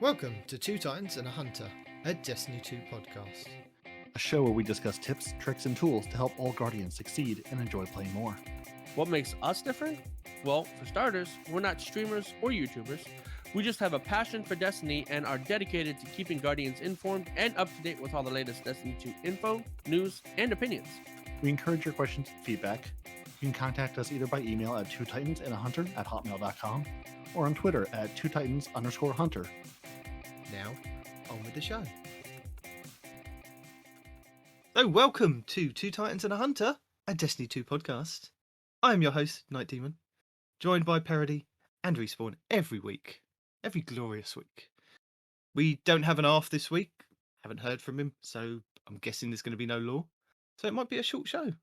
Welcome to Two Titans and a Hunter, a Destiny 2 podcast. A show where we discuss tips, tricks, and tools to help all Guardians succeed and enjoy playing more. What makes us different? Well, for starters, we're not streamers or YouTubers. We just have a passion for Destiny and are dedicated to keeping Guardians informed and up to date with all the latest Destiny 2 info, news, and opinions. We encourage your questions and feedback. You can contact us either by email at twotitansandahunter@hotmail.com or on Twitter at twotitans_hunter. Now, on with the show. So, welcome to Two Titans and a Hunter, a Destiny 2 podcast. I am your host, Nitedemon, joined by Peroty and Respawn every week, every glorious week. We don't have an ARF this week, haven't heard from him, so I'm guessing there's going to be no lore. So it might be a short show.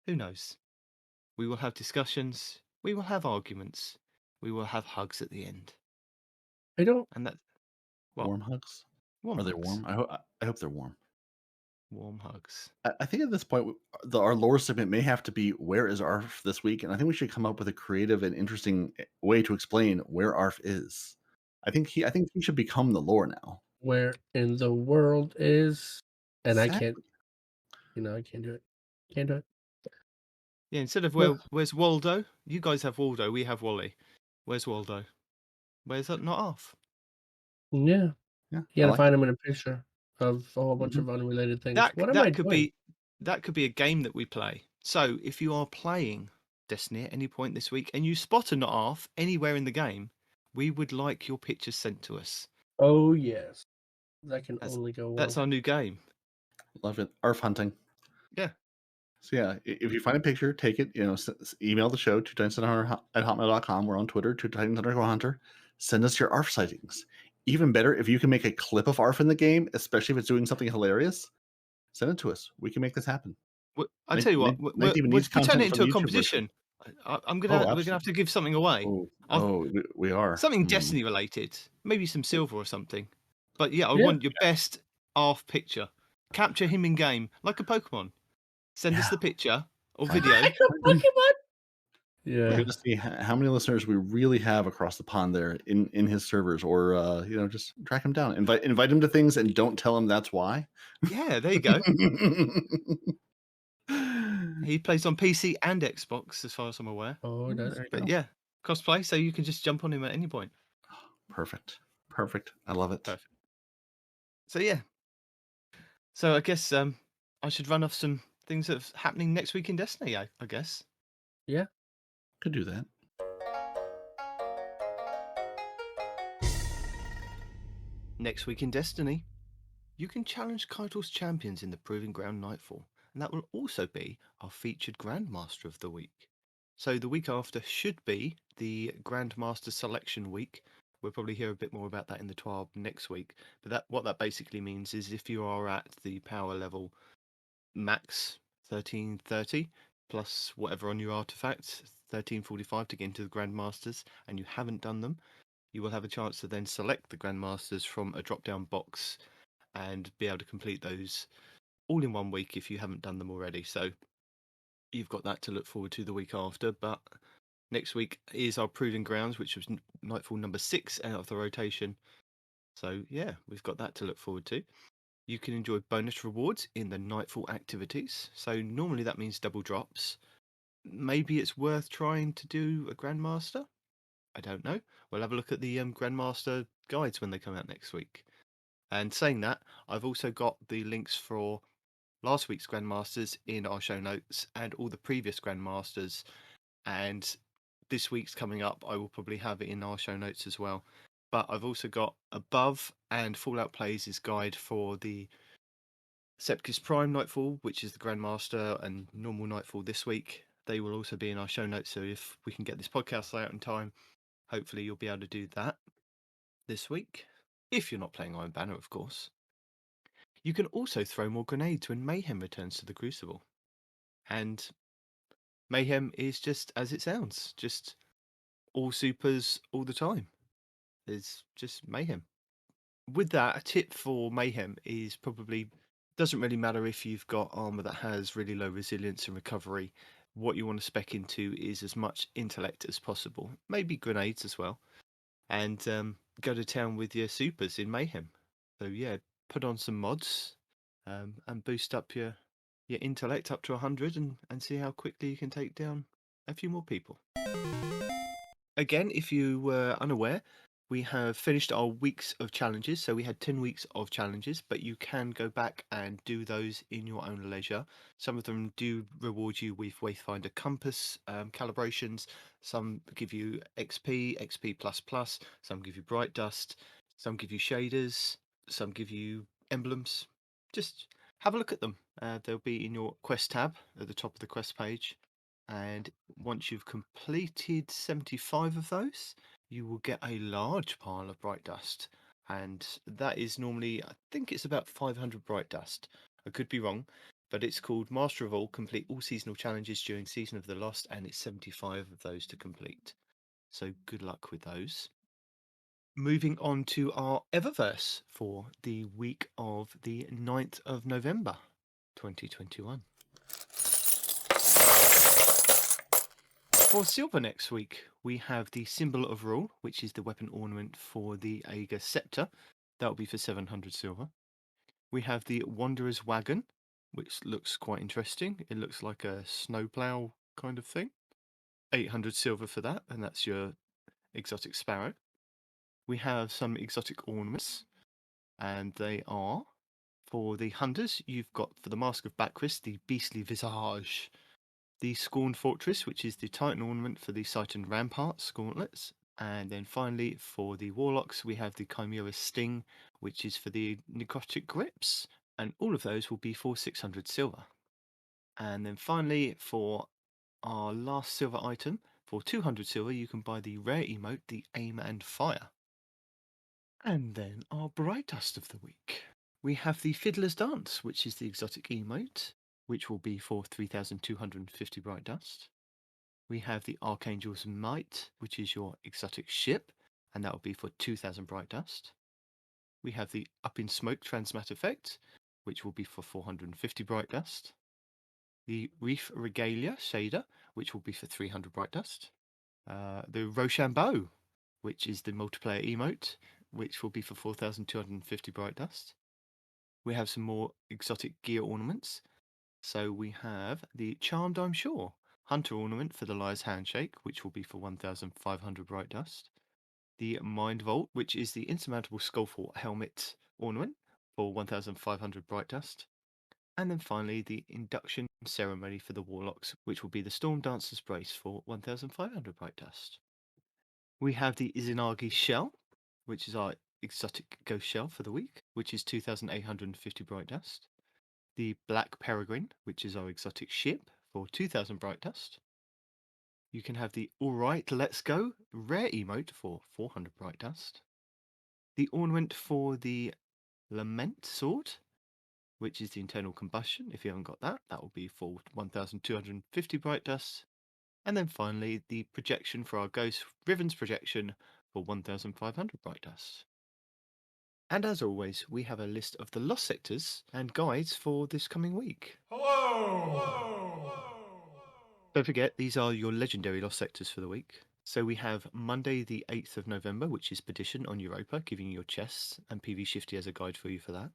Who knows? We will have discussions, we will have arguments, we will have hugs at the end. And that's what? Warm hugs? Warm Are they hugs. warm? I hope they're warm. Warm hugs. I think at this point, our lore segment may have to be where is ARF this week, and I think we should come up with a creative and interesting way to explain where ARF is. I think he should become the lore now. Where in the world is... And Exactly. I can't do it. Can't do it. Yeah, instead of where's Waldo? You guys have Waldo, we have Wally. Where's Waldo? Where's that not ARF? Yeah. Yeah, You gotta find him in a picture of a whole bunch of unrelated things. That could doing? be a game that we play. So if you are playing Destiny at any point this week and you spot a not ARF anywhere in the game, we would like your pictures sent to us. Oh yes, that can only go well. That's our new game. Love it. ARF hunting. Yeah. So yeah, if you find a picture, take it. Email the show twotitans@hotmail.com. We're on Twitter, twotitans_hunter. Send us your ARF sightings. Even better, if you can make a clip of ARF in the game, especially if it's doing something hilarious, send it to us. We can make this happen. I tell you what, we'll turn it into a competition. We're gonna have to give something away. We are something Destiny related, maybe some silver or something. But yeah, I want your best ARF picture. Capture him in game like a Pokemon. Send us the picture or video. Like a Pokemon. Yeah, we're gonna see how many listeners we really have across the pond there in his servers, or just track him down, invite him to things, and don't tell him that's why. Yeah, there you go. He plays on PC and Xbox, as far as I'm aware. Oh, but yeah, cosplay, so you can just jump on him at any point. Perfect. I love it. Perfect. So yeah. So I guess I should run off some things that's happening next week in Destiny. I guess. Yeah. Could do that. Next week in Destiny, you can challenge Kaitor's champions in the Proving Ground Nightfall, and that will also be our featured Grandmaster of the week. So the week after should be the Grandmaster Selection Week. We'll probably hear a bit more about that in the TWAB next week. But what that basically means is if you are at the power level max 1330 plus whatever on your artifacts, 1345 to get into the Grandmasters, and you haven't done them, you will have a chance to then select the Grandmasters from a drop-down box and be able to complete those all in 1 week if you haven't done them already. So you've got that to look forward to the week after. But next week is our Proving Grounds, which was Nightfall number 6 out of the rotation. So yeah, we've got that to look forward to. You can enjoy bonus rewards in the Nightfall activities. So normally that means double drops. Maybe it's worth trying to do a Grandmaster. I don't know. We'll have a look at the Grandmaster guides when they come out next week. And saying that, I've also got the links for last week's Grandmasters in our show notes and all the previous Grandmasters. And this week's coming up, I will probably have it in our show notes as well. But I've also got Above and Fallout Plays' guide for the Sepkis Prime Nightfall, which is the Grandmaster, and normal Nightfall this week. They will also be in our show notes, so if we can get this podcast out in time, hopefully you'll be able to do that this week. If you're not playing Iron Banner, of course. You can also throw more grenades when Mayhem returns to the Crucible. And Mayhem is just as it sounds, just all supers all the time. There's just Mayhem. With that, a tip for Mayhem is probably, doesn't really matter if you've got armor that has really low resilience and recovery. What you want to spec into is as much intellect as possible. Maybe grenades as well. And go to town with your supers in Mayhem. So yeah, put on some mods and boost up your intellect up to 100 and see how quickly you can take down a few more people. Again, if you were unaware, we have finished our weeks of challenges. So we had 10 weeks of challenges, but you can go back and do those in your own leisure. Some of them do reward you with Wayfinder Compass calibrations. Some give you XP, XP++. Some give you Bright Dust. Some give you shaders. Some give you emblems. Just have a look at them. They'll be in your quest tab at the top of the quest page. And once you've completed 75 of those, you will get a large pile of bright dust. And that is normally, I think it's about 500 bright dust. I could be wrong, but it's called Master of All, complete all seasonal challenges during Season of the Lost, and it's 75 of those to complete. So good luck with those. Moving on to our Eververse for the week of the 9th of November, 2021. For silver next week, we have the Symbol of Rule, which is the weapon ornament for the Aegir Scepter. That will be for 700 silver. We have the Wanderer's Wagon, which looks quite interesting. It looks like a snowplow kind of thing. 800 silver for that, and that's your exotic sparrow. We have some exotic ornaments, and they are for the hunters. You've got for the Mask of Bakris, the Beastly Visage. The Scorned Fortress, which is the Titan ornament for the Titan Ramparts gauntlets. And then finally, for the Warlocks, we have the Chimera Sting, which is for the Necrotic Grips. And all of those will be for 600 silver. And then finally, for our last silver item, for 200 silver, you can buy the rare emote, the Aim and Fire. And then our Bright Dust of the week. We have the Fiddler's Dance, which is the exotic emote, which will be for 3,250 bright dust. We have the Archangel's Might, which is your exotic ship, and that will be for 2,000 bright dust. We have the Up in Smoke Transmat effect, which will be for 450 bright dust. The Reef Regalia shader, which will be for 300 bright dust. The Rochambeau, which is the multiplayer emote, which will be for 4,250 bright dust. We have some more exotic gear ornaments. So we have the Charmed I'm Sure Hunter ornament for the Liar's Handshake, which will be for 1,500 bright dust. The Mind Vault, which is the insurmountable Skullfort helmet ornament for 1,500 bright dust. And then finally, the Induction Ceremony for the Warlocks, which will be the Storm Dancer's Brace for 1,500 bright dust. We have the Izanagi Shell, which is our exotic ghost shell for the week, which is 2,850 bright dust. The Black Peregrine, which is our exotic ship, for 2,000 bright dust. You can have the Alright Let's Go rare emote for 400 bright dust. The ornament for the Lament Sword, which is the internal combustion. If you haven't got that, that will be for 1,250 bright dust. And then finally, the projection for our Ghost Riven's projection for 1,500 bright dust. And as always, we have a list of the lost sectors and guides for this coming week. Hello! Don't forget, these are your legendary lost sectors for the week. So we have Monday the 8th of November, which is Perdition on Europa, giving you your chests, and PV Shifty as a guide for you for that.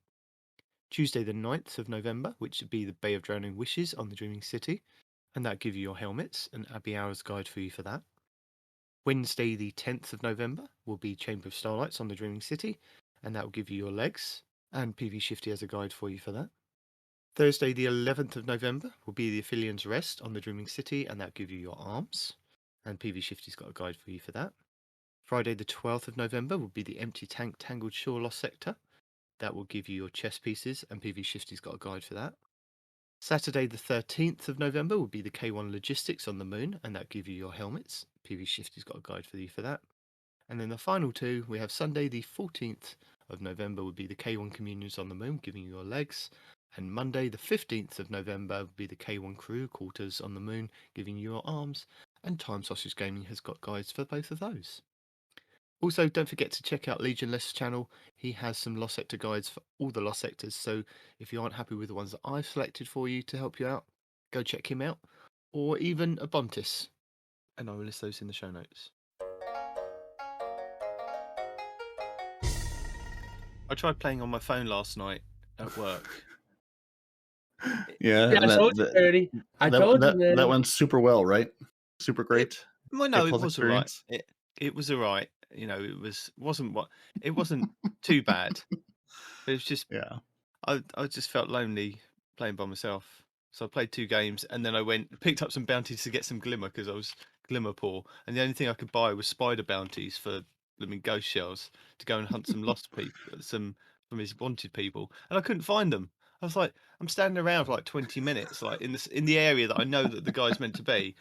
Tuesday the 9th of November, which would be the Bay of Drowning Wishes on the Dreaming City, and that'll give you your helmets, and Abbey Hour's guide for you for that. Wednesday the 10th of November will be Chamber of Starlights on the Dreaming City, and that will give you your legs, and PV Shifty as a guide for you for that. Thursday the 11th of November will be the Aphelian's Rest on the Dreaming City, and that'll give you your arms, and PV Shifty's got a guide for you for that. Friday the 12th of November will be the Empty Tank Tangled Shore Lost Sector. That will give you your chest pieces, and PV Shifty's got a guide for that. Saturday the 13th of November will be the K1 Logistics on the Moon, and that'll give you your helmets. PV Shifty's got a guide for you for that. And then the final two, we have Sunday the 14th of November will be the K1 Communions on the Moon, giving you your legs. And Monday the 15th of November will be the K1 Crew Quarters on the Moon, giving you your arms. And Time Sausage Gaming has got guides for both of those. Also, don't forget to check out Legionless' channel. He has some Lost Sector guides for all the Lost Sectors, so if you aren't happy with the ones that I've selected for you to help you out, go check him out. Or even Abontis. And I will list those in the show notes. I tried playing on my phone last night at work. Yeah, Yeah, I told you, Peroty. I told you, that man. went super well, right? Super It, great. well, A no, it plus was all right. experience. It was all right. You know, it wasn't too bad. It was just Yeah. I just felt lonely playing by myself. So I played 2 games, and then I picked up some bounties to get some glimmer because I was glimmer poor, and the only thing I could buy was spider bounties for blooming ghost shells to go and hunt some lost people, some from his wanted people, and I couldn't find them. I was like, I'm standing around for like 20 minutes, like in the area that I know that the guy's meant to be.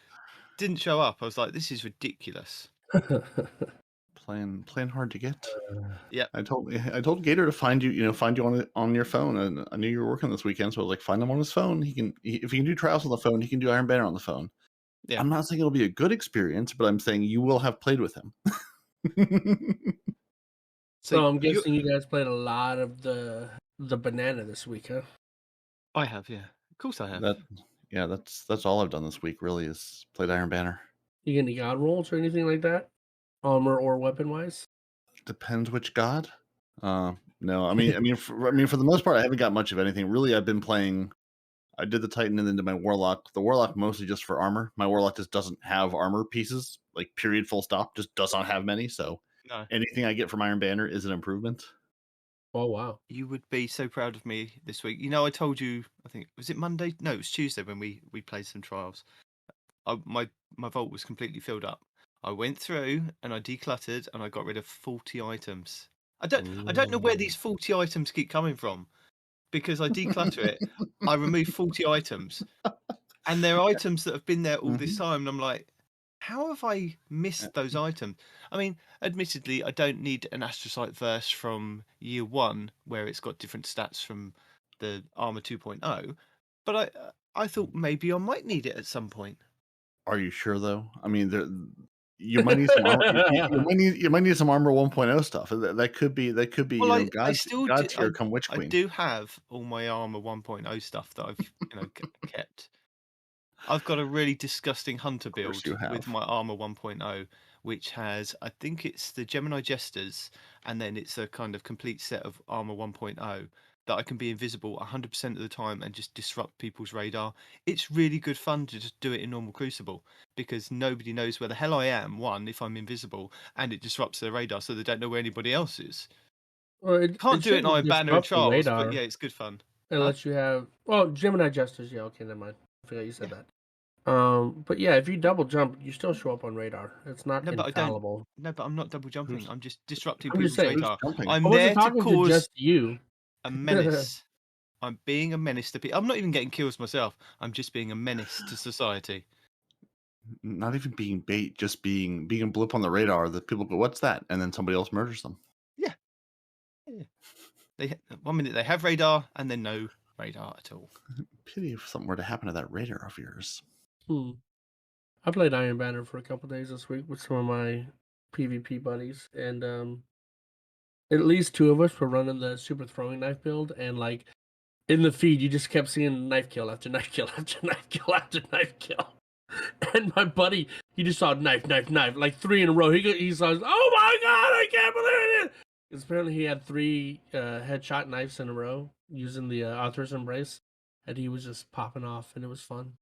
Didn't show up. I was like, this is ridiculous. Playing hard to get. Yep. I told Gator to find you on your phone, and I knew you were working this weekend, so I was like, find him on his phone. If he can do trials on the phone, he can do Iron Banner on the phone. Yeah. I'm not saying it'll be a good experience, but I'm saying you will have played with him. So I'm guessing you guys played a lot of the banana this week, huh? I have, yeah. Of course I have. That's all I've done this week. Really, is played Iron Banner. You get any god rolls or anything like that, armor or weapon wise? Depends which god. No, I mean, for the most part, I haven't got much of anything. Really, I've been playing. I did the Titan and then did my Warlock. The Warlock mostly just for armor. My Warlock just doesn't have armor pieces, like period, full stop. Just does not have many. So No. anything I get from Iron Banner is an improvement. Oh wow! You would be so proud of me this week. You know, I told you. I think was it Monday? No, it was Tuesday when we played some trials. My vault was completely filled up. I went through and I decluttered and I got rid of 40 items. I don't know where these 40 items keep coming from because I declutter it. I remove 40 items, and they're items that have been there all this time. And I'm like, how have I missed those items? I mean, admittedly, I don't need an astrocyte verse from year 1 where it's got different stats from the armor 2.0, but I thought maybe I might need it at some point. Are you sure though? I mean, you might need some armor. You might need some armor 1.0 stuff. That could be Well, I God still God do, tier come Witch I Queen. do have all my armor 1.0 stuff that I've kept. I've got a really disgusting hunter build you have. with my armor 1.0, which has, I think it's the Gemini Jesters, and then it's a kind of complete set of armor 1.0 that I can be invisible 100% of the time and just disrupt people's radar. It's really good fun to just do it in normal Crucible because nobody knows where the hell I am, one, if I'm invisible, and it disrupts their radar so they don't know where anybody else is. Well, it Can't do it in shouldn't Iron Banner and disrupt the Trials, but radar. yeah, it's good fun. It lets you have Gemini Jesters. Yeah, okay, never mind. I forgot you said that. But yeah, if you double jump, you still show up on radar. It's not infallible. No, but I'm not double jumping. I'm just disrupting I'm just people's saying. radar. Jumping? I'm I wasn't there to talking to cause just you. a menace. I'm being a menace to people. I'm not even getting kills myself. I'm just being a menace to society. Not even being bait, just being a blip on the radar that people go, "What's that?" and then somebody else murders them. Yeah. They 1 minute they have radar and then no radar at all. Pity if something were to happen to that radar of yours. I played Iron Banner for a couple days this week with some of my PvP buddies, and at least 2 of us were running the super throwing knife build, and like in the feed, you just kept seeing knife kill after knife kill after knife kill after knife kill. And my buddy, he just saw knife, like 3 in a row. He saw, oh my god, I can't believe it! Because apparently he had 3 headshot knives in a row using the Arthur's Embrace, and he was just popping off, and it was fun.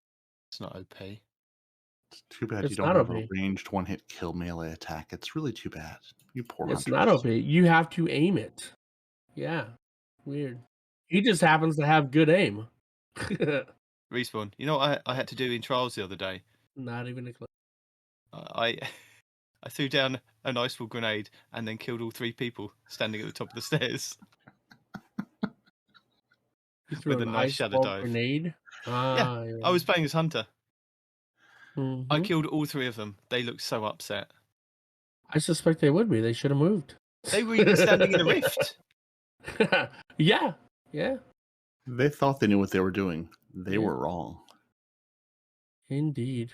It's not OP. It's too bad It's you don't not have OP. a ranged one-hit kill melee attack. It's really too bad. You poor It's hunters. not OP. You have to aim it. Yeah, weird. He just happens to have good aim. Respawn. You know what I had to do in trials the other day? Not even a clue. I threw down an iceball grenade and then killed all 3 people standing at the top of the stairs. You threw with a an nice ice shadow ball dive. grenade. Yeah, I was playing as Hunter. Mm-hmm. I killed all 3 of them. They looked so upset. I suspect they would be. They should have moved. They were even standing in a rift. Yeah. They thought they knew what they were doing. They were wrong. Indeed.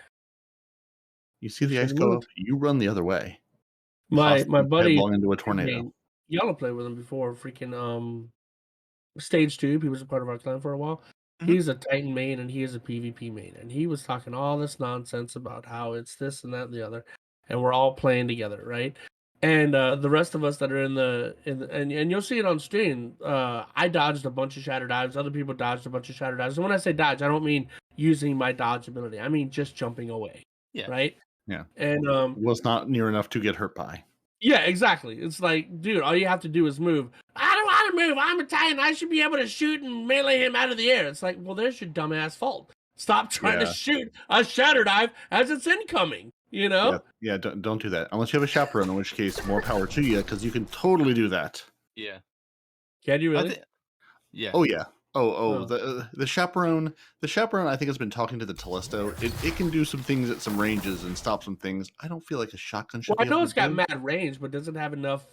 You see the ice go up, you run the other way. My buddy headlong into a tornado. Y'all have played with him before. Freaking Stage 2. He was a part of our clan for a while. Mm-hmm. He's a Titan main and he is a PvP main, and he was talking all this nonsense about how it's this and that and the other, and we're all playing together, right? And the rest of us that are in the and you'll see it on stream. I dodged a bunch of shatter dives. Other people dodged a bunch of shatter dives. And when I say dodge, I don't mean using my dodge ability. I mean just jumping away. Yeah. Right. Yeah. And Was not near enough to get hurt by. yeah, exactly. It's like, dude, all you have to do is move. I don't want to move. I'm a Titan. I should be able to shoot and melee him out of the air. It's like, well, there's your dumbass fault. Stop trying to Yeah. shoot a shatter dive as it's incoming. You know? Yeah. Don't do that unless you have a chaperone. In which case, more power to you, because you can totally do that. Yeah. Can you really? Yeah. Oh yeah. Oh. The chaperone. The chaperone, I think, has been talking to the Telesto. It can do some things at some ranges and stop some things. I don't feel like a shotgun should Well, I be know able it's to got do. mad range, but does it have enough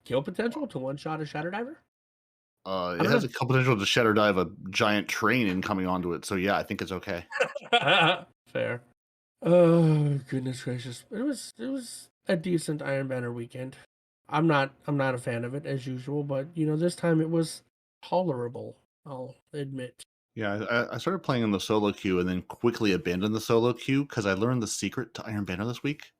kill potential to one-shot a shatter diver? It has a couple potential to shatter dive a giant train incoming onto it. So yeah, I think it's okay. Fair. Oh goodness gracious! It was a decent Iron Banner weekend. I'm not a fan of it as usual, but you know this time it was tolerable. I'll admit. Yeah, I started playing in the solo queue and then quickly abandoned the solo queue because I learned the secret to Iron Banner this week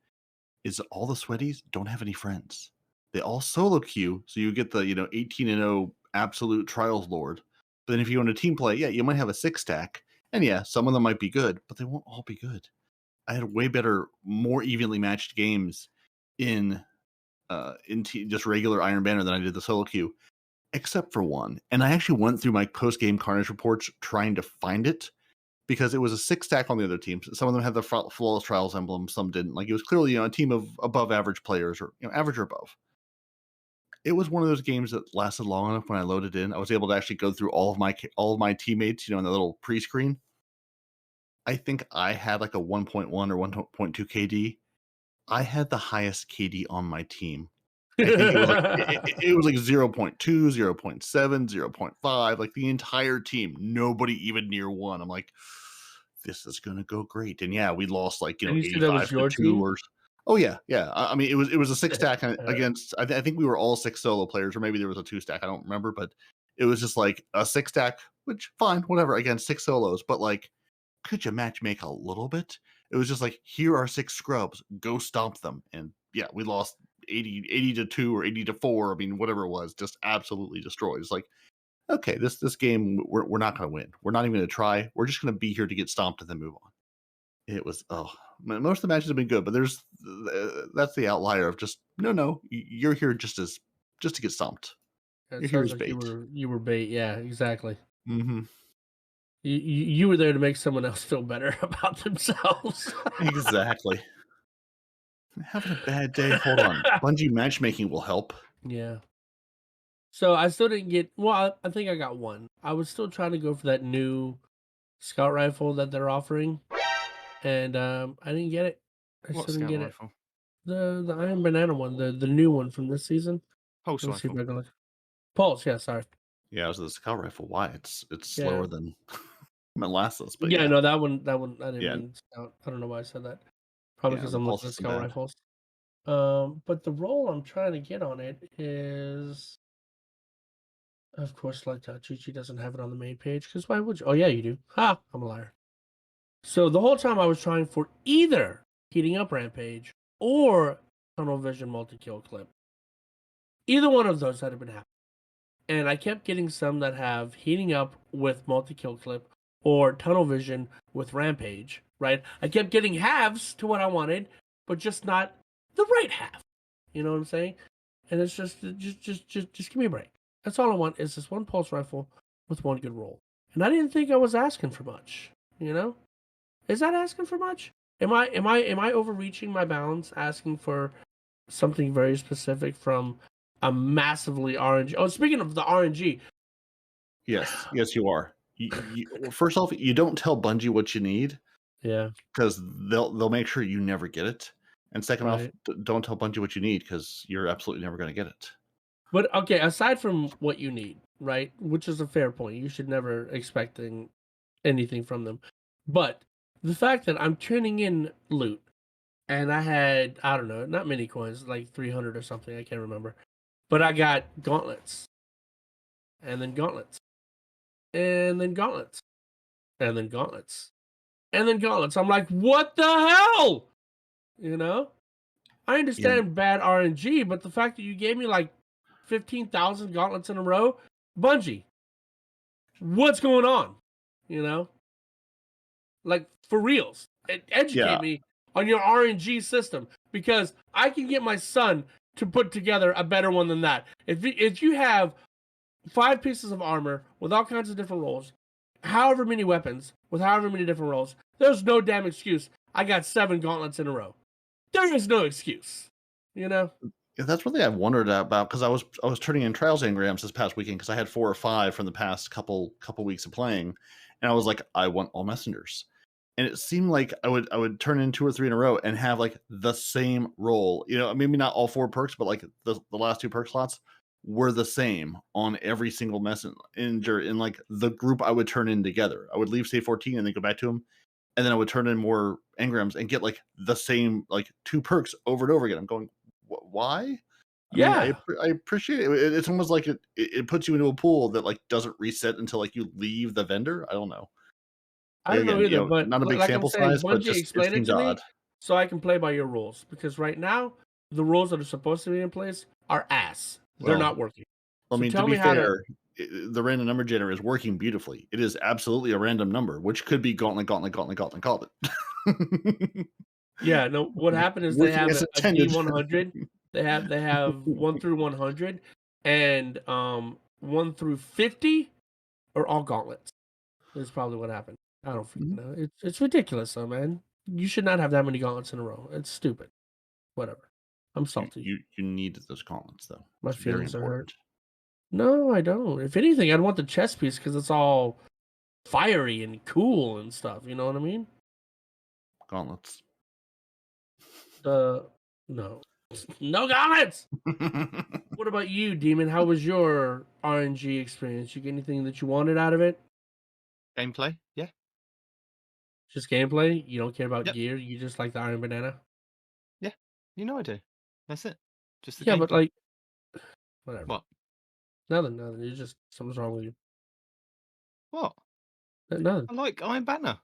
is that all the sweaties don't have any friends. They all solo queue, so you get the 18-0 absolute trials lord. But then if you want to team play, yeah, you might have a 6-stack, and yeah, some of them might be good, but they won't all be good. I had way better, more evenly matched games in just regular Iron Banner than I did the solo queue, except for one. And I actually went through my post-game Carnage reports trying to find it because it was a 6-stack on the other teams. Some of them had the Flawless Trials emblem, some didn't. Like, it was clearly a team of above average players, or average or above. It was one of those games that lasted long enough when I loaded in. I was able to actually go through all of my teammates, in the little pre-screen. I think I had like a 1.1 or 1.2 KD. I had the highest KD on my team. I think it was like it was like 0.2, 0.7, 0.5, like the entire team. Nobody even near one. I'm like, this is gonna go great. And yeah, we lost like And you said that 85 was to your 2 team? or oh yeah. I mean, it was a 6-stack against I think we were all 6 solo players, or maybe there was a 2-stack. I don't remember, but it was just like a 6-stack, which fine, whatever, against 6 solos. But like, could you match make a little bit? It was just like, here are 6 scrubs, go stomp them. And yeah, we lost 80 to 2 or 80 to 4. I mean, whatever it was, just absolutely destroyed. It's like, okay, this game, we're not going to win. We're not even going to try. We're just going to be here to get stomped and then move on. It was, most of the matches have been good, but there's that's the outlier of just, no, you're here just to get stomped. It You're here sounds as like bait. you were bait. Yeah, exactly. Mm-hmm. You were there to make someone else feel better about themselves. Exactly. Having a bad day. Hold on. Bungie matchmaking will help. Yeah. So I still didn't get. Well, I think I got one. I was still trying to go for that new scout rifle that they're offering, and I didn't get it. I What still didn't scout get rifle? it. The Iron Banana one, the new one from this season. Pulse Let's see if rifle. I can look. Pulse. Yeah, sorry. Yeah, it was the scout rifle. Why? It's Yeah. slower than molasses, but Yeah, yeah. no, that one. I didn't Yeah. mean scout. I don't know why I said that. Probably Yeah, because the I'm pulse looking at isn't scout bad. rifles. But the role I'm trying to get on it is, of course, like Chichi doesn't have it on the main page, because why would you? Oh yeah, you do. Ha! I'm a liar. So the whole time I was trying for either heating up Rampage or Tunnel Vision multi-kill clip. Either one of those had been happening. And I kept getting some that have heating up with multi-kill clip or Tunnel Vision with Rampage, right? I kept getting halves to what I wanted, but just not the right half. You know what I'm saying? And it's just give me a break. That's all I want is this one pulse rifle with one good roll. And I didn't think I was asking for much, you know? Is that asking for much? Am I overreaching my bounds asking for something very specific from a massively RNG? Oh, speaking of the RNG. Yes, you are. First off, you don't tell Bungie what you need. Yeah. Because they'll make sure you never get it. And second off, Right. don't tell Bungie what you need because you're absolutely never going to get it. But okay, aside from what you need, right? Which is a fair point. You should never expecting anything from them. But the fact that I'm turning in loot and I had, I don't know, not many coins, like 300 or something, I can't remember. But I got gauntlets. And then gauntlets. And then gauntlets. And then gauntlets. And then gauntlets. I'm like, what the hell? You know? I understand bad RNG, but the fact that you gave me like 15,000 gauntlets in a row, Bungie, what's going on? You know, like for reals, educate me on your RNG system, because I can get my son to put together a better one than that. If you have 5 pieces of armor with all kinds of different rolls, however many weapons with however many different rolls, there's no damn excuse. I got 7 gauntlets in a row. There is no excuse. You know? Yeah, that's one thing I've wondered about, because I was turning in trials engrams this past weekend because I had 4 or 5 from the past couple weeks of playing, and I was like, I want all messengers, and it seemed like I would turn in 2 or 3 in a row and have like the same roll. You know, maybe not all 4 perks, but like the last 2 perk slots were the same on every single messenger in like the group I would turn in together. I would leave save 14 and then go back to them, and then I would turn in more engrams and get like the same like 2 perks over and over again. I'm going, why? I mean, Yeah. I appreciate it. It's almost like it puts you into a pool that like doesn't reset until like you leave the vendor. I don't know. I don't know Again, either, but not a big like I'm sample saying, size, but Bungie just it explain it seems to me odd. so I can play by your rules. Because right now, the rules that are supposed to be in place are ass. They're Well, not working. I So mean, to tell be me how to. fair, the random number generator is working beautifully. It is absolutely a random number, which could be gauntlet, gauntlet, gauntlet, gauntlet, gauntlet. Yeah, no. What happened is they Working have as a intended. D100. They have 1 through 100, and 1 through 50 are all gauntlets. That's probably what happened. I don't freaking know. It's ridiculous, though, man. You should not have that many gauntlets in a row. It's stupid. Whatever. I'm salty. You need those gauntlets though. My It's very feelings are hurt. important. No, I don't. If anything, I'd want the chest piece because it's all fiery and cool and stuff. You know what I mean? Gauntlets. No, no gauntlets. What about you, Demon? How was your RNG experience? You get anything that you wanted out of it? Gameplay, yeah. Just gameplay? You don't care about Yep. gear? You just like the Iron Banana? Yeah, you know I do. That's it. Just the Yeah, gameplay. but like, whatever. What? Nothing. It's just something's wrong with you. What? Nothing. I like Iron Banner.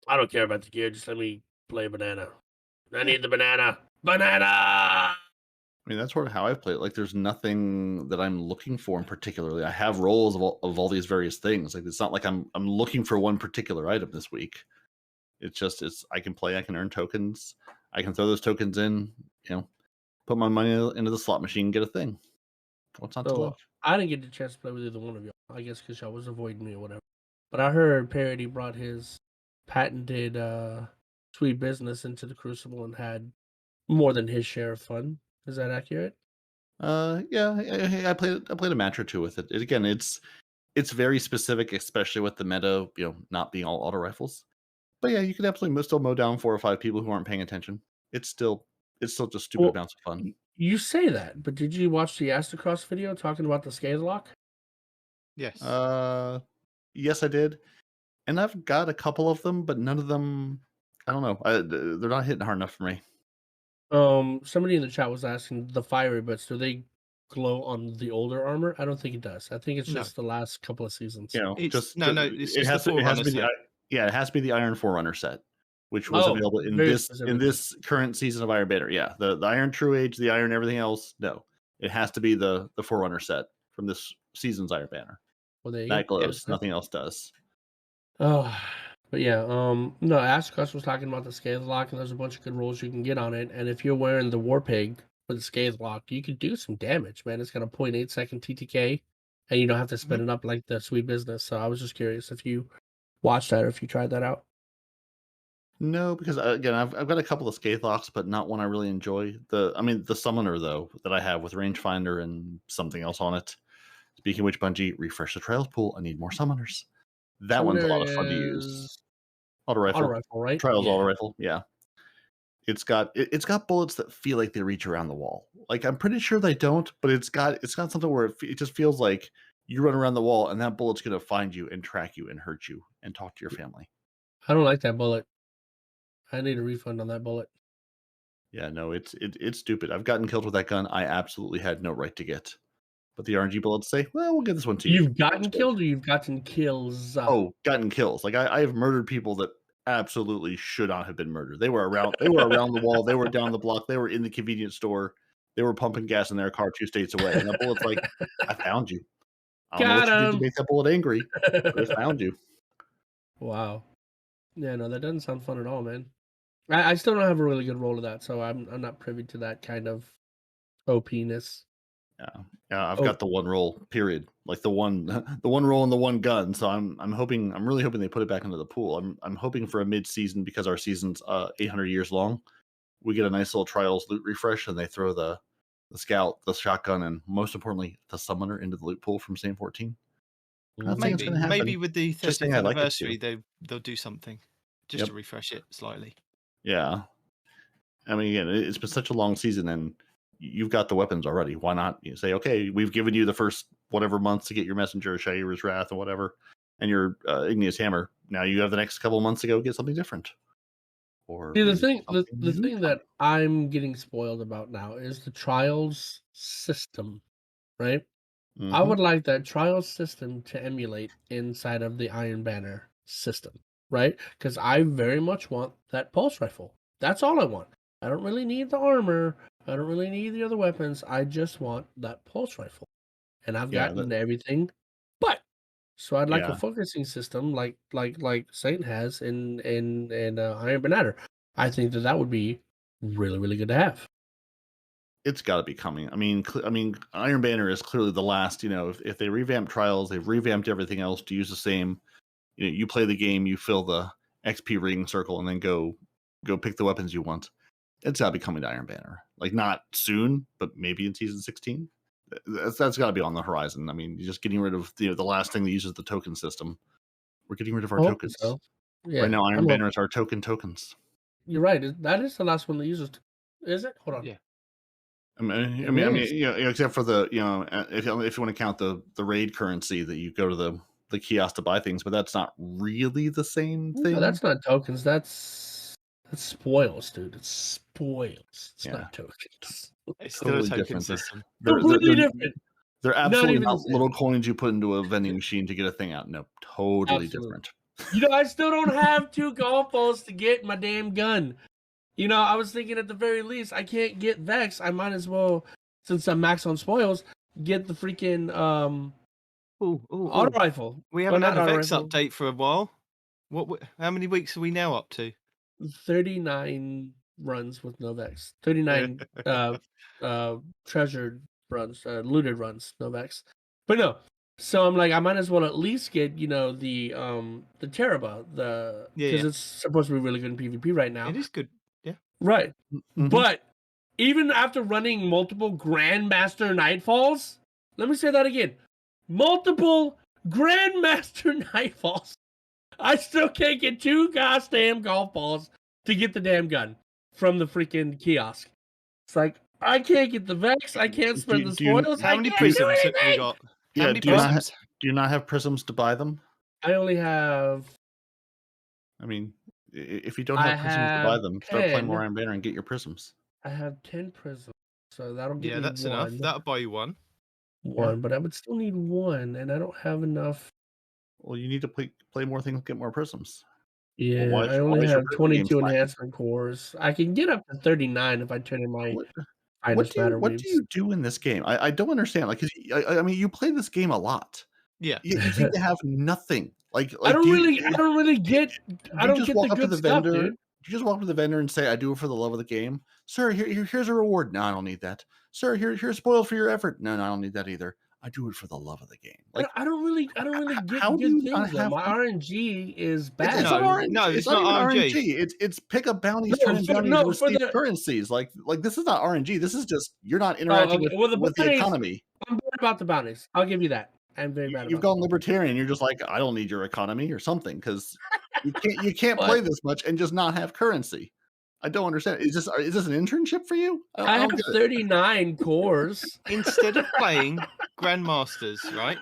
I don't care about the gear. Just let me play banana. I need the banana. Banana! I mean, that's sort of how I've played it. Like, there's nothing that I'm looking for in particularly. I have roles of all these various things. Like, it's not like I'm looking for one particular item this week. It's just I can play. I can earn tokens. I can throw those tokens in. You know, put my money into the slot machine, and get a thing. What's not to So, love? I didn't get the chance to play with either one of y'all. I guess because y'all was avoiding me or whatever. But I heard Peroty brought his patented sweet business into the Crucible and had more than his share of fun. Is that accurate? Yeah, I played a match or two with it. Again, it's very specific, especially with the meta, not being all auto rifles. But yeah, you could absolutely still mow down 4 or 5 people who aren't paying attention. It's still just stupid amounts of fun. You say that, but did you watch the Astacross video talking about the scale lock? Yes. Yes, I did, and I've got a couple of them, but none of them. I don't know. They're not hitting hard enough for me. Somebody in the chat was asking the fiery bits. Do they glow on the older armor? I don't think it does. I think it's No. just the last couple of seasons. It's it has to be it has to be the Iron Forerunner set, which was available in this current season of Iron Banner. Yeah, the Iron True Age, the Iron everything else. No, it has to be the Forerunner set from this season's Iron Banner. Well, there you That go. glows. Nothing else does. Oh, but yeah, no, Astacross was talking about the scale lock, and there's a bunch of good rolls you can get on it. And if you're wearing the War Pig with the scale lock, you could do some damage, man. It's got a 0.8 second TTK, and you don't have to spin it up like the sweet business. So I was just curious if you watched that or if you tried that out. No, because again, I've got a couple of Scathe locks, but not one I really enjoy. The summoner though that I have with rangefinder and something else on it. Speaking of which, Bungie, refresh the trials pool. I need more summoners. That one's a lot of fun to use. Auto rifle, right? Trials auto rifle, yeah. It's got bullets that feel like they reach around the wall. Like, I'm pretty sure they don't, but it's got something where it just feels like you run around the wall and that bullet's gonna find you and track you and hurt you and talk to your family. I don't like that bullet. I need a refund on that bullet. Yeah, no, it's stupid. I've gotten killed with that gun. I absolutely had no right to get. But the RNG bullets say, well, we'll give this one to you. You've gotten killed or you've gotten kills? Oh, gotten kills. Like, I have murdered people that absolutely should not have been murdered. They were around. They were around the wall. They were down the block. They were in the convenience store. They were pumping gas in their car 2 states away. And that bullet's like, I found you. I don't know what Got you did to him. make that bullet angry, but I found you. Wow. Yeah, no, that doesn't sound fun at all, man. I still don't have a really good roll of that, so I'm not privy to that kind of OP-ness. Yeah, I've got the one roll, period. Like the one roll and the one gun. So I'm really hoping they put it back into the pool. I'm hoping for a mid-season, because our season's 800 years long. We get a nice little trials loot refresh, and they throw the scout, the shotgun, and most importantly, the summoner into the loot pool from Same 14. I'm not saying it's going to happen. Maybe with the Just saying 30th I'd like it anniversary, to. they'll do something just to refresh it slightly. Yeah. I mean, again, it's been such a long season, and you've got the weapons already. Why not say, okay, we've given you the first whatever months to get your messenger, Shaira's Wrath, or whatever, and your Igneous Hammer. Now you have the next couple of months to go get something different. Or See, the maybe thing something new. that I'm getting spoiled about now is the trials system, right? I would like that trials system to emulate inside of the Iron Banner system, right? Because I very much want that pulse rifle. That's all I want. I don't really need the armor. I don't really need the other weapons. I just want that pulse rifle, and I've gotten everything. But so I'd like a focusing system like Saint has in Iron Banner. I think that would be really, really good to have. It's got to be coming. I mean, Iron Banner is clearly the last. If they revamp trials, they've revamped everything else to use the same. You play the game, you fill the XP ring circle, and then go pick the weapons you want. It's got to be coming to Iron Banner. Like, not soon, but maybe in season 16. That's got to be on the horizon. I mean, you're just getting rid of the last thing that uses the token system. We're getting rid of our tokens. So. Yeah, right now, Iron Banner is our tokens. You're right. That is the last one that uses. Is it? Hold on. Yeah. I mean, except for the if you want to count the raid currency that you go to the kiosk to buy things, but that's not really the same thing. No, that's not tokens. That's spoils, dude. It's spoils. It's not tokens. It's still a token system. Completely different. They're absolutely not little coins you put into a vending machine to get a thing out. No, totally different. I still don't have 2 golf balls to get my damn gun. I was thinking at the very least, I can't get Vex. I might as well, since I'm max on spoils, get the freaking auto rifle. We haven't had a Vex update for a while. How many weeks are we now up to? 39 runs with no Vex. 39 treasured runs, looted runs, no Vex. But no. So I'm like, I might as well at least get, the Teraba, because it's supposed to be really good in PvP right now. It is good. Yeah. Right. Mm-hmm. But even after running multiple Grandmaster Nightfalls, let me say that again. Multiple Grandmaster Nightfalls. I still can't get 2 goddamn golf balls to get the damn gun from the freaking kiosk. It's like, I can't get the Vex. I can't spend the spoils. How many prisms have we got? Yeah, do you not have prisms to buy them? I only have... I mean, if you don't have prisms to buy them, start playing more Iron Banner and get your prisms. I have 10 prisms, so that'll give me that's one. enough. That'll buy you one. But I would still need 1, and I don't have enough. Well, you need to play more things, get more prisms. Yeah, well, I only have 22 enhancement cores. I can get up to 39 if I turn in my... What do you do in this game? I don't understand. Like, I mean, you play this game a lot. Yeah, you seem to have nothing. Like I don't really get. I don't just get walk the up good to the stuff, vendor. dude. You just walk up to the vendor and say, "I do it for the love of the game, sir. Here's a reward." No, I don't need that, sir. Here's spoiled for your effort. No, I don't need that either. I do it for the love of the game. Like, I don't really get good things. My RNG is bad. It's not RNG. It's pick up bounties, turn in bounties, receive currencies. Like this is not RNG. This is just you're not interacting with the economy. I'm bad about the bounties. I'll give you that. I'm very bad. You've gone libertarian. You're just like, I don't need your economy or something, because you can't play this much and just not have currency. I don't understand. Is this an internship for you? I have 39 cores. Instead of playing Grandmasters, right?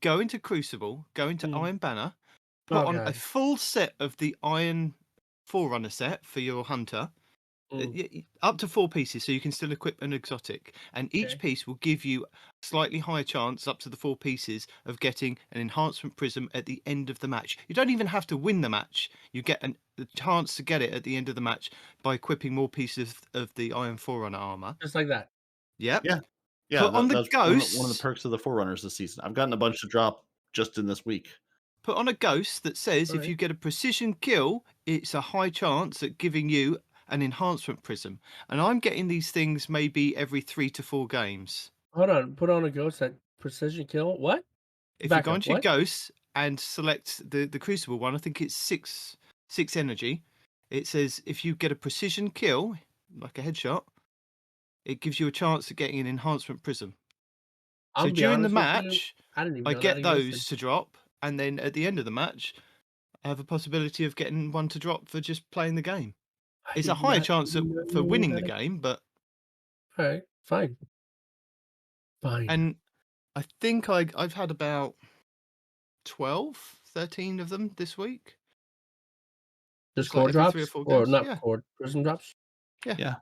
Go into Crucible, go into Iron Banner, put on a full set of the Iron Forerunner set for your Hunter, up to 4 pieces, so you can still equip an exotic, and each Okay. piece will give you a slightly higher chance, up to the 4 pieces, of getting an enhancement prism at the end of the match. You don't even have to win the match; you get the chance to get it at the end of the match by equipping more pieces of the Iron Forerunner armor. Just like that. Yep. Yeah. Yeah, Put on the that's one of the ghosts. perks of the Forerunners this season. I've gotten a bunch to drop just in this week. Put on a ghost that says if Alright. you get a precision kill, it's a high chance at giving you an enhancement prism. And I'm getting these things maybe every 3 to 4 games. Hold on. Put on a ghost that precision kill. What? If you Back go up. into your What? ghosts and select the Crucible one, I think it's six energy. It says if you get a precision kill, like a headshot, it gives you a chance at getting an enhancement prism. I'll So be during the honest with you, match, I didn't even I know that get those existed. to drop, and then at the end of the match, I have a possibility of getting one to drop for just playing the game. I It's a did higher not chance know for winning the that. game, but Alright, fine. Fine. and I think I've had about 12, 13 of them this week. Just It's like core every 3 or drops? 4 Or games. not Yeah, core, prism drops? Yeah.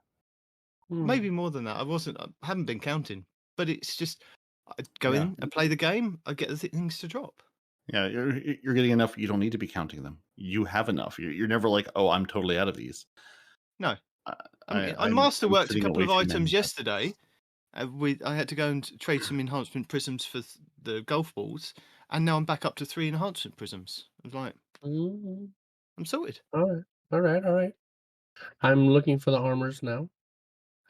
maybe more than that. I haven't been counting, but it's just I go Yeah. in and play the game. I get the things to drop. Yeah, you're getting enough. You don't need to be counting them. You have enough. You're never like, oh, I'm totally out of these. No, I, I mean, I I'm masterworked a sitting at couple way of too many. items yesterday. I had to go and trade some enhancement prisms for the golf balls, and now I'm back up to 3 enhancement prisms. I was like, Mm, I'm sorted. alright. Alright. I'm looking for the armors now.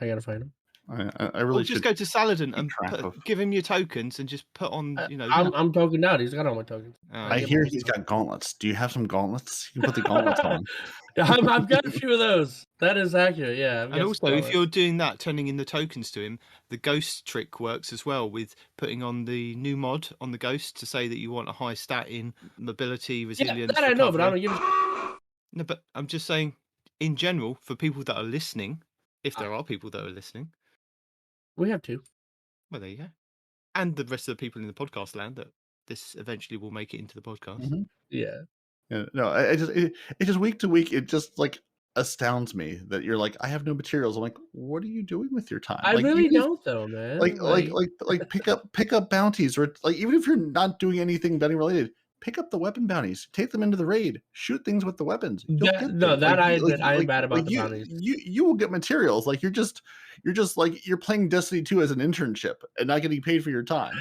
I gotta find them. I Or really just should go to Saladin keep and track of. give him your tokens and just put on, I'm tokened out. He's got all my tokens. Oh, I I get hear my he's stuff. got gauntlets. Do you have some gauntlets? You can put the gauntlets on. I've got a few of those. That is accurate. Yeah, I've And got also, some if gauntlets. you're doing that, turning in the tokens to him, the ghost trick works as well with putting on the new mod on the ghost to say that you want a high stat in mobility, resilience, that I know, but I recovery. don't give a No, but I'm just saying, in general, for people that are listening, if there are people that are listening, We have two. well, there you go. And the rest of the people in the podcast land that this eventually will make it into the podcast. Mhm. Yeah. Yeah, no, it just week to week, it just like astounds me that you're like, I have no materials. I'm like, what are you doing with your time? I Like, really even if, don't though, man. like pick up bounties, or like even if you're not doing anything bounty related, pick up the weapon bounties, take them into the raid, shoot things with the weapons. You'll get No, things. that I admit I am bad about the bounties. You will get materials. Like you're just like you're playing Destiny 2 as an internship and not getting paid for your time.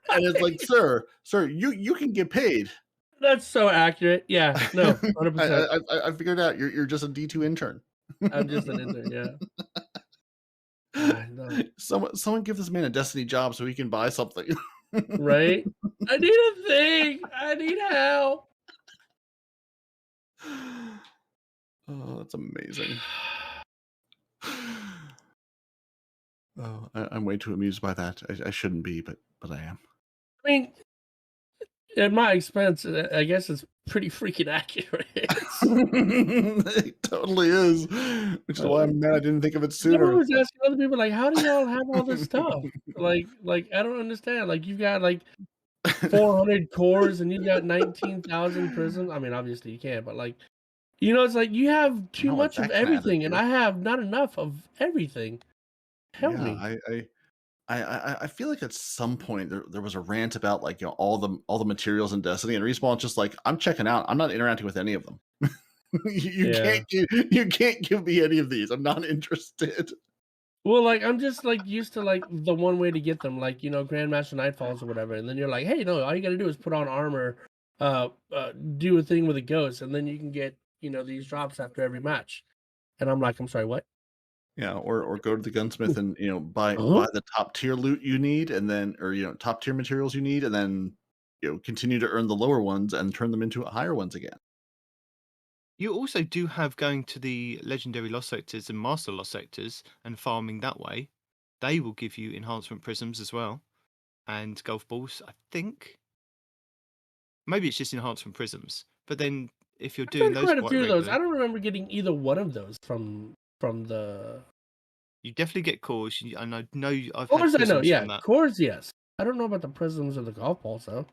And it's like, sir, you can get paid. That's so accurate. Yeah. No, 100%. I figured out you're just a D2 intern. I'm just an intern. Yeah. No. Someone give this man a Destiny job so he can buy something. Right? I need a thing. I need help. Oh, that's amazing. Oh, I'm way too amused by that. I shouldn't be, but I am. I mean, at my expense, I guess it's pretty freaking accurate. It totally is, which is why I'm mad I didn't think of it I sooner. was asking other people, like, how do y'all have all this stuff? Like, I don't understand. Like, you've got like 400 cores and you've got 19,000 prisms. I mean, obviously you can't, but like, it's like you have too Not like much of that kinda everything, and attitude. I have not enough of everything. Help Yeah, me. I feel like at some point there was a rant about like all the materials in Destiny, and Respawn's just like, I'm checking out. I'm not interacting with any of them. You Yeah. you can't give me any of these. I'm not interested. Well, like, I'm just like used to like the one way to get them, like, Grandmaster Nightfalls or whatever, and then you're like, hey, no, all you gotta do is put on armor, do a thing with a ghost, and then you can get, these drops after every match. And I'm like, I'm sorry, what? Yeah, or go to the gunsmith and buy Huh? the top tier loot you need, and then or top tier materials you need, and then continue to earn the lower ones and turn them into higher ones again. You also do have going to the legendary lost sectors and master lost sectors and farming that way. They will give you enhancement prisms as well, and golf balls. I think maybe it's just enhancement prisms. But then if you're I've doing done those quite a quite few of those. regularly, I don't remember getting either one of those from the you definitely get cores. And I know I've had cores. I know, prisms yeah, from that. cores, yes. I don't know about the prisms or the golf balls though.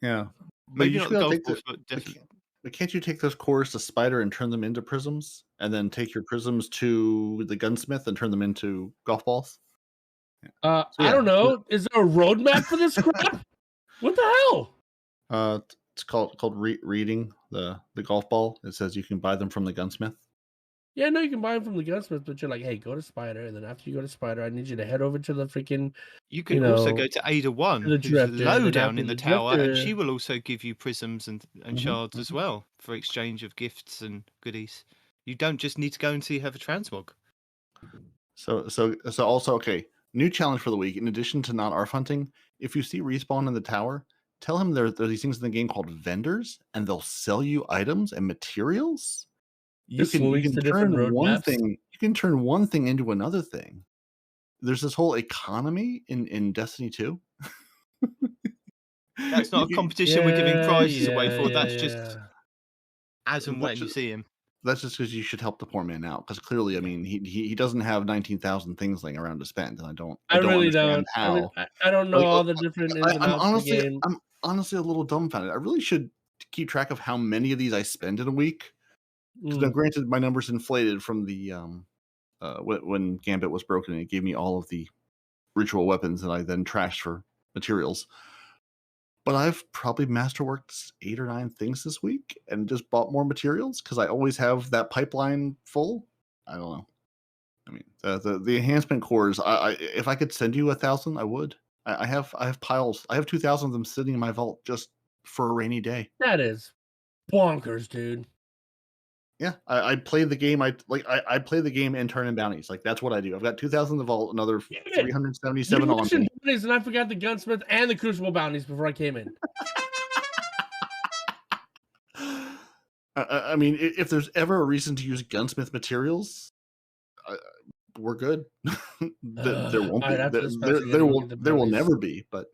Yeah, but Maybe you not should the be able to golf take balls, but definitely. But can't you take those cores to Spider and turn them into prisms, and then take your prisms to the gunsmith and turn them into golf balls? So I yeah, don't know. Is there a roadmap for this crap? What the hell? it's called reading the golf ball. It says you can buy them from the gunsmith. Yeah, no, you can buy them from the gunsmith, but you're like, hey, go to Spider, and then after you go to Spider, I need you to head over to the freaking, You can also go to Ada to 1, the who's Drifter, low then down after in the the tower, and Drifter. she will also give you prisms and shards as mhm. well for exchange of gifts and goodies. You don't just need to go and see her for transmog. So also okay. New challenge for the week. In addition to not ARF hunting, if you see Respawn in the tower, tell him there are these things in the game called vendors, and they'll sell you items and materials. You This can links to different roadmaps. you can turn one thing into another thing. There's this whole economy in Destiny 2. That's not a competition we're giving Yeah, prizes away for. yeah, That's just yeah. as and when you see him. That's just because you should help the poor man out. Because clearly, I mean, he doesn't have 19,000 things laying around to spend, and I don't really understand don't. how. I don't know all the different ins and outs of the game. I'm honestly a little dumbfounded. I really should keep track of how many of these I spend in a week. Because now, granted, my numbers inflated from the when Gambit was broken, and it gave me all of the ritual weapons that I then trashed for materials. But I've probably masterworked 8 or 9 things this week and just bought more materials because I always have that pipeline full. I don't know. I mean, the enhancement cores. If I could send you 1,000, I would. I have piles. I have 2,000 of them sitting in my vault just for a rainy day. That is bonkers, dude. Yeah, I play the game. I play the game and turn in bounties. Like that's what I do. I've got 2,000 in the vault, another You 377 on mentioned me. bounties, and I forgot the gunsmith and the crucible bounties before I came in. I mean, if there's ever a reason to use gunsmith materials, we're good. There won't be. There will never be. But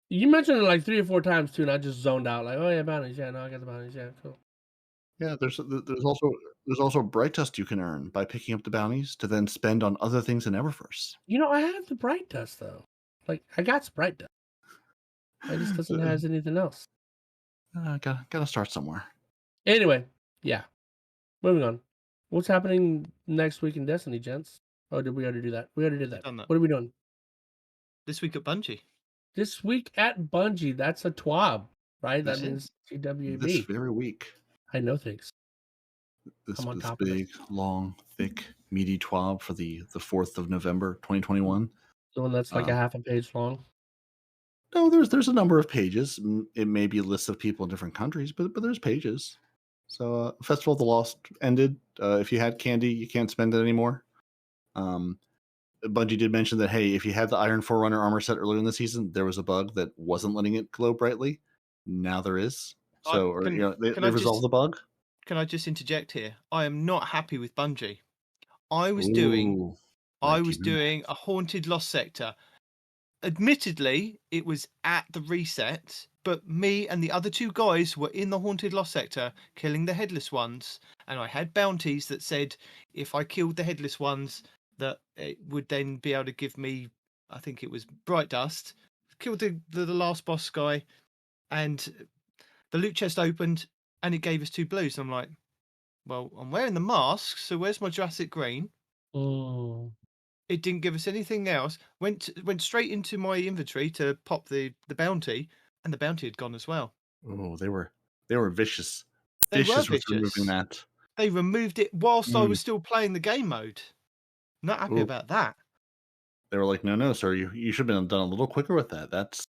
You mentioned it like 3 or 4 times too, and I just zoned out. Like, oh yeah, bounties. Yeah, no, I got the bounties. Yeah, cool. yeah, there's also bright dust you can earn by picking up the bounties to then spend on other things in Eververse. I have the bright dust though. Like, I got bright dust. I just doesn't have anything else. Gotta start somewhere. Anyway, yeah. Moving on. What's happening next week in Destiny, gents? Oh, did we already do that? We already did that. Done that. What are we doing? This week at Bungie. This week at Bungie. That's a TWAB, right? This That means is. TWB. This very week. I know things. This I'm on top of big, long, thick, meaty twab for the 4th of November, 2021. The one that's like a half a page long. No, there's a number of pages. It may be lists of people in different countries, but there's pages. So Festival of the Lost ended. If you had candy, you can't spend it anymore. Bungie did mention that, hey, if you had the Iron Forerunner armor set earlier in the season, there was a bug that wasn't letting it glow brightly. Now there is. So they resolved the bug. Can I just interject here? I am not happy with Bungie. I was doing a haunted lost sector. Admittedly, it was at the reset, but me and the other 2 guys were in the haunted lost sector killing the headless ones, and I had bounties that said if I killed the headless ones that it would then be able to give me, I think it was bright dust. Killed the last boss guy, and the loot chest opened and it gave us 2 blues. And I'm like, well, I'm wearing the mask, so where's my Jurassic Green? Oh. It didn't give us anything else. Went straight into my inventory to pop the bounty, and the bounty had gone as well. Oh, they were vicious. They were Vicious with vicious. removing that. They removed it whilst I was still playing the game mode. Not happy about that. They were like, no, sir, you should have been done a little quicker with that. That's.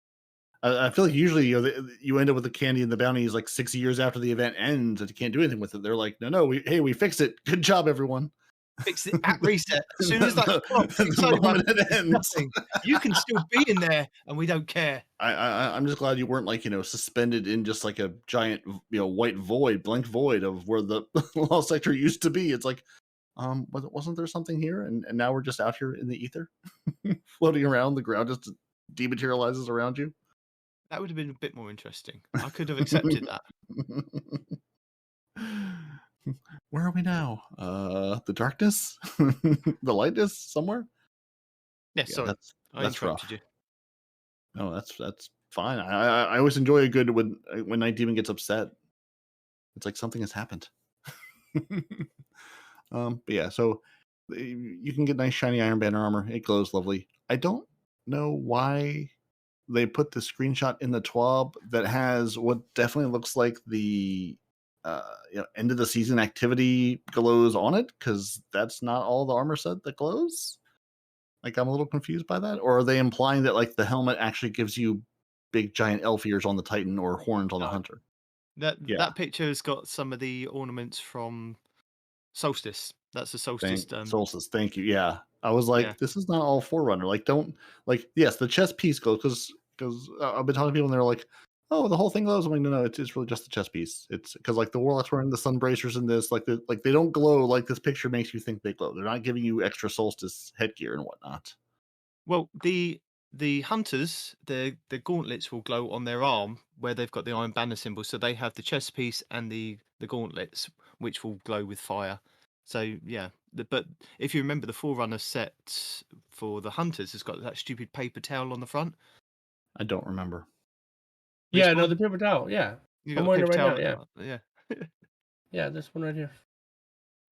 I feel like usually you end up with the candy and the bounties like 6 years after the event ends and you can't do anything with it. They're like, no, we fixed it. Good job, everyone. Fix it at reset. As soon as that ends, you can still be in there, and we don't care. I'm just glad you weren't like suspended in just like a giant white void, blank void of where the lost sector used to be. It's like, wasn't there something here? And now we're just out here in the ether, floating around. The ground just dematerializes around you. That would have been a bit more interesting. I could have accepted that. Where are we now? The darkness? The lightness somewhere? Yeah, sorry. That's rough. You. No, that's fine. I always enjoy a good when Nitedemon gets upset. It's like something has happened. But yeah, so you can get nice shiny Iron Banner armor. It glows lovely. I don't know why they put the screenshot in the TWAB that has what definitely looks like the end of the season activity glows on it, because that's not all the armor set that glows. Like, I'm a little confused by that. Or are they implying that like the helmet actually gives you big giant elf ears on the Titan or horns on the Hunter? Yeah. That picture has got some of the ornaments from Solstice. That's the Solstice. Solstice, thank you. Yeah, I was Yeah. like, this is not all Forerunner. Like, don't like. Yes, the chest piece goes because I've been talking to people and they're like, oh, the whole thing glows. I'm like, no, it's really just the chest piece. It's because like the Warlock's wearing the sun bracers in this, like they don't glow like this picture makes you think they glow. They're not giving you extra Solstice headgear and whatnot. Well, the hunters, their gauntlets will glow on their arm where they've got the Iron Banner symbol. So they have the chest piece and the gauntlets, which will glow with fire. So yeah, but if you remember, the Forerunner set for the hunters has got that stupid paper towel on the front. I don't remember. Yeah, Respawn? no, the paper towel. Yeah, You I'm got the wearing it paper right towel. now. Yeah, Yeah. yeah, this one right here.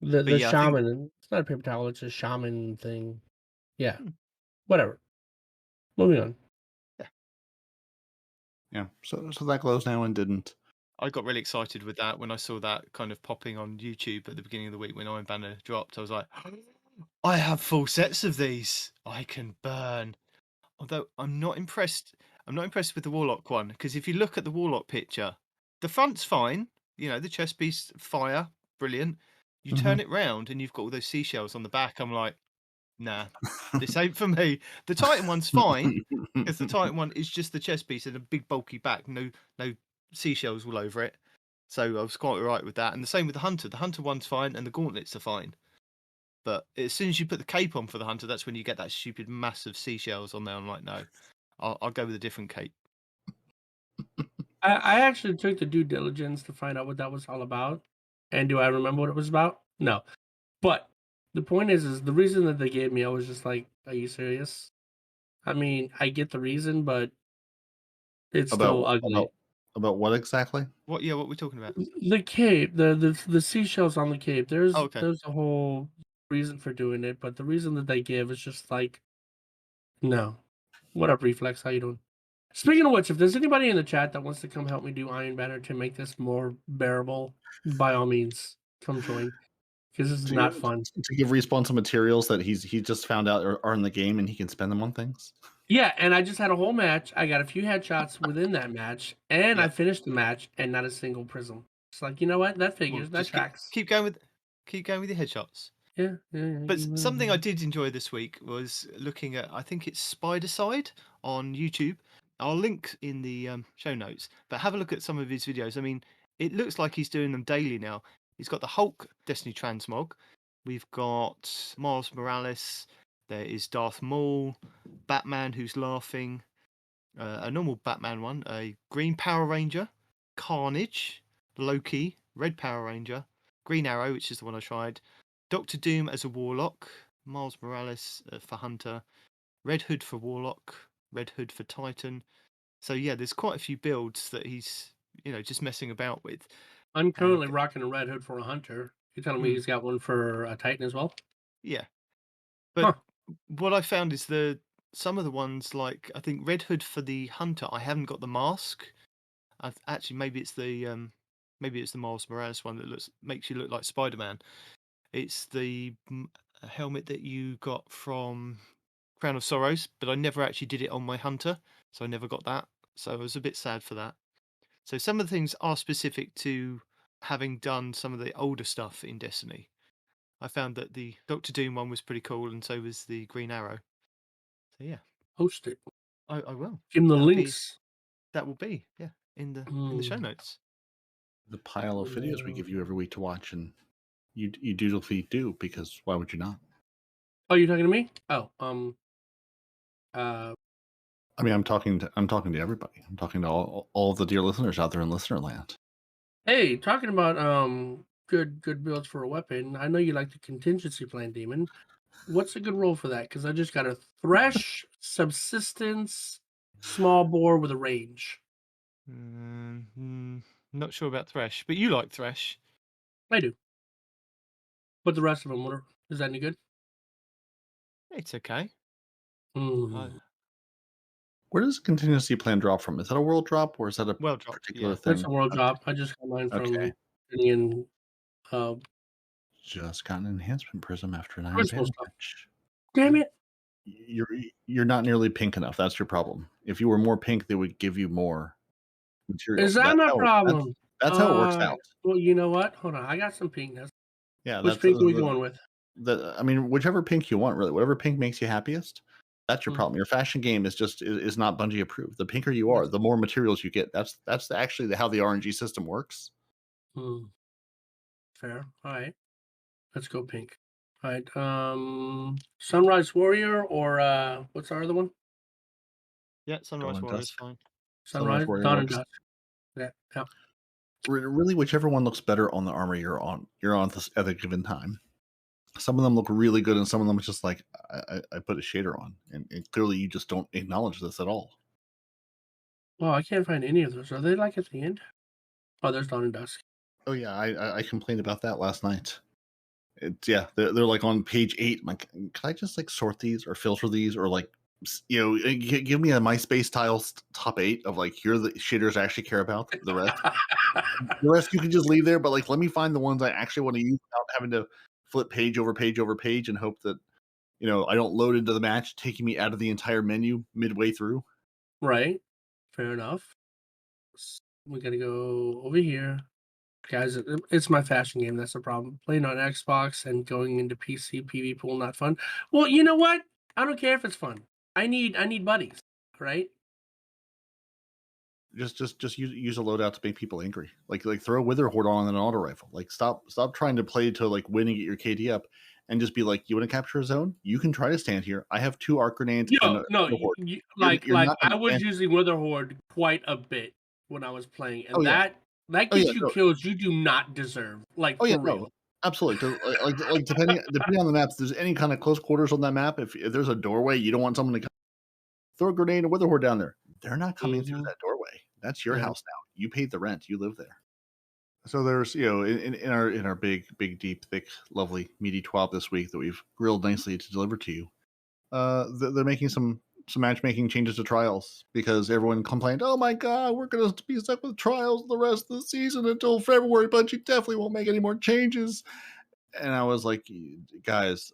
But The yeah, I think shaman. It's not a paper towel. It's a shaman thing. Yeah, Hmm. whatever. Moving on. Yeah, so that glows now and didn't. I got really excited with that when I saw that kind of popping on YouTube at the beginning of the week when Iron Banner dropped. I was like, I have full sets of these. I can burn. Although I'm not impressed. I'm not impressed with the Warlock one, because if you look at the Warlock picture, the front's fine. You know, the chest piece, fire, brilliant. You turn it round and you've got all those seashells on the back. I'm like, nah, this ain't for me. The Titan one's fine, because the Titan one is just the chest piece and a big bulky back, no seashells all over it. So I was quite alright with that. And the same with the Hunter. The Hunter one's fine and the gauntlets are fine. But as soon as you put the cape on for the Hunter, that's when you get that stupid massive seashells on there. I'm like, no, I'll go with a different cape. I actually took the due diligence to find out what that was all about. And do I remember what it was about? No. But the point is the reason that they gave me, I was just like, are you serious? I mean, I get the reason, but it's still ugly. About what exactly? What? Yeah, what are we talking about? The cape, the seashells on the cape. There's Oh, okay. there's a whole reason for doing it, but the reason that they give is just like, no. What up, Reflex? How you doing? Speaking of which, if there's anybody in the chat that wants to come help me do Iron Banner to make this more bearable, by all means, come join. Because this is not fun. To give Respawn some materials that he just found out are in the game and he can spend them on things. Yeah, and I just had a whole match. I got a few headshots within that match, and I Yep. finished the match, and not a single prism. It's like, you know what? That figures. Well, that just tracks. keep going with your headshots. Yeah. But something I did enjoy this week was looking at, I think it's Spider-Side on YouTube. I'll link in the show notes, but have a look at some of his videos. I mean, it looks like he's doing them daily now. He's got the Hulk Destiny Transmog. We've got Miles Morales. There is Darth Maul, Batman who's laughing, a normal Batman one, a Green Power Ranger, Carnage, Loki, Red Power Ranger, Green Arrow, which is the one I tried, Doctor Doom as a Warlock, Miles Morales for Hunter, Red Hood for Warlock, Red Hood for Titan. So yeah, there's quite a few builds that he's just messing about with. I'm currently rocking a Red Hood for a Hunter. You're telling me he's got one for a Titan as well? Yeah, but what I found is some of the ones, like I think Red Hood for the Hunter, I haven't got the mask. Actually, maybe it's the Miles Morales one that makes you look like Spider-Man. It's the helmet that you got from Crown of Sorrows, but I never actually did it on my Hunter, so I never got that. So I was a bit sad for that. So some of the things are specific to having done some of the older stuff in Destiny. I found that the Doctor Doom one was pretty cool, and so was the Green Arrow. So yeah, Post it. I will. Give him the links. That will be in the show notes. The pile of videos we give you every week to watch, and you dutifully do, because why would you not? Oh, you're talking to me? Oh, I mean, I'm talking to everybody. I'm talking to all of the dear listeners out there in listener land. Hey, talking about good builds for a weapon. I know you like the contingency plan, Demon. What's a good roll for that? Because I just got a Thresh, Subsistence, small bore with a range. Not sure about Thresh, but you like Thresh. I do. But the rest of them, is that any good? It's okay. Mm. Where does the contingency plan drop from? Is that a world drop or is that a Well dropped, particular yeah. thing? It's a world Okay. drop. I just got mine Okay. from Indian Just got an enhancement prism after an iron Christmas band stuff. match. Damn it. You're not nearly pink enough. That's your problem. If you were more pink, they would give you more material. Is that my problem? That's how it works out. Well, you know what? Hold on. I got some pinkness. Yeah, Which that's pink are we going with? I mean, whichever pink you want, really, whatever pink makes you happiest. That's your Hmm. problem. Your fashion game is not Bungie approved. The pinker you are, the more materials you get. That's actually how the RNG system works. Hmm. Fair. All right. Let's go pink. All right. Sunrise Warrior or what's our other one? Yeah, Sunrise Dawn and Warrior is Dusk. fine. Sunrise, Warrior Dawn and works. Dusk. Yeah. Yeah. Really, whichever one looks better on the armor you're on at a given time. Some of them look really good, and some of them are just like I put a shader on, and clearly you just don't acknowledge this at all. Well, I can't find any of those. Are they like at the end? Oh, there's Dawn and Dusk. Oh yeah, I complained about that last night. They're like on page 8. I'm like, can I just like sort these or filter these or like give me a MySpace tiles top 8 of like here are the shaders I actually care about. The rest you can just leave there, but like let me find the ones I actually want to use without having to flip page over page over page and hope that I don't load into the match, taking me out of the entire menu midway through. Right. Fair enough. We gotta go over here. Guys, it's my fashion game. That's the problem. Playing on Xbox and going into PC PV pool, not fun. Well, you know what? I don't care if it's fun. I need buddies, right? Just use a loadout to make people angry. Like throw a Wither Horde on an auto rifle. Like stop trying to play to like win and get your KD up, and just be like, you want to capture a zone? You can try to stand here. I have 2 arc grenades and a horde. You're not I gonna was stand. using Wither Horde quite a bit when I was playing, and Oh yeah. that Oh yeah. gets you No. kills you do not deserve. Like Oh yeah. for real. No. Absolutely. Like depending on the map, if there's any kind of close quarters on that map, if there's a doorway, you don't want someone to come, throw a grenade and Wither Horde down there. They're not coming through that doorway. That's your Yeah. house now. You paid the rent. You live there. So there's in our big deep thick lovely meaty twab this week that we've grilled nicely to deliver to you. They're making some matchmaking changes to trials because everyone complained, oh my god, we're gonna be stuck with trials the rest of the season until February, but you definitely won't make any more changes. And I was like, guys,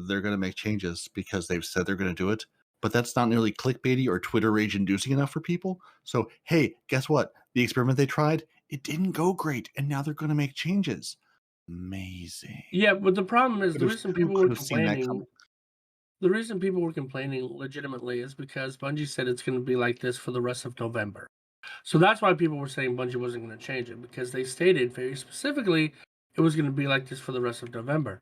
they're gonna make changes because they've said they're gonna do it, but that's not nearly clickbaity or Twitter rage inducing enough for people. So hey, guess what? The experiment they tried, it didn't go great, and now they're gonna make changes. Amazing. Yeah, but the problem is Who the reason people could were have seen that complaining. coming? The reason people were complaining legitimately is because Bungie said it's going to be like this for the rest of November. So that's why people were saying Bungie wasn't going to change it, because they stated very specifically it was going to be like this for the rest of November.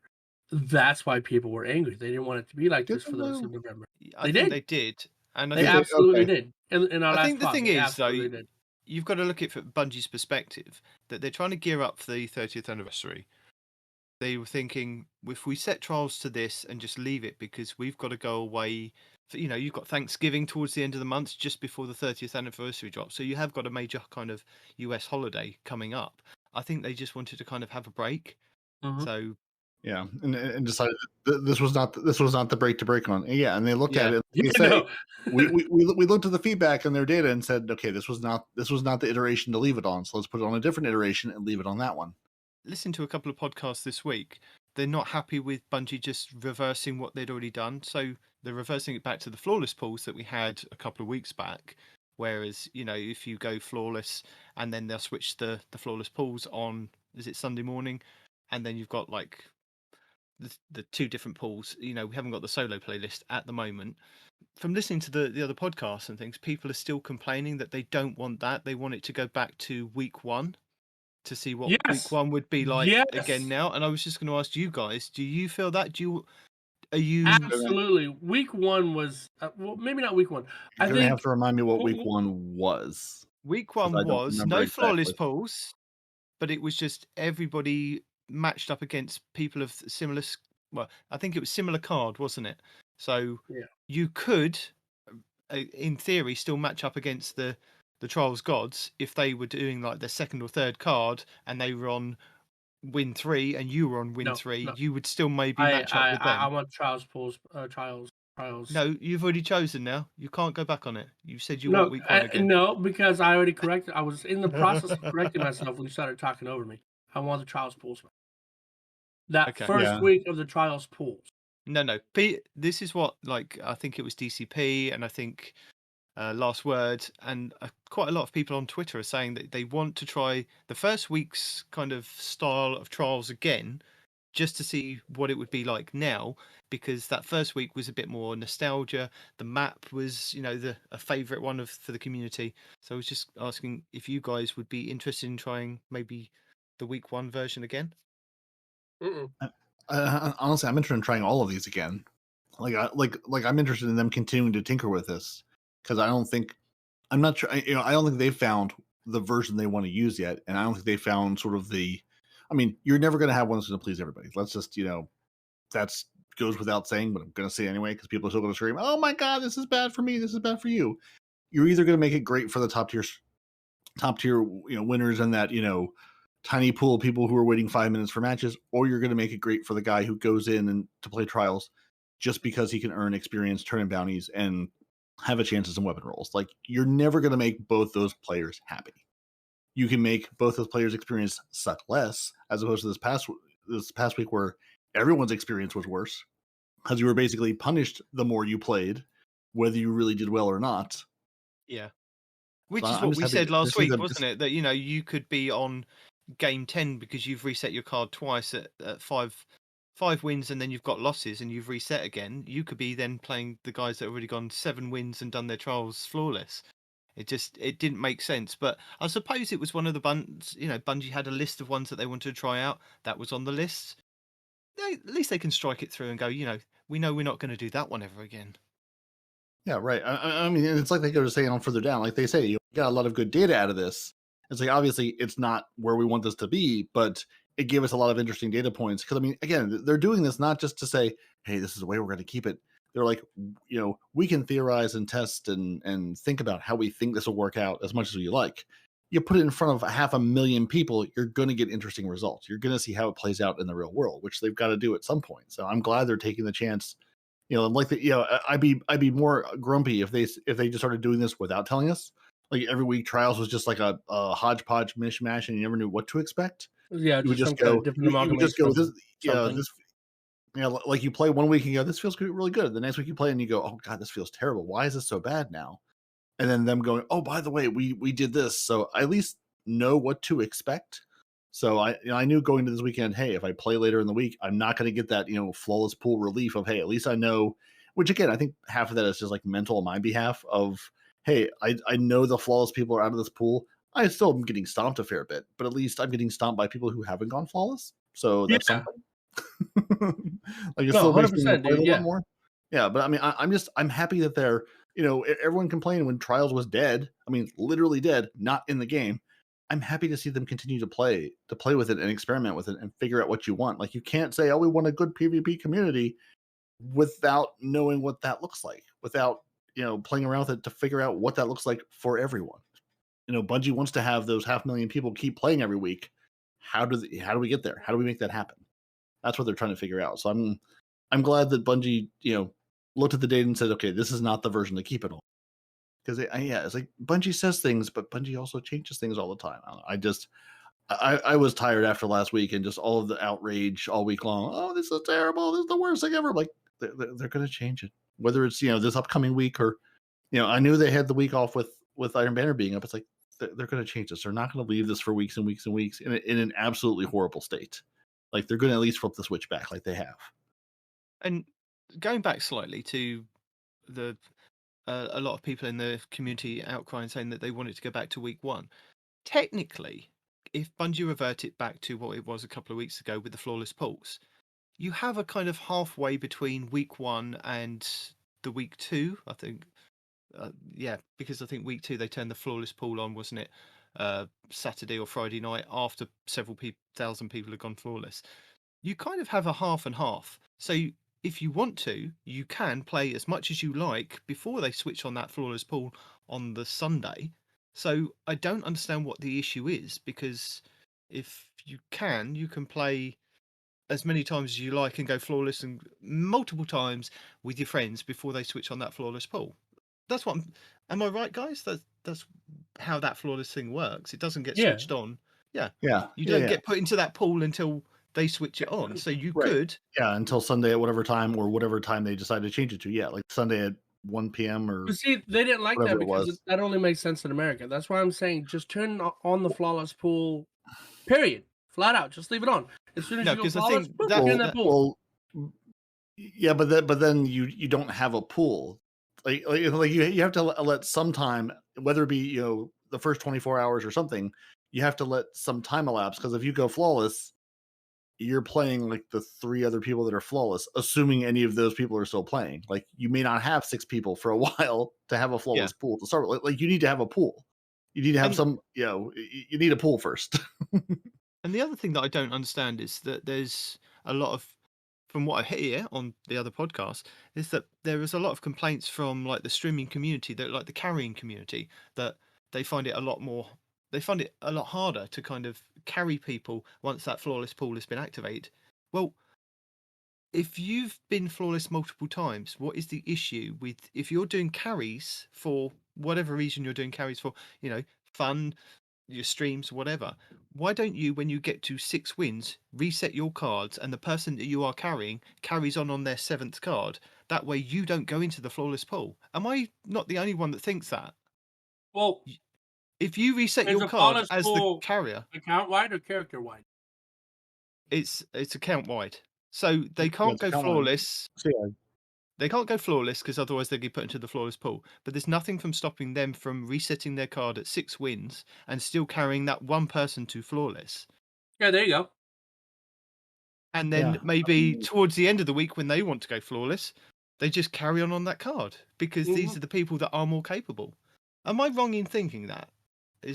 That's why people were angry. They didn't want it to be like this for the rest of November. I think they did. And I They think absolutely did. In our I last think the pod, thing they is, though, absolutely did. you've got to look at it from Bungie's perspective, that they're trying to gear up for the 30th anniversary. They were thinking, if we set trials to this and just leave it, because we've got to go away, you've got Thanksgiving towards the end of the month, just before the 30th anniversary drop. So you have got a major kind of US holiday coming up. I think they just wanted to kind of have a break. Mhm. So yeah, and decided this was not the break to break on. Yeah, and they looked at it. And Yeah, they say, no. we looked at the feedback and their data and said, okay, this was not the iteration to leave it on. So let's put it on a different iteration and leave it on that one. Listen to a couple of podcasts this week. They're not happy with Bungie just reversing what they'd already done. So they're reversing it back to the flawless pools that we had a couple of weeks back. Whereas, if you go flawless and then they'll switch the flawless pools on, is it Sunday morning? And then you've got like the 2 different pools. We haven't got the solo playlist at the moment. From listening to the other podcasts and things, people are still complaining that they don't want that. They want it to go back to week 1. To see what week 1 would be like again now. And I was just going to ask you guys, do you feel that? Are you Absolutely. Week 1 was well, maybe not week 1. You're gonna have to remind me what week 1 was. Week 1 was no flawless pools, but it was just everybody matched up against people of similar. Well, I think it was similar card, wasn't it? So you could, in theory, still match up against the the Trials gods, if they were doing like their second or third card and they were on win 3 and you were on win No, 3, no. you would still maybe I match up with I them. want trials pools. Trials. No, you've already chosen now. You can't go back on it. You said you want No, week 1 again. no, because I already corrected. I was in the process of correcting myself when you started talking over me. I want the trials pools. That Okay. first Yeah. week of the trials pools. No. This is what, like, I think it was DCP and I think Last Word and quite a lot of people on Twitter are saying that they want to try the first week's kind of style of trials again, just to see what it would be like now, because that first week was a bit more nostalgia. The map was, a favorite one for the community. So I was just asking if you guys would be interested in trying maybe the week 1 version again. Mm-mm. Honestly, I'm interested in trying all of these again. I'm interested in them continuing to tinker with this because I'm not sure. I don't think they've found the version they want to use yet, and I don't think they found sort of the. I mean, you're never going to have one that's going to please everybody. Let's just that's goes without saying, but I'm going to say anyway because people are still going to scream, "Oh my god, this is bad for me. This is bad for you." You're either going to make it great for the top tier winners and that tiny pool of people who are waiting 5 minutes for matches, or you're going to make it great for the guy who goes in and to play trials just because he can earn experience, turn in bounties, and have a chance at some weapon rolls. Like, you're never going to make both those players happy. You can make both those players' experience suck less, as opposed to this past week where everyone's experience was worse because you were basically punished the more you played, whether you really did well or not. Yeah. So Which is I'm what just we happy said to last see week, them. wasn't it? That you could be on game 10 because you've reset your card twice at five wins, and then you've got losses and you've reset again. You could be then playing the guys that have already gone 7 wins and done their trials flawless. It didn't make sense. But I suppose it was one of the Bungie had a list of ones that they wanted to try out. That was on the list. At least they can strike it through and go, we know we're not going to do that one ever again. Yeah, right. I mean, it's like they go to say on further down, like they say, you got a lot of good data out of this. It's like, obviously it's not where we want this to be, but it gave us a lot of interesting data points. Because I mean, again, they're doing this not just to say, hey, this is the way we're going to keep it. They're like, we can theorize and test and think about how we think this will work out as much as we like. You put it in front of 500,000 people, you're going to get interesting results. You're going to see how it plays out in the real world, which they've got to do at some point. So I'm glad they're taking the chance. I'd be more grumpy if they just started doing this without telling us. Like, every week trials was just like a hodgepodge mishmash, and you never knew what to expect. Yeah, You would just some just kind go, of different you would just amalgamation go, of this, something. like you play 1 week and you go, this feels really good. The next week you play and you go, oh god, this feels terrible. Why is this so bad now? And then them going, oh, by the way, we did this, so I at least know what to expect. So I knew going to this weekend, hey, if I play later in the week, I'm not going to get that flawless pool relief of, hey, at least I know. Which, again, I think half of that is just like mental on my behalf of, hey, I know the flawless people are out of this pool. I still am getting stomped a fair bit, but at least I'm getting stomped by people who haven't gone flawless. So that's Yeah. something. Like, it No, still makes me 100%, play a dude. little bit Yeah. more. Yeah, but I mean, I'm happy that they're everyone complained when Trials was dead. I mean, literally dead, not in the game. I'm happy to see them continue to play with it and experiment with it and figure out what you want. Like, you can't say, "Oh, we want a good PvP community," without knowing what that looks like, without playing around with it to figure out what that looks like for everyone. Bungie wants to have those 500,000 people keep playing every week. How do we get there? How do we make that happen? That's what they're trying to figure out. So I'm glad that Bungie looked at the data and said, okay, this is not the version to keep it on. Because it's like Bungie says things, but Bungie also changes things all the time. I was tired after last week and just all of the outrage all week long. Oh, this is terrible. This is the worst thing ever. Like, they're going to change it. Whether it's this upcoming week or I knew they had the week off with Iron Banner being up. It's like they're going to change this. They're not going to leave this for weeks and weeks and weeks in an absolutely horrible state. Like, they're going to at least flip the switch back, like they have. And going back slightly to the a lot of people in the community outcrying saying that they wanted to go back to week 1. Technically, if Bungie revert it back to what it was a couple of weeks ago with the flawless pulse, you have a kind of halfway between week 1 and the week 2, I think. Because I think week 2 they turned the flawless pool on, wasn't it? Saturday or Friday night after several thousand people had gone flawless. You kind of have a half and half. So if you want to, you can play as much as you like before they switch on that flawless pool on the Sunday. So I don't understand what the issue is, because if you can play as many times as you like and go flawless and multiple times with your friends before they switch on that flawless pool. That's what am I right, guys? That's how that flawless thing works. It doesn't get Yeah. switched on. Yeah. Yeah. You yeah, don't yeah. get put into that pool until they switch it on. So you Right. could. Yeah, until Sunday at whatever time or whatever time they decide to change it to. Yeah, like Sunday at 1 p.m. or But see, they didn't like whatever that it because was. that only makes sense in America. That's why I'm saying just turn on the flawless pool. Period. Flat out, just leave it on. As soon as No, you go 'cause I flawless, think boop, that- you're in that pool. Yeah, but then you don't have a pool. Like you have to let some time, whether it be the first 24 hours or something. You have to let some time elapse, because if you go flawless, you're playing like the 3 other people that are flawless, assuming any of those people are still playing. Like, you may not have 6 people for a while to have a flawless pool to start with. Like, you need to have a pool. You need to have And- you need a pool first. And the other thing that I don't understand is that there's a lot of, from what I hear on the other podcast, is that there is a lot of complaints from like the streaming community, that like the carrying community, that they find it a lot harder to kind of carry people once that flawless pool has been activated. Well, if you've been flawless multiple times, what is the issue with, if you're doing carries for whatever reason you're doing carries for, fun, your streams, whatever, why don't you, when you get to 6 wins, reset your cards and the person that you are carrying carries on their 7th card? That way you don't go into the flawless pool. Am I not the only one that thinks that? Well, If you reset is your a card flawless as the pool carrier, account wide or character wide? it's account wide. So they can't it's go account wide. flawless. So, yeah. They can't go flawless because otherwise they get put into the flawless pool. But there's nothing from stopping them from resetting their card at 6 wins and still carrying that one person to flawless. Yeah, there you go. And then Yeah. maybe towards the end of the week, when they want to go flawless, they just carry on that card, because these are the people that are more capable. Am I wrong in thinking that? I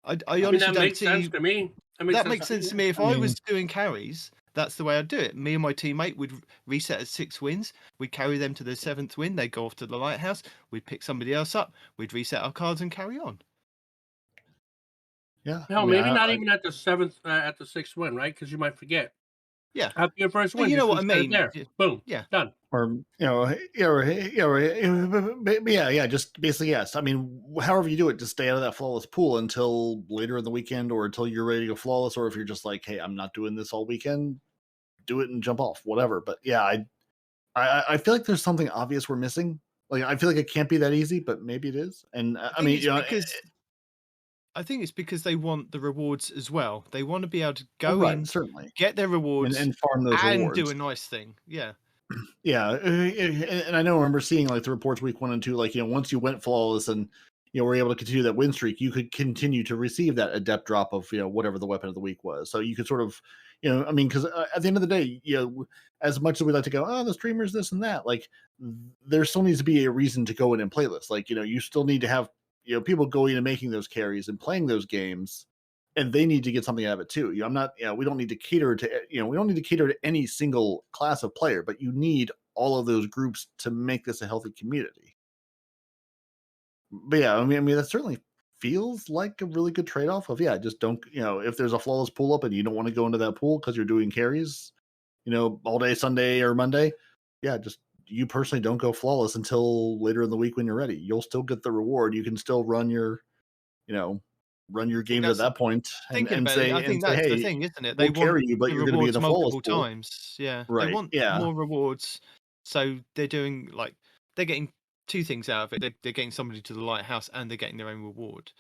honestly that don't makes see. sense to me. That makes sense to me. If I I mean- was doing carries, that's the way I'd do it. Me and my teammate would reset at 6 wins. We'd carry them to the 7th win. They'd go off to the lighthouse. We'd pick somebody else up. We'd reset our cards and carry on. Yeah. No, I mean, maybe not even at the 7th, at the 6th win, right? Because you might forget. Yeah. After your first But win, you know just what I reset it mean. there. Boom. Yeah. Done. Or just basically, yes. I mean, however you do it, just stay out of that flawless pool until later in the weekend, or until you're ready to go flawless. Or if you're just like, hey, I'm not doing this all weekend, do it and jump off, whatever. But yeah, I feel like there's something obvious we're missing. Like, I feel like it can't be that easy, but maybe it is. And I mean, I think it's because they want the rewards as well. They want to be able to go right, in, certainly, get their rewards, and farm those and rewards. do a nice thing. Yeah. Yeah, and I know, I remember seeing like the reports week 1 and 2, like, once you went flawless and were able to continue that win streak, you could continue to receive that adept drop of whatever the weapon of the week was. So you could sort of, I mean, because at the end of the day, as much as we like to go, oh, the streamers this and that, like, there still needs to be a reason to go in and play this. Like, you still need to have people going and making those carries and playing those games, and they need to get something out of it too. I'm not, we don't need to cater to, we don't need to cater to any single class of player, but you need all of those groups to make this a healthy community. But yeah, I mean, that certainly feels like a really good trade-off of, just don't, if there's a flawless pool up and you don't want to go into that pool because you're doing carries, all day Sunday or Monday, just, you personally don't go flawless until later in the week when you're ready. You'll still get the reward. You can still run your, run your games at that point and say, I think that's hey, the thing, isn't it? we'll They carry want you, but the you're going to be in rewards the flawless multiple pool. times. Yeah. Right. They want more rewards. So they're doing, like, they're getting 2 things out of it. They're getting somebody to the lighthouse, and they're getting their own reward.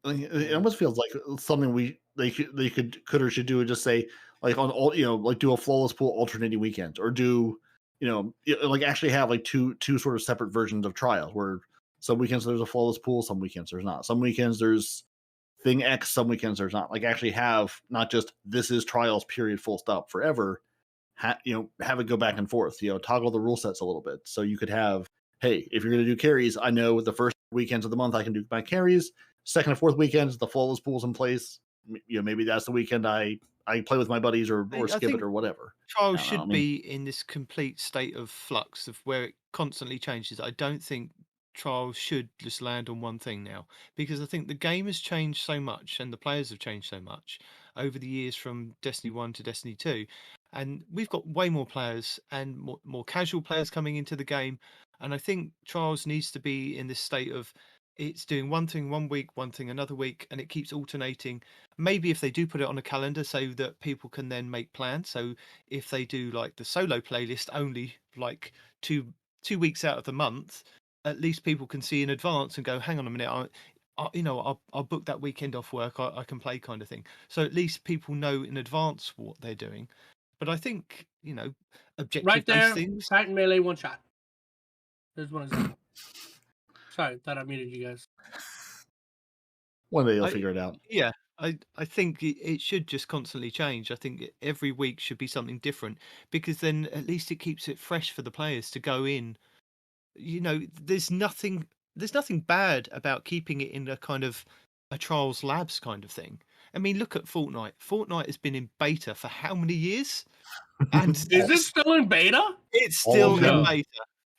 It almost feels like something they could or should do, and just say, like, on all, like, do a flawless pool alternating weekends, or do, like, actually have like two sort of separate versions of trials, where some weekends there's a flawless pool, some weekends there's not. Some weekends there's thing X, some weekends there's not. Like, actually have not just this is trials period full stop forever. Have it go back and forth. Toggle the rule sets a little bit, so you could have, hey, if you're going to do carries, I know the first weekends of the month I can do my carries. Second and fourth weekends, the flawless pool's in place. Maybe that's the weekend I play with my buddies, or skip it, or whatever. Trials should be in this complete state of flux of where it constantly changes. I don't think trials should just land on one thing now, because I think the game has changed so much and the players have changed so much over the years from Destiny 1 to Destiny 2. And we've got way more players and more casual players coming into the game. And I think trials needs to be in this state of it's doing one thing one week, one thing another week, and it keeps alternating. Maybe if they do put it on a calendar so that people can then make plans. So if they do like the solo playlist only like two weeks out of the month, at least people can see in advance and go, hang on a minute, I'll book that weekend off work. I can play, kind of thing. So at least people know in advance what they're doing. But I think objective Right based there, things. Titan Melee one shot. There's one example. Sorry, thought I muted you guys. One day you'll I- figure it out. Yeah, I think it should just constantly change. I think every week should be something different, because then at least it keeps it fresh for the players to go in. There's nothing bad about keeping it in a kind of a Trials Labs kind of thing. I mean, look at Fortnite. Fortnite has been in beta for how many years? And Is it still in beta? it's All still of in them? beta.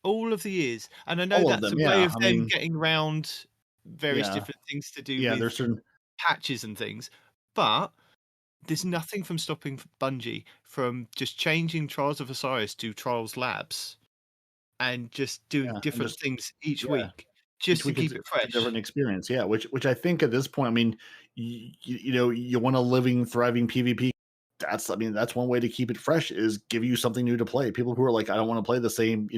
All of the years. And I know All of that's them, a way yeah. of I them mean, getting around various yeah, different things to do yeah. with There's certain patches and things. But there's nothing from stopping Bungie from just changing Trials of Osiris to Trials Labs and just doing and different just things each yeah. week, Each just to week keep it it's a fresh. different experience, yeah. Which I think at this point, I mean, you want a living, thriving PvP. That's one way to keep it fresh is give you something new to play. People who are like, I don't want to play the same,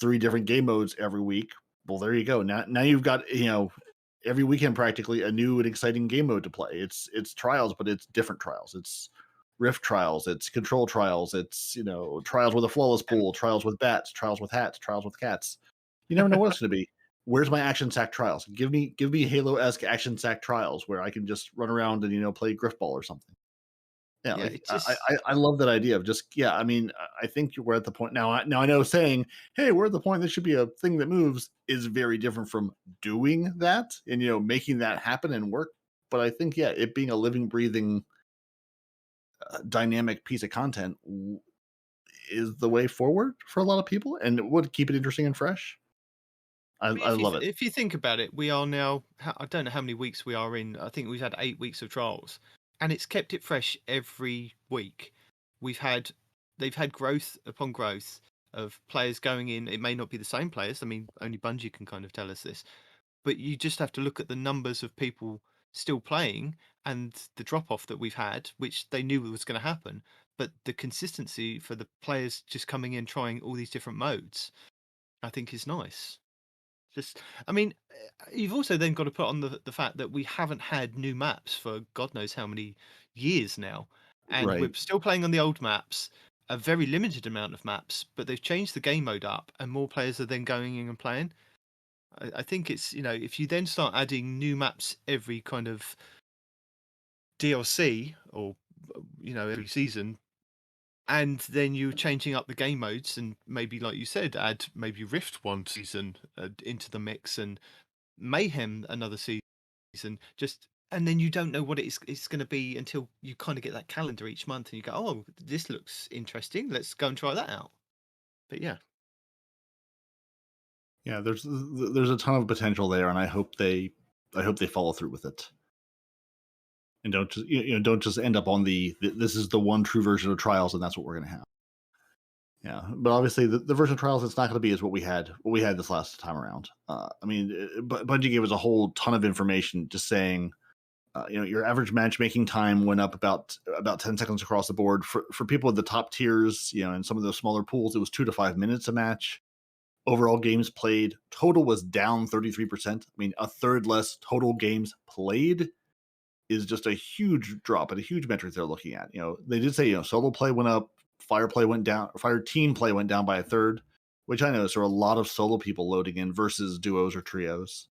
3 different game modes every week. Well, there you go. Now you've got every weekend practically a new and exciting game mode to play. It's trials, but it's different trials. It's rift trials, it's control trials, it's trials with a flawless pool, trials with bats, trials with hats, trials with cats. You never know what it's going to be. Where's my action sack trials? Give me Halo-esque action sack trials where I can just run around and play Griffball or something. Yeah, Yeah, like it just I love that idea of just I mean I think we're at the point now. Now I know saying, hey, we're at the point that should be a thing that moves is very different from doing that and making that happen and work. But I think it being a living, breathing, dynamic piece of content is the way forward for a lot of people, and it would keep it interesting and fresh. I love it. if you think about it, we are now, I don't know how many weeks we are in. I think we've had 8 weeks of trials, and it's kept it fresh every week. They've had growth upon growth of players going in. It may not be the same players. I mean, only Bungie can kind of tell us this, but you just have to look at the numbers of people still playing and the drop off that we've had, which they knew was going to happen. But the consistency for the players just coming in, trying all these different modes, I think is nice. I mean, you've also then got to put on the fact that we haven't had new maps for God knows how many years now, and we're Right. still playing on the old maps, a very limited amount of maps, but they've changed the game mode up, and more players are then going in and playing. I think it's if you then start adding new maps every kind of DLC or every season, and then you're changing up the game modes, and maybe like you said, add maybe Rift one season into the mix and Mayhem another season, and then you don't know what it's going to be until you kind of get that calendar each month and you go, oh, this looks interesting, let's go and try that out. But yeah, There's a ton of potential there, and I hope they follow through with it, and don't just end up on this is the one true version of trials, and that's what we're going to have. Yeah, but obviously the version of trials it's not going to be is what we had this last time around. I mean, Bungie gave us a whole ton of information, just saying, your average matchmaking time went up about 10 seconds across the board for people at the top tiers. In some of those smaller pools, it was 2 to 5 minutes a match. Overall games played total was down 33%. I mean, a third less total games played is just a huge drop and a huge metric they're looking at. They did say, solo play went up, fire team play went down by a third, which I noticed there are a lot of solo people loading in versus duos or trios.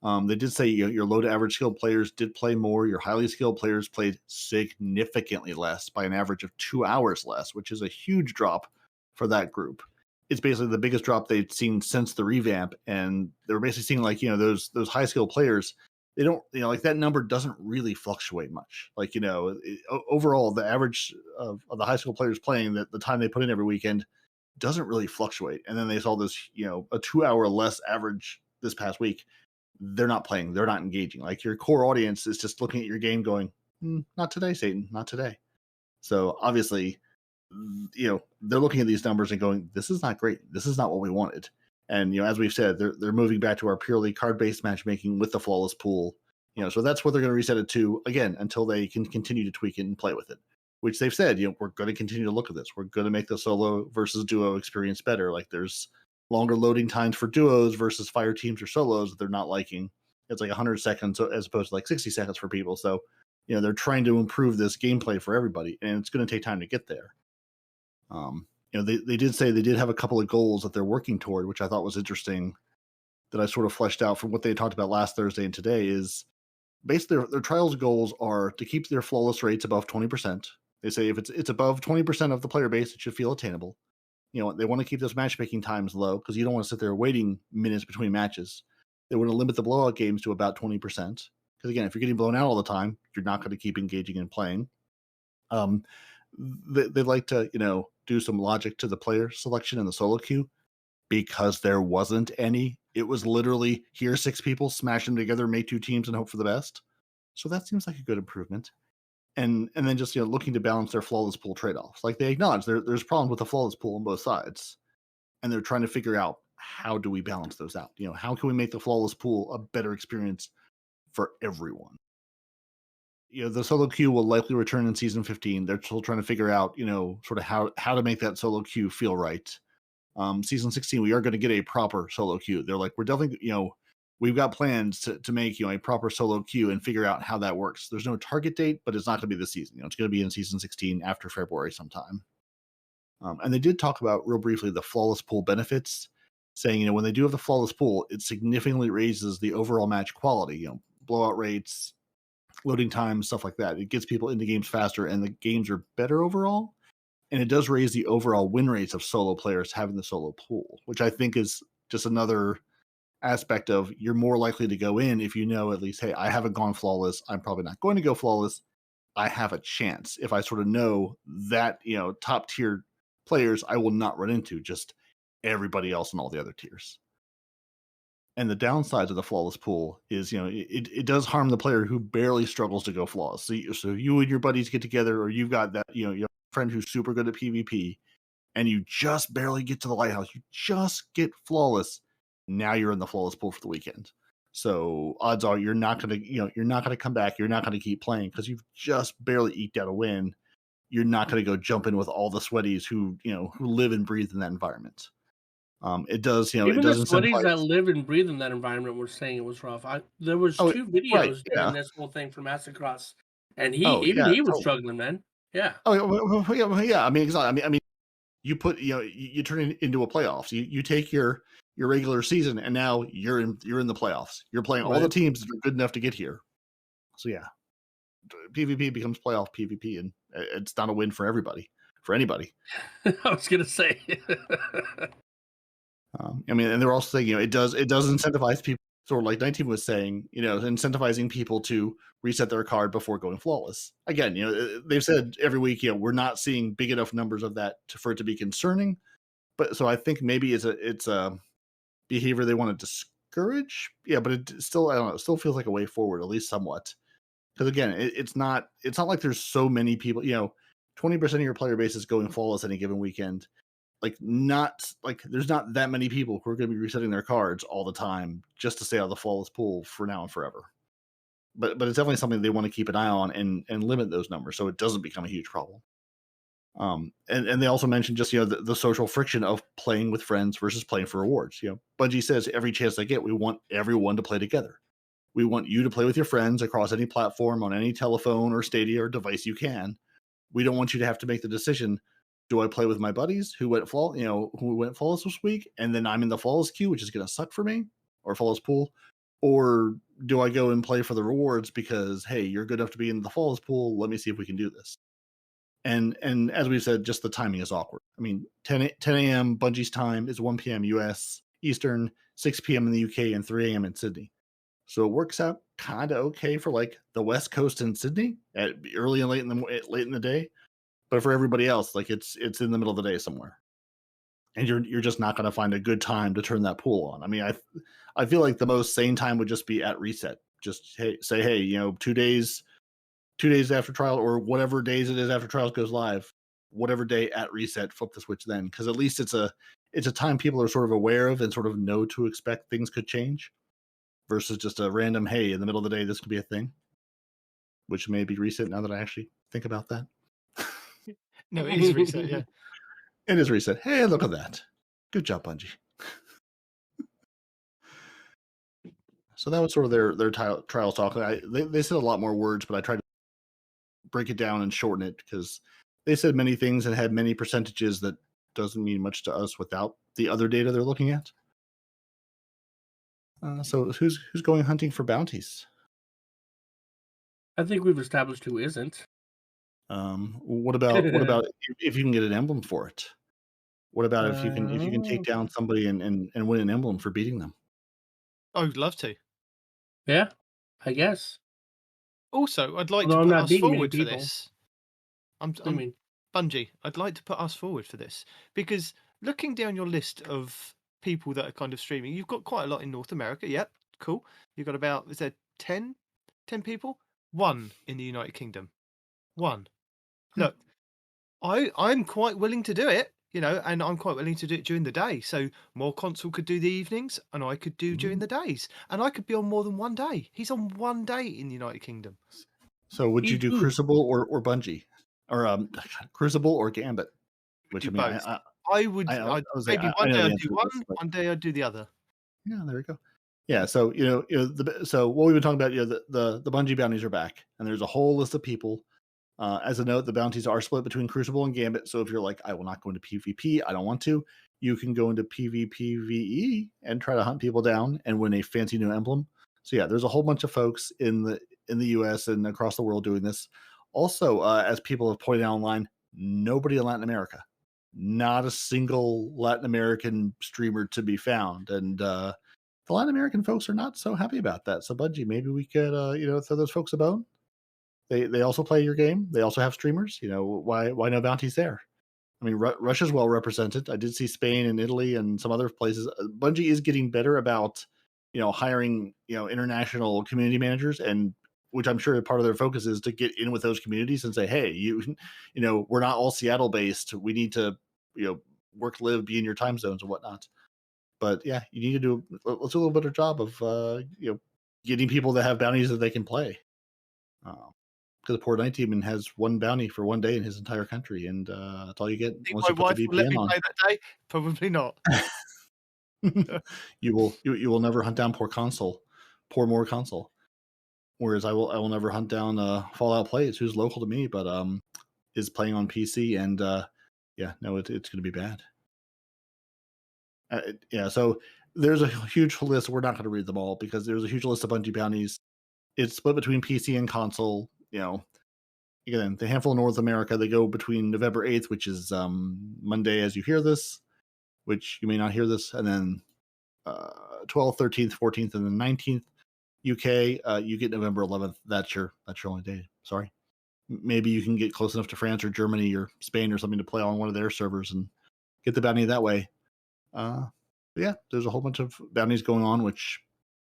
They did say your low to average skilled players did play more. Your highly skilled players played significantly less, by an average of 2 hours less, which is a huge drop for that group. It's basically the biggest drop they've seen since the revamp, and they're basically seeing those high skilled players. They don't like that number doesn't really fluctuate much. Overall, the average of the high school players playing the time they put in every weekend doesn't really fluctuate. And then they saw this, a 2 hour less average this past week. They're not playing. They're not engaging. Like your core audience is just looking at your game going, not today, Satan, not today. So obviously, they're looking at these numbers and going, this is not great. This is not what we wanted. And, as we've said, they're moving back to our purely card-based matchmaking with the flawless pool. So that's what they're going to reset it to, again, until they can continue to tweak it and play with it, which they've said, we're going to continue to look at this. We're going to make the solo versus duo experience better. Like there's longer loading times for duos versus fire teams or solos that they're not liking. It's like 100 seconds as opposed to like 60 seconds for people. So, they're trying to improve this gameplay for everybody, and it's going to take time to get there. They did say they did have a couple of goals that they're working toward, which I thought was interesting, that I sort of fleshed out from what they talked about last Thursday and today. Is basically their trials goals are to keep their flawless rates above 20%. They say if it's above 20% of the player base, it should feel attainable. They want to keep those matchmaking times low because you don't want to sit there waiting minutes between matches. They want to limit the blowout games to about 20%. Because again, if you're getting blown out all the time, you're not going to keep engaging and playing. They'd like to, do some logic to the player selection in the solo queue, because there wasn't any. It was literally, here's 6 people, smash them together, make 2 teams, and hope for the best. So that seems like a good improvement. And then just looking to balance their flawless pool trade-offs. Like they acknowledge there's problems with the flawless pool on both sides, and they're trying to figure out, how do we balance those out? How can we make the flawless pool a better experience for everyone? The solo queue will likely return in season 15. They're still trying to figure out, sort of how to make that solo queue feel right. Season 16, we are going to get a proper solo queue. They're like, we're definitely, we've got plans to make, a proper solo queue and figure out how that works. There's no target date, but it's not going to be this season. It's going to be in season 16 after February sometime. And they did talk about real briefly the flawless pool benefits, saying, when they do have the flawless pool, it significantly raises the overall match quality, blowout rates, loading times, stuff like that. It gets people into games faster, and the games are better overall. And it does raise the overall win rates of solo players having the solo pool, which I think is just another aspect of, you're more likely to go in if you know at least, hey, I haven't gone flawless. I'm probably not going to go flawless. I have a chance. If I sort of know that, top tier players, I will not run into just everybody else in all the other tiers. And the downsides of the flawless pool is, it does harm the player who barely struggles to go flawless. So you and your buddies get together, or you've got that, your friend who's super good at PvP, and you just barely get to the lighthouse. You just get flawless. Now you're in the flawless pool for the weekend. So odds are you're not going to come back. You're not going to keep playing because you've just barely eked out a win. You're not going to go jump in with all the sweaties who live and breathe in that environment. It does, Even it the does sweaties incentivize. that live and breathe in that environment were saying it was rough. There was Oh, 2 right, videos yeah. during this whole thing from Mastercross, and Oh, even yeah, he was totally. struggling, man. Yeah. Oh, yeah. I mean, exactly. I mean, you put, you turn it into a playoffs. You take your regular season, and now you're in the playoffs. You're playing all the Right. teams that are good enough to get here. So yeah, PvP becomes playoff PvP, and it's not a win for everybody, for anybody. I was gonna say. I mean, and they're also saying, it does incentivize people, sort of like 19 was saying, incentivizing people to reset their card before going flawless. Again, they've said every week, we're not seeing big enough numbers of that for it to be concerning. But so I think maybe it's a behavior they want to discourage. Yeah, but it still, I don't know, it still feels like a way forward, at least somewhat. Because again, it's not like there's so many people, 20% of your player base is going flawless any given weekend. There's not that many people who are going to be resetting their cards all the time just to stay out of the flawless pool for now and forever. But it's definitely something they want to keep an eye on and limit those numbers so it doesn't become a huge problem. And they also mentioned just, the social friction of playing with friends versus playing for rewards. Bungie says every chance they get, we want everyone to play together. We want you to play with your friends across any platform, on any telephone or Stadia or device you can. We don't want you to have to make the decision, do I play with my buddies who went flawless this week, and then I'm in the flawless queue, which is going to suck for me, or flawless pool, or do I go and play for the rewards because, hey, you're good enough to be in the flawless pool, let me see if we can do this. And as we've said, just the timing is awkward. I mean, 10 a.m. Bungie's time is 1 p.m. US Eastern, 6 p.m. in the UK, and 3 a.m. in Sydney. So it works out kind of okay for like the West Coast and Sydney at early and late in the day. But for everybody else, like it's in the middle of the day somewhere. and you're just not going to find a good time to turn that pool on. I mean, I feel like the most sane time would just be at reset. Just say, hey, 2 days after trial, or whatever days it is after trials goes live, whatever day at reset, flip the switch then, because at least it's a time people are sort of aware of and sort of know to expect things could change, versus just a random, hey, in the middle of the day this could be a thing, which may be reset now that I actually think about that. No, it is reset. Yeah. It is reset. Hey, look at that. Good job, Bungie. So that was sort of their trial talk. They said a lot more words, but I tried to break it down and shorten it because they said many things and had many percentages that doesn't mean much to us without the other data they're looking at. So who's going hunting for bounties? I think we've established who isn't. What about if you can get an emblem for it? What about if you can take down somebody and win an emblem for beating them? I would love to. Yeah, I guess. Also, I'd like Although to I'm put not us beating many forward for people. this. What do you mean? Bungie, I'd like to put us forward for this because looking down your list of people that are kind of streaming, you've got quite a lot in North America. Yep, cool. You've got about, is there 10 people? One in the United Kingdom. One. Look, I'm quite willing to do it, and I'm quite willing to do it during the day. So more console could do the evenings, and I could do during the days, and I could be on more than one day. He's on one day in the United Kingdom. So would you do Me too. Crucible or Bungie, or Crucible or Gambit? Which Do I mean, both. I would. Maybe I one know day the I'd answer do to one, this, but one day I'd do the other. yeah, there we go. Yeah, so so what we've been talking about, the Bungie bounties are back, and there's a whole list of people. As a note, the bounties are split between Crucible and Gambit. So if you're like, I will not go into PvP, I don't want to, you can go into PvPvE and try to hunt people down and win a fancy new emblem. So yeah, there's a whole bunch of folks in the US and across the world doing this. Also, as people have pointed out online, nobody in Latin America, not a single Latin American streamer to be found, and the Latin American folks are not so happy about that. So Bungie, maybe we could throw those folks a bone. They also play your game. They also have streamers. Why no bounties there? I mean, Russia's well represented. I did see Spain and Italy and some other places. Bungie is getting better about hiring international community managers, and which I'm sure part of their focus is to get in with those communities and say, hey, we're not all Seattle based. We need to work, live, be in your time zones and whatnot. But yeah, you need to let's do a little better job of getting people that have bounties that they can play. Because the poor Nitedemon has one bounty for one day in his entire country, and that's all you get Think once my you put wife the will let VPN me on. play that day? Probably not. You will never hunt down poor more console. Whereas I will never hunt down Fallout Plays, who's local to me, but is playing on PC, and yeah, no, it's going to be bad. Yeah, so there's a huge list. We're not going to read them all because there's a huge list of Bungie bounties. It's split between PC and console. Again, the handful in North America, they go between November 8th, which is Monday as you hear this, which you may not hear this, and then 12th, 13th, 14th, and then 19th. UK, you get November 11th. That's your only day. Sorry. Maybe you can get close enough to France or Germany or Spain or something to play on one of their servers and get the bounty that way. Yeah, there's a whole bunch of bounties going on, which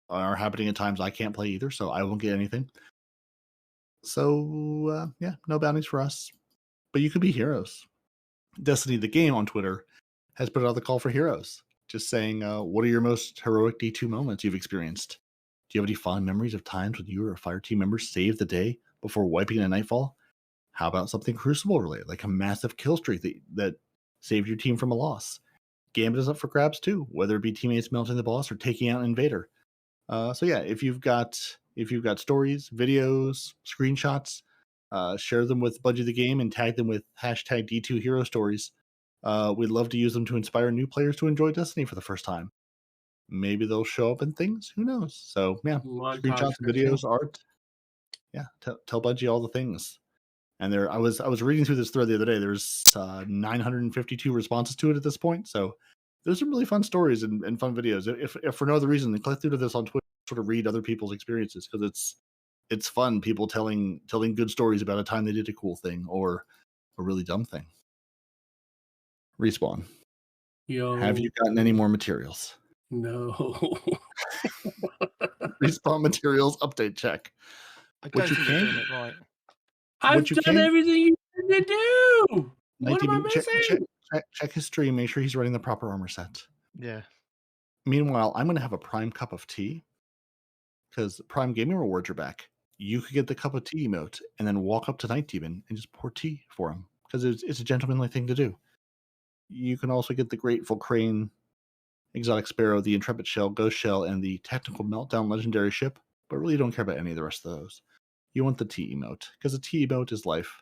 are happening at times I can't play either, so I won't get anything. So yeah, no bounties for us, but you could be heroes. Destiny, the game on Twitter, has put out the call for heroes, just saying, what are your most heroic D2 moments you've experienced? Do you have any fond memories of times when you or a fire team member saved the day before wiping a nightfall? How about something Crucible related, like a massive kill streak that saved your team from a loss? Gambit is up for grabs too, whether it be teammates melting the boss or taking out an invader. So yeah, if you've got stories, videos, screenshots, share them with Bungie the Game and tag them with hashtag D2 Hero Stories. We'd love to use them to inspire new players to enjoy Destiny for the first time. Maybe they'll show up in things. Who knows? So yeah, screenshots, videos, art. Yeah, tell Bungie all the things. And I was reading through this thread the other day. There's 952 responses to it at this point. So there's some really fun stories and fun videos. If for no other reason, click through to this on Twitter, sort of read other people's experiences because it's fun. People telling good stories about a time they did a cool thing or a really dumb thing. Respawn. Yo. Have you gotten any more materials? No. Respawn materials update check. I What don't you think they're can- doing it right. I've you done can- everything you need to do. What am I missing? Check his stream. Make sure he's running the proper armor set. Yeah. Meanwhile, I'm going to have a Prime cup of tea because Prime Gaming rewards are back. You could get the cup of tea emote and then walk up to Nitedemon and just pour tea for him because it's a gentlemanly thing to do. You can also get the Grateful Crane, Exotic Sparrow, the Intrepid Shell, Ghost Shell, and the Tactical Meltdown Legendary Ship, but really don't care about any of the rest of those. You want the tea emote because the tea emote is life.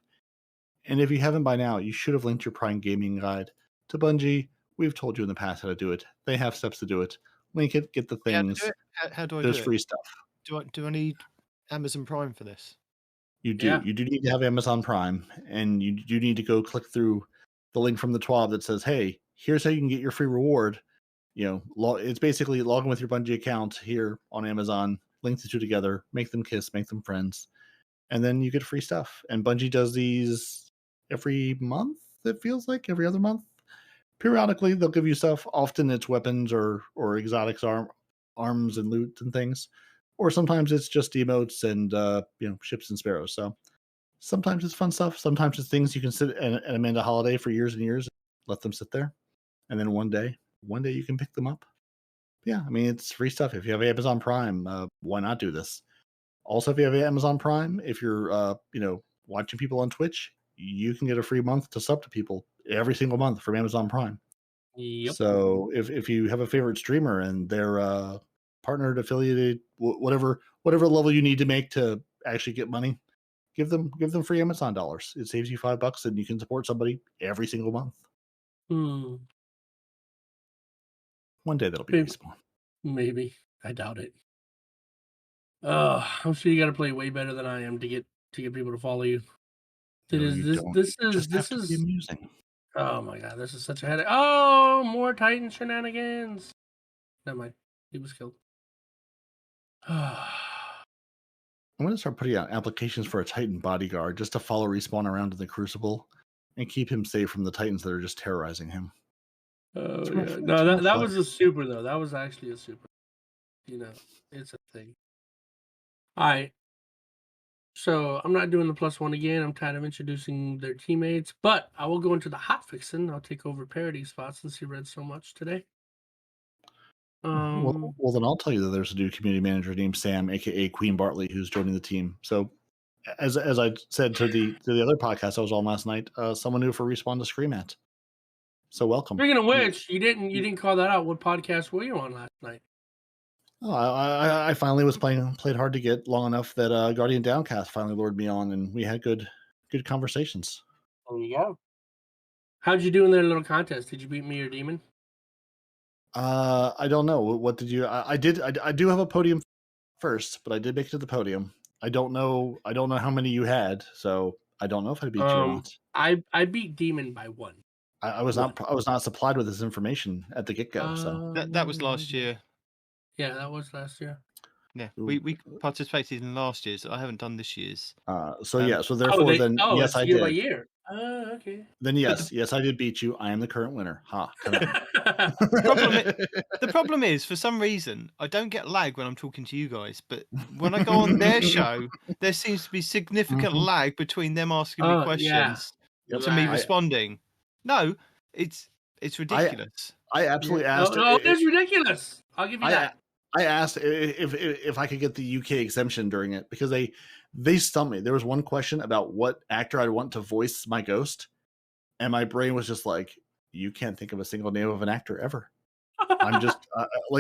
And if you haven't by now, you should have linked your Prime Gaming guide to Bungie. We've told you in the past how to do it. They have steps to do it. Link it, get the How to things. do it? How do I There's do it? free stuff. Do I need Amazon Prime for this? You do. Yeah. You do need to have Amazon Prime, and you do need to go click through the link from the TWAB that says, "Hey, here's how you can get your free reward." It's basically log in with your Bungie account here on Amazon, link the two together, make them kiss, make them friends, and then you get free stuff. And Bungie does these every month. It feels like every other month. Periodically, they'll give you stuff. Often it's weapons or exotics, arms and loot and things. Or sometimes it's just emotes and ships and sparrows. So sometimes it's fun stuff. Sometimes it's things you can sit and amend a holiday for years and years, let them sit there, and then one day you can pick them up. Yeah, I mean it's free stuff. If you have Amazon Prime, why not do this? Also, if you have Amazon Prime, if you're watching people on Twitch, you can get a free month to sub to people every single month from Amazon Prime. Yep. So if you have a favorite streamer and they're partnered, affiliated, whatever level you need to make to actually get money, give them free Amazon dollars. It saves you $5 and you can support somebody every single month. One day that'll be Maybe. Respawn. Maybe. I doubt it. I'm sure you got to play way better than I am to get people to follow you. No, you don't. This You is just this have to is be amusing. oh my god, this is such a headache. Oh, more Titan shenanigans. Never mind. He was killed. I'm going to start putting out applications for a Titan bodyguard just to follow Respawn around in the Crucible and keep him safe from the Titans that are just terrorizing him. Oh It's yeah. more- No, it's more that fun. was a super though. That was actually a super. It's a thing. All right. So I'm not doing the +1 again. I'm tired of introducing their teammates, but I will go into the hot fixin'. I'll take over Peroty spots since he read so much today. Well, then I'll tell you that there's a new community manager named Sam, aka Queen Bartley, who's joining the team. So, as I said to the other podcast I was on last night, someone new for Respawn to scream at. So welcome. Speaking of which, you didn't call that out. What podcast were you on last night? Oh, I finally was played hard to get long enough that Guardian Downcast finally lured me on, and we had good conversations. There you go. How'd you do in their little contest? Did you beat me or Demon? I don't know. What did you? I do have a podium first, but I did make it to the podium. I don't know how many you had, so I don't know if I beat you or not. I beat Demon by 1. I was not supplied with this information at the get go. So That was last year. Yeah, that was last year. Yeah, Ooh. we participated in last year's. I haven't done this year's. So therefore, yes, I year by did. year. Oh, okay. Then yes, I did beat you. I am the current winner. Ha! Come on. The problem is, for some reason, I don't get lag when I'm talking to you guys, but when I go on their show, there seems to be significant lag between them asking me questions to me responding. No, it's ridiculous. I absolutely asked. No, it's ridiculous. I'll give you that. I asked if I could get the UK exemption during it because they stumped me. There was one question about what actor I'd want to voice my ghost, and my brain was just like, "You can't think of a single name of an actor ever." I'm just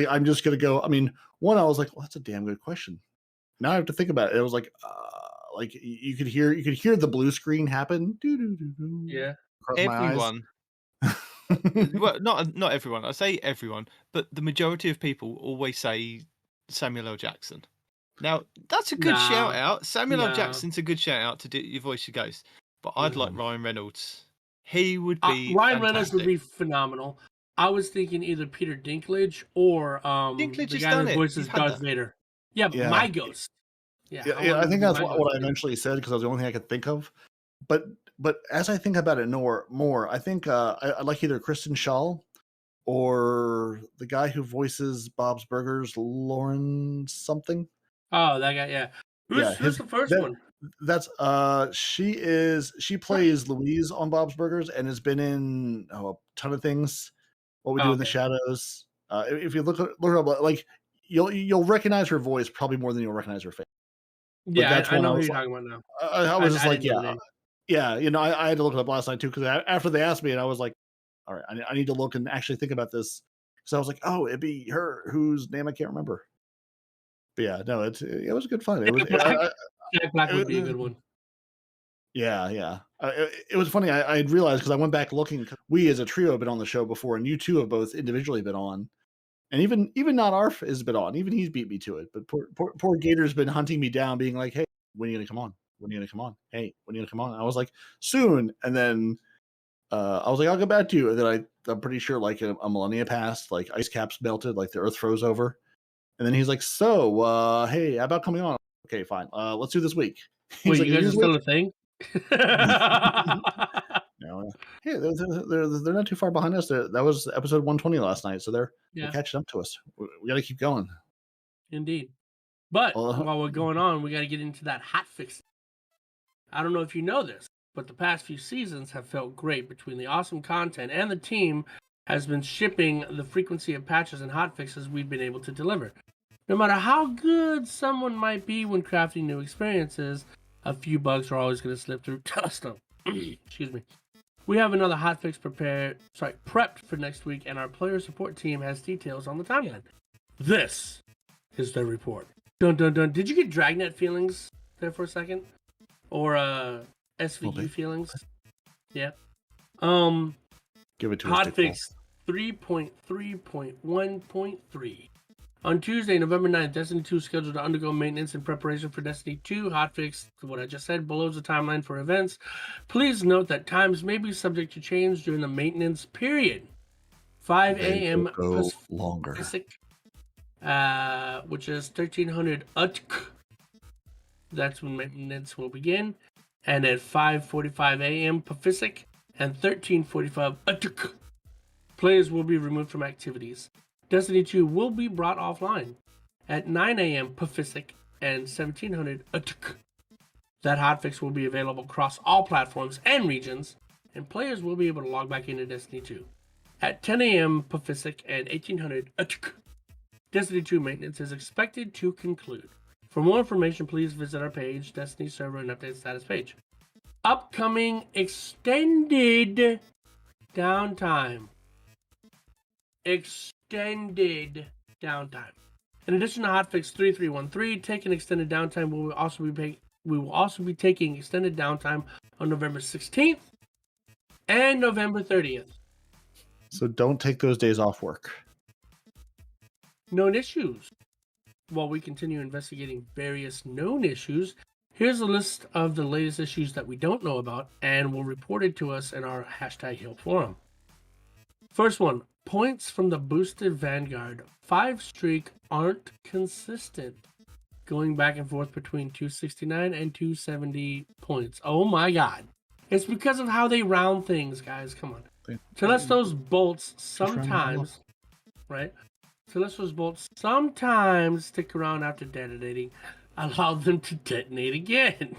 I'm just gonna go. I mean, one, I was like, "Well, that's a damn good question." Now I have to think about it. It was like you could hear the blue screen happen. Yeah, across my eyes. Everyone. Well, not everyone. I say everyone, but the majority of people always say Samuel L. Jackson. Now that's a good shout out. Samuel L. Jackson's a good shout out to do your voice, your ghost. But I'd like Ryan Reynolds. He would be Ryan Reynolds would fantastic. be phenomenal. I was thinking either Peter Dinklage or Dinklage the has guy done that it. voices You've had Darth that. Vader. Yeah, Yeah. my ghost. Yeah, I think that's my what I eventually said because that was the only thing I could think of. But as I think about it more, I think I like either Kristen Schaal or the guy who voices Bob's Burgers, Lauren something. Oh, that guy. Yeah. Who's the first one? That's she plays Louise on Bob's Burgers and has been in a ton of things. What We Do in the Shadows. If you look her up, like you'll recognize her voice probably more than you'll recognize her face. But Yeah, that's I know I who was you're like, talking about now. I was just I like, didn't know the name. yeah. You know, I had to look it up last night too because after they asked me, and I was like, all right, I need to look and actually think about this. So I was like, oh, it'd be her whose name I can't remember. But yeah, no, it was good fun. It was Jack Black would be a good one. Yeah. It was funny. I had realized because I went back looking. We as a trio have been on the show before, and you two have both individually been on. And even not Arf has been on. Even he's beat me to it. But poor Gator's been hunting me down, being like, "Hey, when are you gonna come on? When are you gonna come on? Hey, when are you gonna come on?" And I was like, "Soon." And then I was like, "I'll get back to you." And then I'm pretty sure like a millennia passed, like ice caps melted, like the Earth froze over. And then he's like, "So, hey, how about coming on?" Okay, fine. Let's do this week. He's Wait, like, you guys are still a thing? No, hey, they're not too far behind us. That was episode 120 last night, so they're catching up to us. We got to keep going. Indeed. But while we're going on, we got to get into that hot fix. I don't know if you know this, but the past few seasons have felt great between the awesome content and the team has been shipping the frequency of patches and hotfixes we've been able to deliver. No matter how good someone might be when crafting new experiences, a few bugs are always going to slip through. Excuse me. We have another hotfix prepped for next week, and our player support team has details on the timeline. This is the report. Dun dun dun. Did you get Dragnet feelings there for a second? Or SVU feelings? Yeah. Give it to us. Hotfix 3.3.1.3. On Tuesday, November 9th, Destiny 2 is scheduled to undergo maintenance in preparation for Destiny 2. Hotfix, what I just said, below the timeline for events. Please note that times may be subject to change during the maintenance period. 5 a.m. Pacific, which is 1300 UTC. That's when maintenance will begin. And at 5:45 a.m. Pacific and 13:45 UTC, players will be removed from activities. Destiny 2 will be brought offline at 9 a.m. Pacific and 1700 UTC. That hotfix will be available across all platforms and regions, and players will be able to log back into Destiny 2 at 10 a.m. Pacific and 1800 UTC. Destiny 2 maintenance is expected to conclude. For more information, please visit our page, Destiny Server and Update Status page. Upcoming extended downtime. Extended downtime. In addition to hotfix 3313, taking extended downtime, we will also be taking extended downtime on November 16th and November 30th. So don't take those days off work. Known issues. While we continue investigating various known issues, here's a list of the latest issues that we don't know about and will report it to us in our #Hill forum. First one, points from the boosted Vanguard 5 streak aren't consistent. Going back and forth between 269 and 270 points. Oh my god. It's because of how they round things, guys. Come on. Telesto's bolts sometimes, right? Telesto's bolts sometimes stick around after detonating. Allow them to detonate again.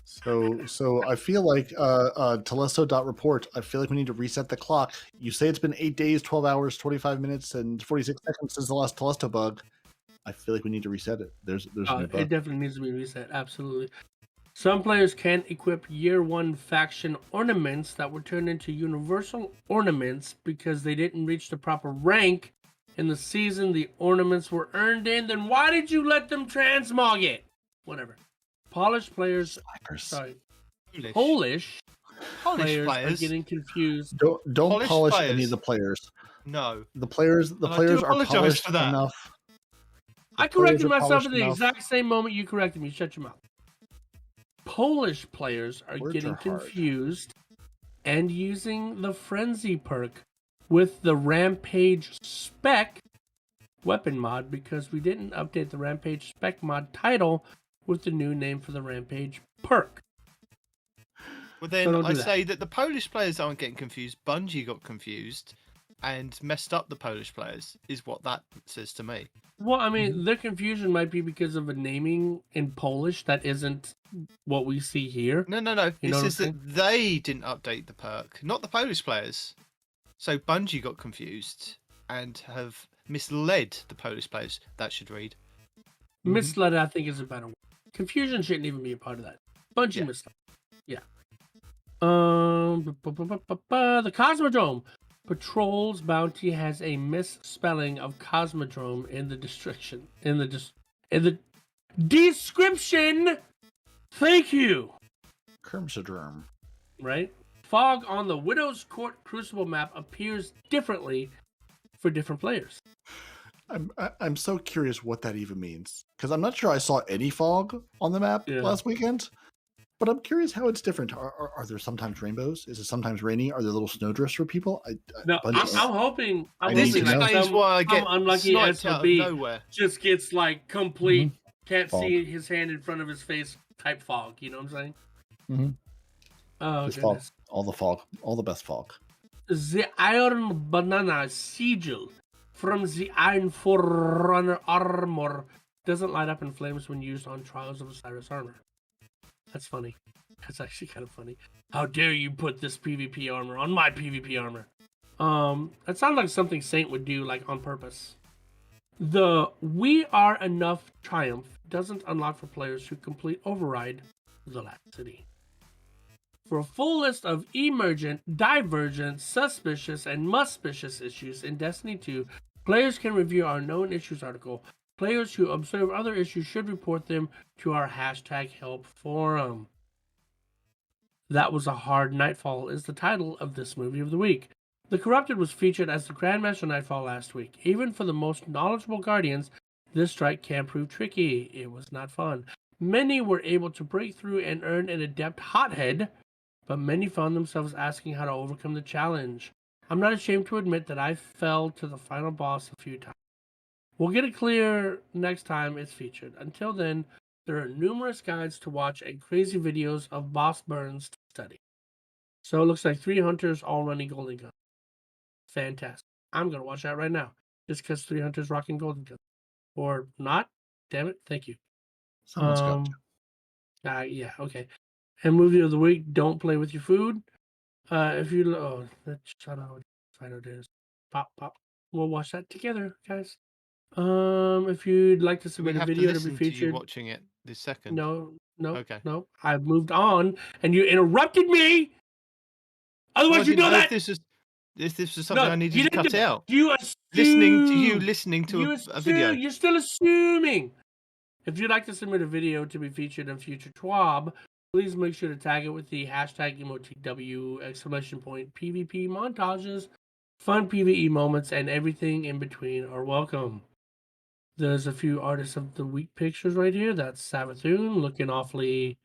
So I feel like Telesto.report, I feel like we need to reset the clock. You say it's been 8 days, 12 hours, 25 minutes, and 46 seconds since the last Telesto bug. I feel like we need to reset it. There's a new bug. It definitely needs to be reset, absolutely. Some players can equip Year 1 faction ornaments that were turned into universal ornaments because they didn't reach the proper rank in the season the ornaments were earned in. Then why did you let them transmog it? Whatever. Polish players, Polish players are getting confused. Don't polish any of the players. No. The players are polished enough. I corrected myself at the exact same moment you corrected me. Shut your mouth. Polish players are getting confused and using the Frenzy perk with the Rampage spec weapon mod because we didn't update the Rampage spec mod title with the new name for the Rampage perk. Well, then I say that the Polish players aren't getting confused. Bungie got confused and messed up the Polish players, is what that says to me. Well, I mean, their confusion might be because of a naming in Polish that isn't what we see here. No. You know This what I'm is that they didn't update the perk, not the Polish players. So Bungie got confused and have misled the Polish players. That should read. Misled, I think, is a better word. Confusion shouldn't even be a part of that. Bungie Yeah. misled. Yeah. The Cosmodrome Patrol's bounty has a misspelling of Cosmodrome in the description. In the description. Thank you. Kermsadrome. Right? Fog on the Widow's Court Crucible map appears differently for different players. I'm so curious what that even means, because I'm not sure I saw any fog on the map last weekend. But I'm curious how it's different. Are there sometimes rainbows? Is it sometimes raining? Are there little snowdrifts for people? No, I'm hoping. This explains why I get unlucky sniped out of SOB nowhere. just gets like complete, can't see his hand in front of his face type fog. You know what I'm saying? Mm-hmm. Oh, This goodness. fog, all the fog, all the best fog. The Iron Banana Sigil from the Iron Forerunner armor doesn't light up in flames when used on Trials of Osiris armor. That's funny. That's actually kind of funny. How dare you put this PvP armor on my PvP armor? That sounds like something Saint would do, like on purpose. The We Are Enough triumph doesn't unlock for players who complete Override the Last City. For a full list of emergent, divergent, suspicious, and muspicious issues in Destiny 2, players can review our known issues article. Players who observe other issues should report them to our #help forum. That Was a Hard Nightfall is the title of this movie of the week. The Corrupted was featured as the Grandmaster Nightfall last week. Even for the most knowledgeable Guardians, this strike can prove tricky. It was not fun. Many were able to break through and earn an adept hothead, but many found themselves asking how to overcome the challenge. I'm not ashamed to admit that I fell to the final boss a few times. We'll get it clear next time it's featured. Until then, there are numerous guides to watch and crazy videos of boss burns to study. So it looks like 3 hunters all running golden gun. Fantastic. I'm going to watch that right now. Just because 3 hunters rocking golden gun. Or not. Damn it. Thank you. Someone's got to. Yeah, okay. And movie of the week, don't play with your food. If you... shut up. Fido days. Pop. We'll watch that together, guys. If you'd like to submit a video to be featured, to you watching it this second. No. Okay. No. I've moved on, and you interrupted me. Otherwise, you know that. This was something I needed to cut out. You assume, listening to a video. You're still assuming. If you'd like to submit a video to be featured in future TWAB, please make sure to tag it with the #MOTW PvP montages. Fun PvE moments and everything in between are welcome. There's a few Artists of the Week pictures right here. That's Savathun looking awfully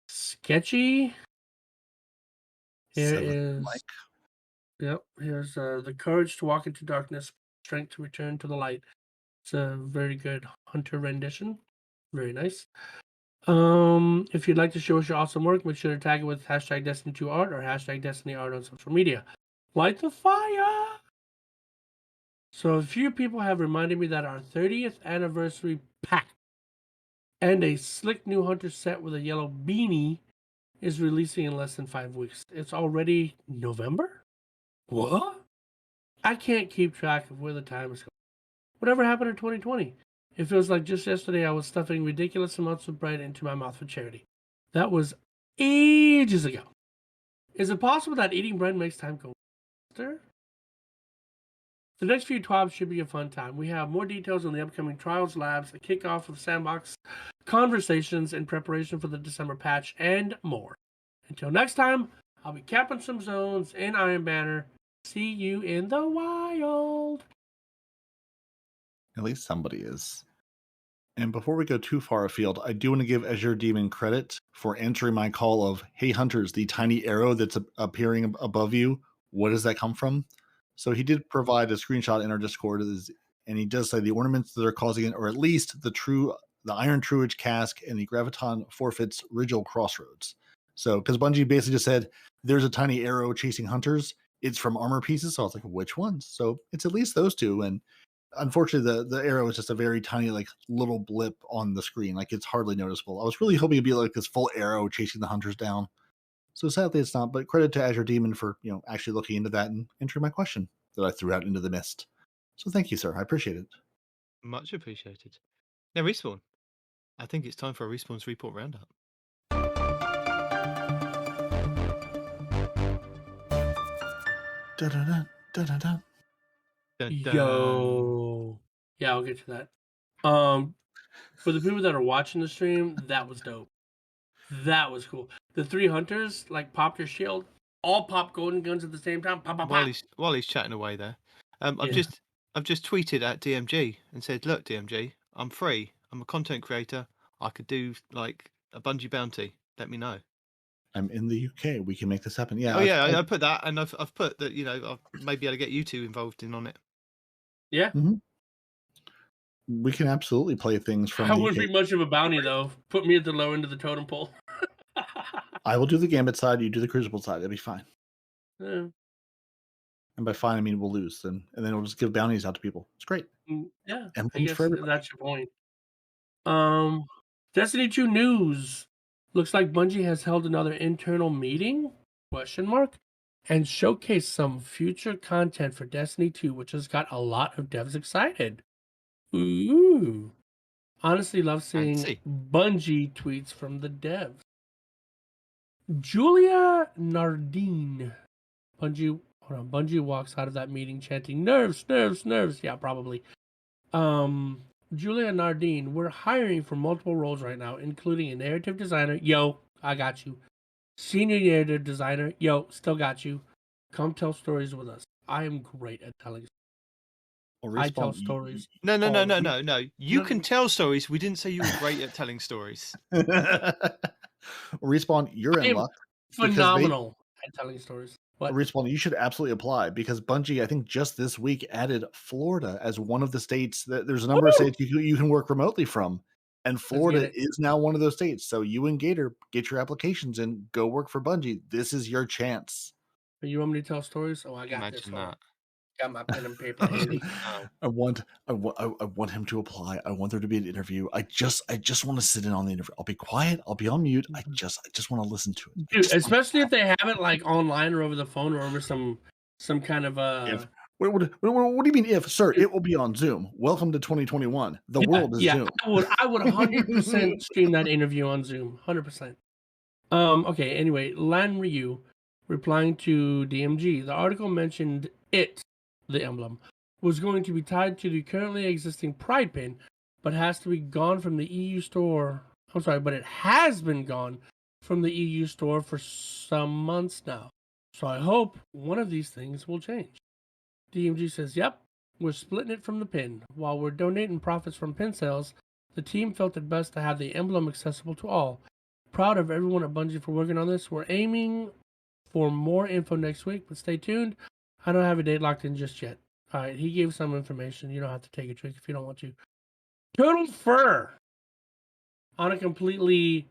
sketchy. Here is... Yep, here's the courage to walk into darkness, strength to return to the light. It's a very good hunter rendition. Very nice. If you'd like to show us your awesome work, make sure to tag it with #Destiny2Art or #DestinyArt on social media. Light the fire! So a few people have reminded me that our 30th anniversary pack and a slick new hunter set with a yellow beanie is releasing in less than 5 weeks. It's already November? What? I can't keep track of where the time is going. Whatever happened in 2020? It feels like just yesterday I was stuffing ridiculous amounts of bread into my mouth for charity. That was ages ago. Is it possible that eating bread makes time go faster? The next few TWABs should be a fun time. We have more details on the upcoming Trials Labs, a kickoff of Sandbox conversations in preparation for the December patch, and more. Until next time, I'll be capping some zones in Iron Banner. See you in the wild. At least somebody is. And before we go too far afield, I do want to give Azure Demon credit for answering my call of, hey, hunters, the tiny arrow that's appearing above you, what does that come from? So he did provide a screenshot in our Discord, and he does say the ornaments that are causing it, or at least the Iron Truage Cask and the Graviton Forfeits Rigil Crossroads. So, because Bungie basically just said, there's a tiny arrow chasing hunters, it's from armor pieces. So I was like, which ones? So it's at least those two. And unfortunately, the arrow is just a very tiny, like little blip on the screen. Like it's hardly noticeable. I was really hoping it'd be like this full arrow chasing the hunters down. So sadly, it's not. But credit to Azure Demon for actually looking into that and answering my question that I threw out into the mist. So thank you, sir. I appreciate it. Much appreciated. Now, Respawn. I think it's time for a Respawn's Report Roundup. Da-da-da, da-da-da. Dun, dun. Yo. Yeah, I'll get to that. For the people that are watching the stream, that was dope. That was cool. The 3 hunters like popped their shield, all pop golden guns at the same time. Pop, pop, pop. While he's chatting away there, I've Yeah. just tweeted at DMG and said, "Look, DMG, I'm free. I'm a content creator. I could do like a Bungie bounty. Let me know." I'm in the UK. We can make this happen. Yeah. Oh yeah, I put that, and I've put that. I'll maybe able to get you two involved in on it. Yeah. We can absolutely play things from I the wouldn't UK. be much of a bounty though. Put me at the low end of the totem pole. I will do the Gambit side. You do the Crucible side. It'll be fine. Yeah. And by fine, I mean we'll lose, and then we'll just give bounties out to people. It's great. Yeah, I Emblems guess for everybody. that's your point. Destiny 2 news. Looks like Bungie has held another internal meeting, ? And showcased some future content for Destiny 2, which has got a lot of devs excited. Ooh. Honestly love seeing Fancy. Bungie tweets from the devs. Julia Nardine. Bungie walks out of that meeting chanting, "Nerves, nerves, nerves." Yeah, probably. Julia Nardine, we're hiring for multiple roles right now, including a narrative designer. Yo, I got you. Senior narrative designer. Yo, still got you. Come tell stories with us. I am great at telling stories. I tell stories. No. all You No, can no. tell stories. We didn't say you were great at telling stories. Respawn, you're I in am luck. because phenomenal at telling stories. What? Respawn, you should absolutely apply because Bungie, I think just this week added Florida as one of the states that there's a number of states you can work remotely from. And Florida it. is now one of those states. So you and Gator get your applications and go work for Bungie. This is your chance. You want me to tell stories? Oh, I got Imagine this one. that. Got my pen and paper handy. I want him to apply. I want there to be an interview. I just want to sit in on the interview. I'll be quiet. I'll be on mute. I just want to listen to it. Dude, especially if they have it like online or over the phone or over some kind of What do you mean if, sir? It will be on Zoom. Welcome to 2021. The world is Zoom. I would 100% stream that interview on Zoom. 100%. Okay, anyway, Lan Ryu replying to DMG. The article mentioned the emblem, was going to be tied to the currently existing Pride pin, but has to be gone from the EU store. I'm sorry, but it has been gone from the EU store for some months now. So I hope one of these things will change. DMG says, yep, we're splitting it from the pin. While we're donating profits from pin sales, the team felt it best to have the emblem accessible to all. Proud of everyone at Bungie for working on this. We're aiming for more info next week, but stay tuned. I don't have a date locked in just yet. All right, he gave some information. You don't have to take a drink if you don't want to. Turtle fur. On a totally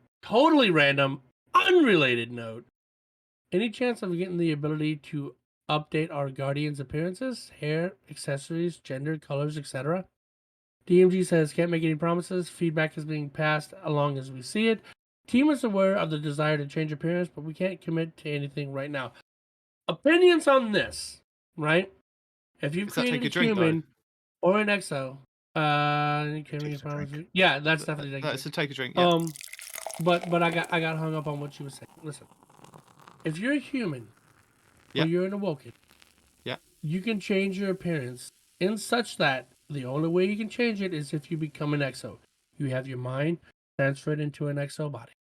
random, unrelated note, any chance of getting the ability to update our Guardians' appearances, hair, accessories, gender, colors, etc.? DMG says, can't make any promises. Feedback is being passed along as we see it. Team is aware of the desire to change appearance, but we can't commit to anything right now. Opinions on this, right? If you've created a human or an exo, yeah, that's definitely that's a take a drink. Yeah. But I got hung up on what you were saying. Listen, if you're a human or you're an awoken, you can change your appearance in such that the only way you can change it is if you become an exo. You have your mind transferred into an exo body.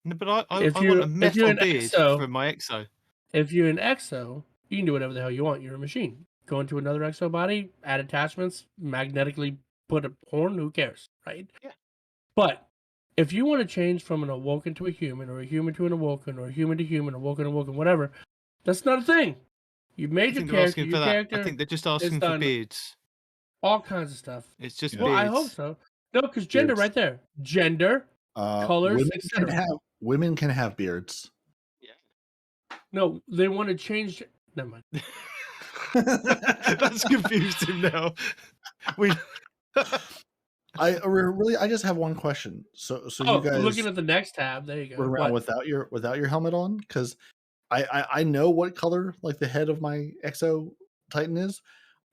No, but I want a metal beard for my exo. If you're an exo, you can do whatever the hell you want. You're a machine. Go into another exo body, add attachments, magnetically put a horn, who cares, right? Yeah. But if you want to change from an awoken to a human, or a human to an awoken, or a human to human, awoken, whatever, that's not a thing. You've made your character. Your character. I think they're just asking for beards. All kinds of stuff. It's just beards. I hope so. No, because gender right there. Gender, colors, women can have beards. Yeah. No, they want to change Never mind. That's confused him now. I just have one question. So you guys looking at the next tab. There you go. run around without your helmet on? Because I know what color like the head of my Exo Titan is.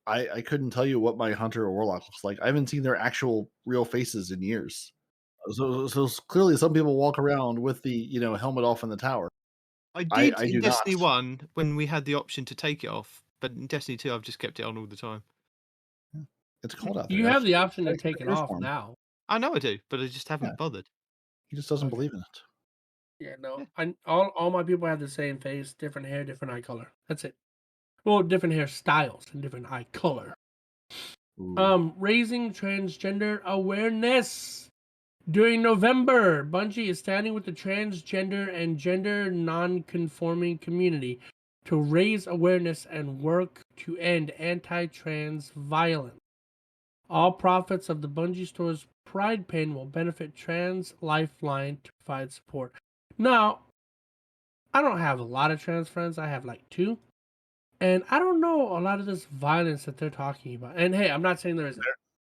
I couldn't tell you what my Hunter or Warlock looks like. I haven't seen their actual real faces in years. So clearly some people walk around with the helmet off in the tower. I did I in do Destiny not. 1 when we had the option to take it off, but in Destiny 2 I've just kept it on all the time. It's cold out there. You have the option to That's take it off now. I know I do, but I just haven't Yeah. bothered. He just doesn't Okay. believe in it. Yeah, no. All my people have the same face, different hair, different eye color. That's it. Well, different hairstyles and different eye color. Ooh. Raising transgender awareness. During November, Bungie is standing with the transgender and gender non-conforming community to raise awareness and work to end anti-trans violence. All profits of the Bungie store's Pride Pin will benefit Trans Lifeline to provide support. Now, I don't have a lot of trans friends. I have like 2. And I don't know a lot of this violence that they're talking about. And hey, I'm not saying there isn't.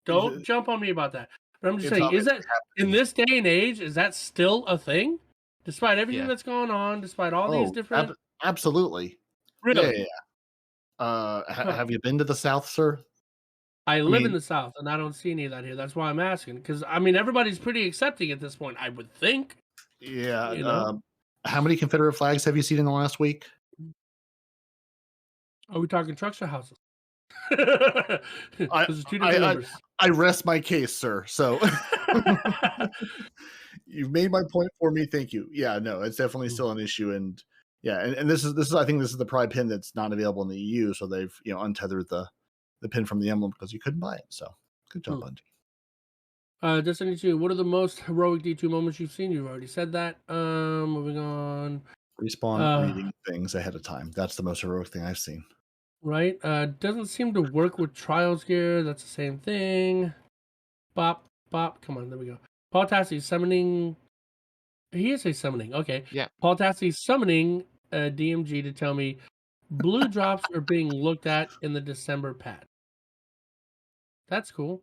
Don't jump on me about that. But I'm just saying, is that in this day and age, is that still a thing? Despite everything that's going on, despite all these different... Absolutely. Really? Yeah. Have you been to the South, sir? I live in the South, and I don't see any of that here. That's why I'm asking. Because, I mean, everybody's pretty accepting at this point, I would think. Yeah. How many Confederate flags have you seen in the last week? Are we talking trucks or houses? Those are 2 different numbers. I rest my case, sir. So you've made my point for me. Thank you. Yeah, no, it's definitely still an issue, and this is I think this is the Pride pin that's not available in the EU, so they've untethered the pin from the emblem because you couldn't buy it. So good job, Bungie. Destiny 2, what are the most heroic D2 moments you've seen? You've already said that. Moving on. Respawn reading things ahead of time. That's the most heroic thing I've seen. Right. Doesn't seem to work with Trials gear. That's the same thing. Bop. Come on, there we go. Paul Tassi summoning. He is a summoning. Okay. Yeah. Paul Tassi summoning DMG to tell me blue drops are being looked at in the December patch. That's cool.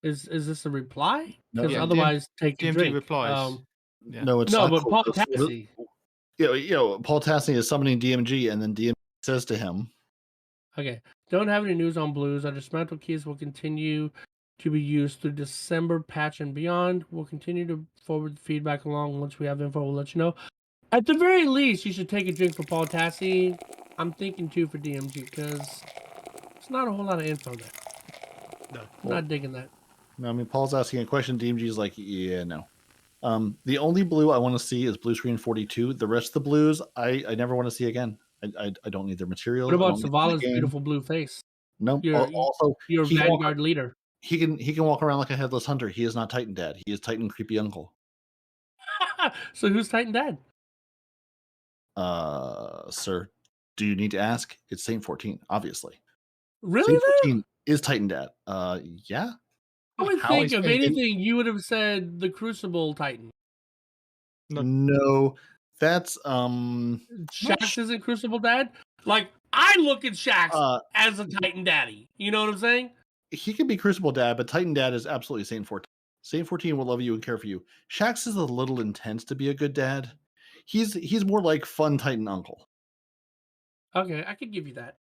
Is this a reply? Because otherwise, take a drink. Replies. No, it's no, not but cool. Paul Tassi. Paul Tassi is summoning DMG, and then DMG says to him, "Okay, don't have any news on blues. Our dismantle keys will continue to be used through December patch and beyond. We'll continue to forward feedback along. Once we have info, we'll let you know. At the very least, you should take a drink for Paul Tassi. I'm thinking 2 for DMG because it's not a whole lot of info there. No, I'm not digging that. No, I mean, Paul's asking a question. DMG's like, yeah, no. The only blue I want to see is blue screen 42. The rest of the blues, I never want to see again. I don't need their material. What about Zavala's beautiful blue face? No. Also, your Vanguard leader. He can walk around like a headless hunter. He is not Titan Dad. He is Titan Creepy Uncle. So who's Titan Dad? Sir, do you need to ask? It's Saint 14, obviously. Really? Saint 14 is Titan Dad. Yeah. I would think of anything you would have said the Crucible Titan. No, that's Shaxx isn't Crucible Dad. Like I look at Shaxx as a Titan Daddy. You know what I'm saying? He can be Crucible Dad, but Titan Dad is absolutely Saint 14. Saint 14 will love you and care for you. Shaxx is a little intense to be a good dad. He's more like fun Titan uncle. Okay, I could give you that.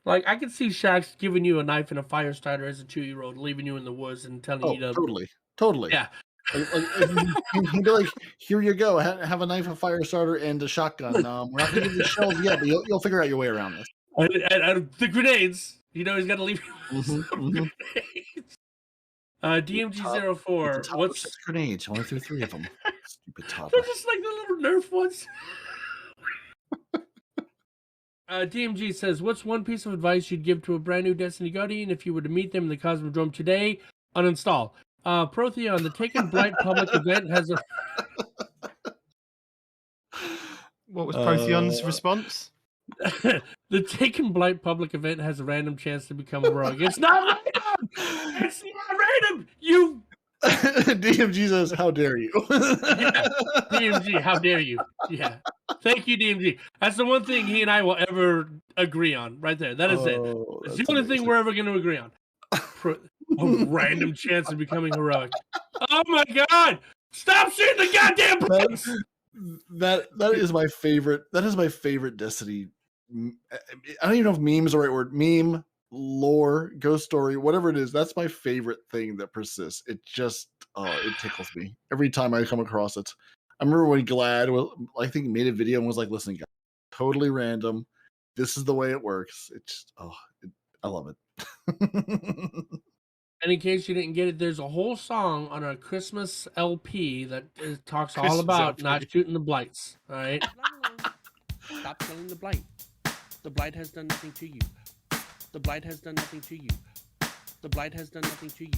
Like I could see Shaxx giving you a knife and a fire starter as a 2-year-old, leaving you in the woods and telling you to totally. Yeah. He'd be like, here you go, have a knife, a fire starter, and a shotgun. We're not going to give you shells yet, but you'll figure out your way around this. And the grenades, he's got to leave you with grenades. DMG04. What's 6 grenades? Only threw 3 of them. Stupid toddler. They're just like the little Nerf ones. DMG says, what's one piece of advice you'd give to a brand new Destiny Guardian if you were to meet them in the Cosmodrome today? Uninstall. Protheon, the Taken Blight public event has a... What was Protheon's response? The Taken Blight public event has a random chance to become a rogue. It's not random! It's not random! You... DMG says, "How dare you?" Yeah. DMG, how dare you? Yeah. Thank you, DMG. That's the one thing he and I will ever agree on, right there. That is it. Oh, It's that's the only thing amazing. we're ever going to agree on. A random chance of becoming heroic. Oh my god! Stop shooting the goddamn plates! That is my favorite. That is my favorite Destiny. I don't even know if meme is the right word. Meme, lore, ghost story, whatever it is. That's my favorite thing that persists. It just, it tickles me every time I come across it. I remember when Glad, I think, made a video and was like, "Listen, guys, totally random. This is the way it works." It's just, I love it. And in case you didn't get it, there's a whole song on our Christmas LP that talks all Christmas about LP. not shooting the blights. All right. Stop killing the blight. The blight has done nothing to you. The blight has done nothing to you. The blight has done nothing to you.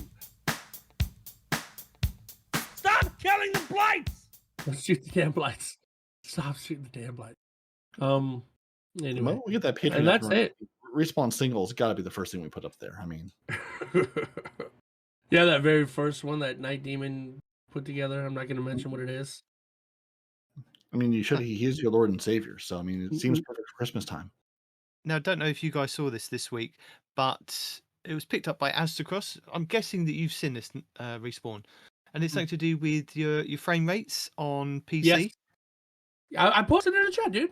Stop killing the blights! Let's shoot the damn blights. Stop shooting the damn blights. Anyway, Well, we get that Patreon. and that's it. Respawn singles got to be the first thing we put up there. I mean, Yeah, that very first one that Nitedemon put together. I'm not going to mention what it is. you should. He is your Lord and Savior. So I mean, it seems perfect for Christmas time. Now, I don't know if you guys saw this week, but it was picked up by Astacross. I'm guessing that you've seen this, Respawn. And it's something to do with your frame rates on PC. Yes. I posted it in the chat, dude.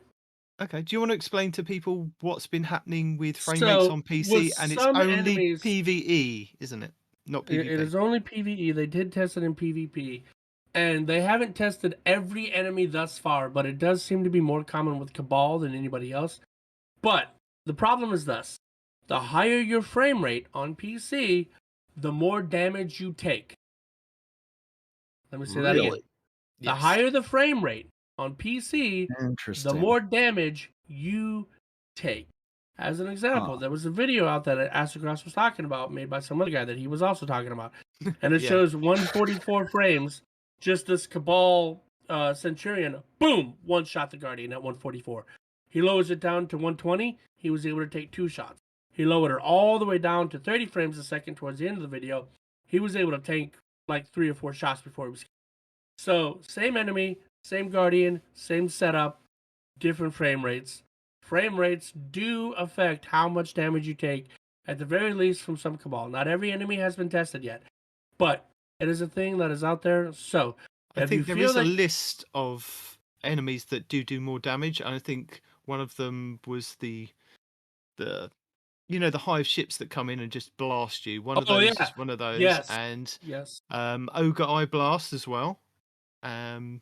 Okay. Do you want to explain to people what's been happening with frame So, rates on PC? with And it's some only enemies- PvE, isn't it? Not PvP. It is only PvE. They did test it in PvP. And they haven't tested every enemy thus far, but it does seem to be more common with Cabal than anybody else. But the problem is this. The higher your frame rate on PC, the more damage you take. Let me say that again. Really? The Yes. higher the frame rate on PC, Interesting. the more damage you take. As an example, there was a video out that Astacross was talking about, made by some other guy that he was also talking about. And it Yeah. shows 144 frames, just this Cabal Centurion, boom, one shot the Guardian at 144. He lowers it down to 120, he was able to take 2 shots. He lowered it all the way down to 30 frames a second towards the end of the video. He was able to tank like 3 or 4 shots before he was. So, same enemy, same Guardian, same setup, different frame rates. Frame rates do affect how much damage you take, at the very least from some Cabal. Not every enemy has been tested yet, but it is a thing that is out there. So, I if think you there feel is a that list of enemies that do more damage, and I think one of them was the hive ships that come in and just blast you. One of Oh, those yeah. is one of those, Yes. and yes, Ogre Eye Blast as well. And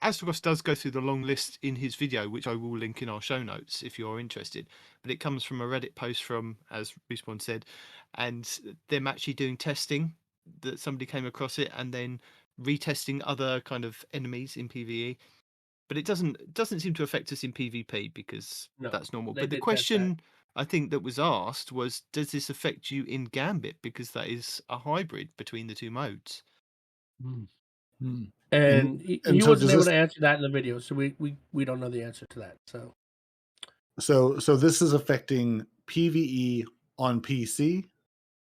Astros does go through the long list in his video, which I will link in our show notes if you're interested. But it comes from a Reddit post from, as Respawn said, and them actually doing testing that somebody came across it and then retesting other kind of enemies in PvE. But it doesn't seem to affect us in PvP because No, that's normal. they But the did test question I think that was asked was, does this affect you in Gambit? Because that is a hybrid between the two modes. Hmm. and he so wasn't does able this- to answer that in the video, so we don't know the answer to that. So this is affecting PvE on PC.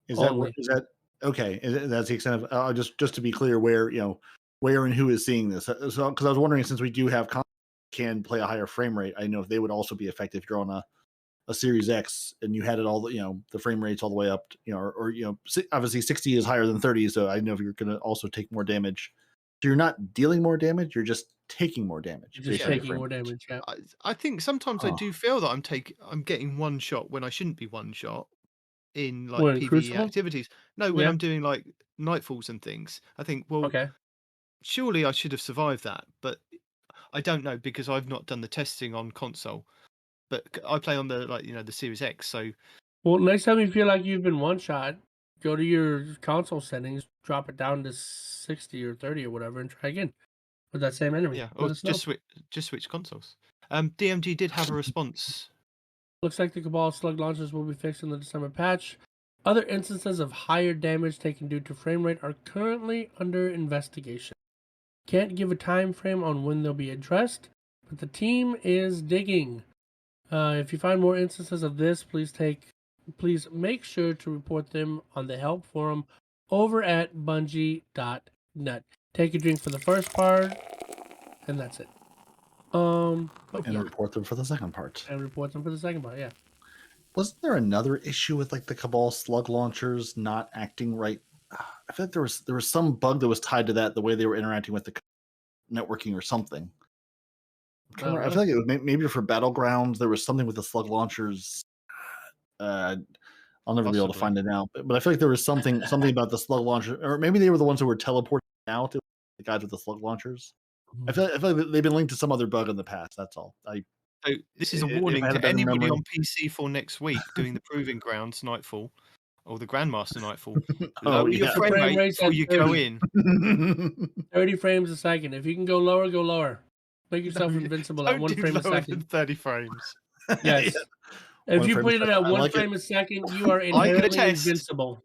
Is Only. that okay? That's the extent of just to be clear, where and who is seeing this? So because I was wondering, since we do have can play a higher frame rate, I know if they would also be affected if you're on a Series X and you had it all the frame rates all the way up, or obviously 60 is higher than 30, so I know if you're going to also take more damage. So you're not dealing more damage, you're just taking more damage. You're just based on your taking frame more rate. damage. Yeah. I think sometimes I Oh. do feel that I'm getting one shot when I shouldn't be one shot in like What, in PvE Crucible? activities. No, when Yeah. I'm doing like nightfalls and things. I think, well, Okay. surely I should have survived that, but I don't know because I've not done the testing on console. But I play on the the Series X, so Well, next time you feel like you've been one shot, go to your console settings, drop it down to 60 or 30 or whatever, and try again with that same enemy. yeah, Let or us know. just switch consoles. DMG did have a response. Looks like the Cabal slug launchers will be fixed in the December patch. Other instances of higher damage taken due to frame rate are currently under investigation. Can't give a time frame on when they'll be addressed, but the team is digging. If you find more instances of this, please make sure to report them on the help forum over at Bungie.net. Take a drink for the first part, and that's it. But And yeah, report them for the second part. and report them for the second part. Yeah. Wasn't there another issue with like the Cabal slug launchers not acting right? I feel like there was some bug that was tied to that, the way they were interacting with the networking or something. I feel like it was maybe for Battlegrounds there was something with the slug launchers. I'll never be able to Possibly. find it out, but I feel like there was something about the slug launcher, or maybe they were the ones who were teleporting out, the guys with the slug launchers. I feel like they've been linked to some other bug in the past. That's all. So this is a If warning I had a to better anybody memory. on PC for next week doing the Proving Grounds Nightfall or the Grandmaster Nightfall. Lower your yeah. frame Frame rate rate's before at you go 30. in. 30 frames a second. If you can go lower, go lower. Make yourself invincible at Don't 1 do frame a lower than second. 30 frames. Yes. Yeah. If 1 you frame put a it second. at I 1 like it. frame a second, you are I can inherently attest. invincible.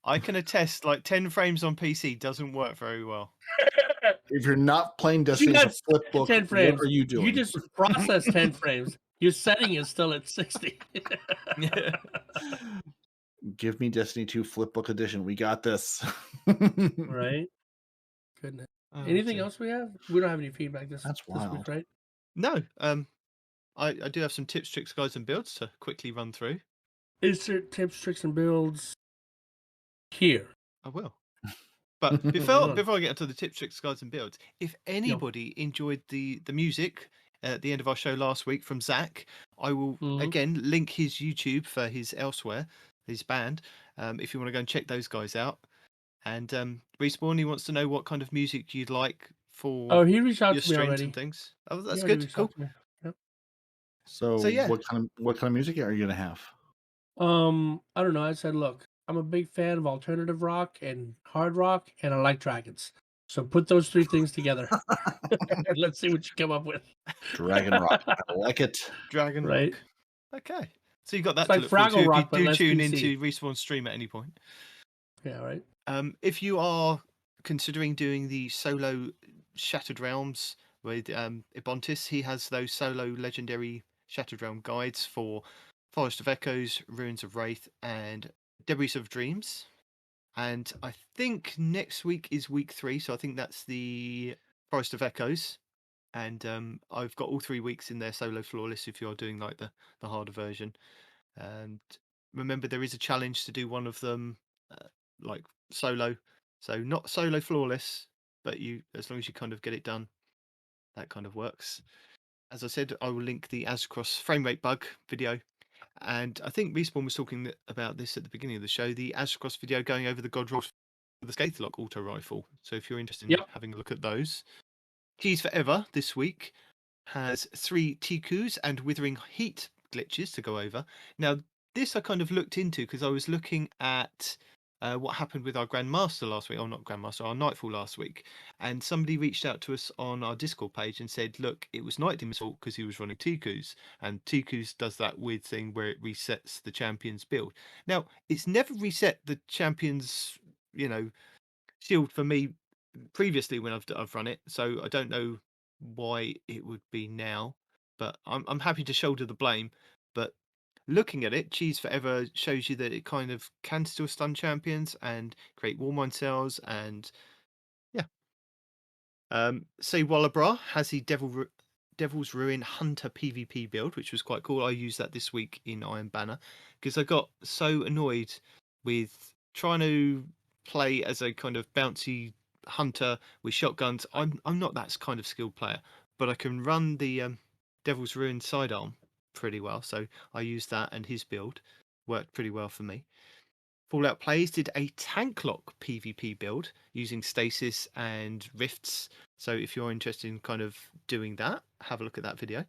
I can attest, like 10 frames on PC doesn't work very well. If you're not playing If you Destiny as a got flip book, 10 what frames, are you doing? you just process 10 frames. Your setting is still at 60. Yeah. Give me Destiny 2 flip book edition. We got this. Right? Goodness. Oh, Anything dear. else we have? We don't have any feedback this That's week, wild. right? No, I do have some tips, tricks, guides, and builds to quickly run through. Insert tips, tricks, and builds here. I will. But Moving before on. I get into the tips, tricks, guides, and builds, if anybody enjoyed the music at the end of our show last week from Zach, I will again link his YouTube for his Elsewhere, his band, if you want to go and check those guys out. And Respawn, he wants to know what kind of music you'd like for He reached out your to me streams already. and things. Oh, that's He already good. reached Cool. out to me. Yep. So yeah. what kind of music are you gonna have? I don't know. I said, look, I'm a big fan of alternative rock and hard rock, and I like dragons. So put those 3 things together. Let's see what you come up with. Dragon Rock. I like it. Dragon Right. Rock. Okay. So you got that It's to like look forward to Fraggle Rock, if but you do less tune PC. into Respawn's stream at any point. Yeah, right. If you are considering doing the solo Shattered Realms with Ibontis, he has those solo legendary Shattered Realm guides for Forest of Echoes, Ruins of Wraith, and Debris of Dreams. And I think next week is week 3, so I think that's the Forest of Echoes. And I've got all 3 weeks in there solo flawless if you're doing like the harder version. And remember, there is a challenge to do one of them like solo, so not solo flawless, but you, as long as you kind of get it done, that kind of works. As I said, I will link the Ascross frame rate bug video, and I think Respawn was talking about this at the beginning of the show, the Ascross video going over the God Rolls with the Skatelock auto rifle. So if you're interested in having a look at those, Keys Forever this week has 3 Tikus and Withering Heat glitches to go over. Now, this I kind of looked into because I was looking at what happened with our Grandmaster last week, or not Grandmaster, our Nightfall last week. And somebody reached out to us on our Discord page and said, look, it was Nitedemon's fault because he was running Tikus. And Tikus does that weird thing where it resets the champion's build. Now, it's never reset the champion's, shield for me previously when I've run it, so I don't know why it would be now, but I'm happy to shoulder the blame. But looking at it, Cheese Forever shows you that it kind of can still stun champions and create Warmind cells, and yeah. Say Wallabra has the Devil's Ruin Hunter PvP build, which was quite cool. I used that this week in Iron Banner because I got so annoyed with trying to play as a kind of bouncy hunter with shotguns. I'm not that kind of skilled player, but I can run the Devil's Ruin sidearm pretty well. So I used that, and his build worked pretty well for me. Fallout Plays did a tank lock PvP build using stasis and rifts. So if you're interested in kind of doing that, have a look at that video.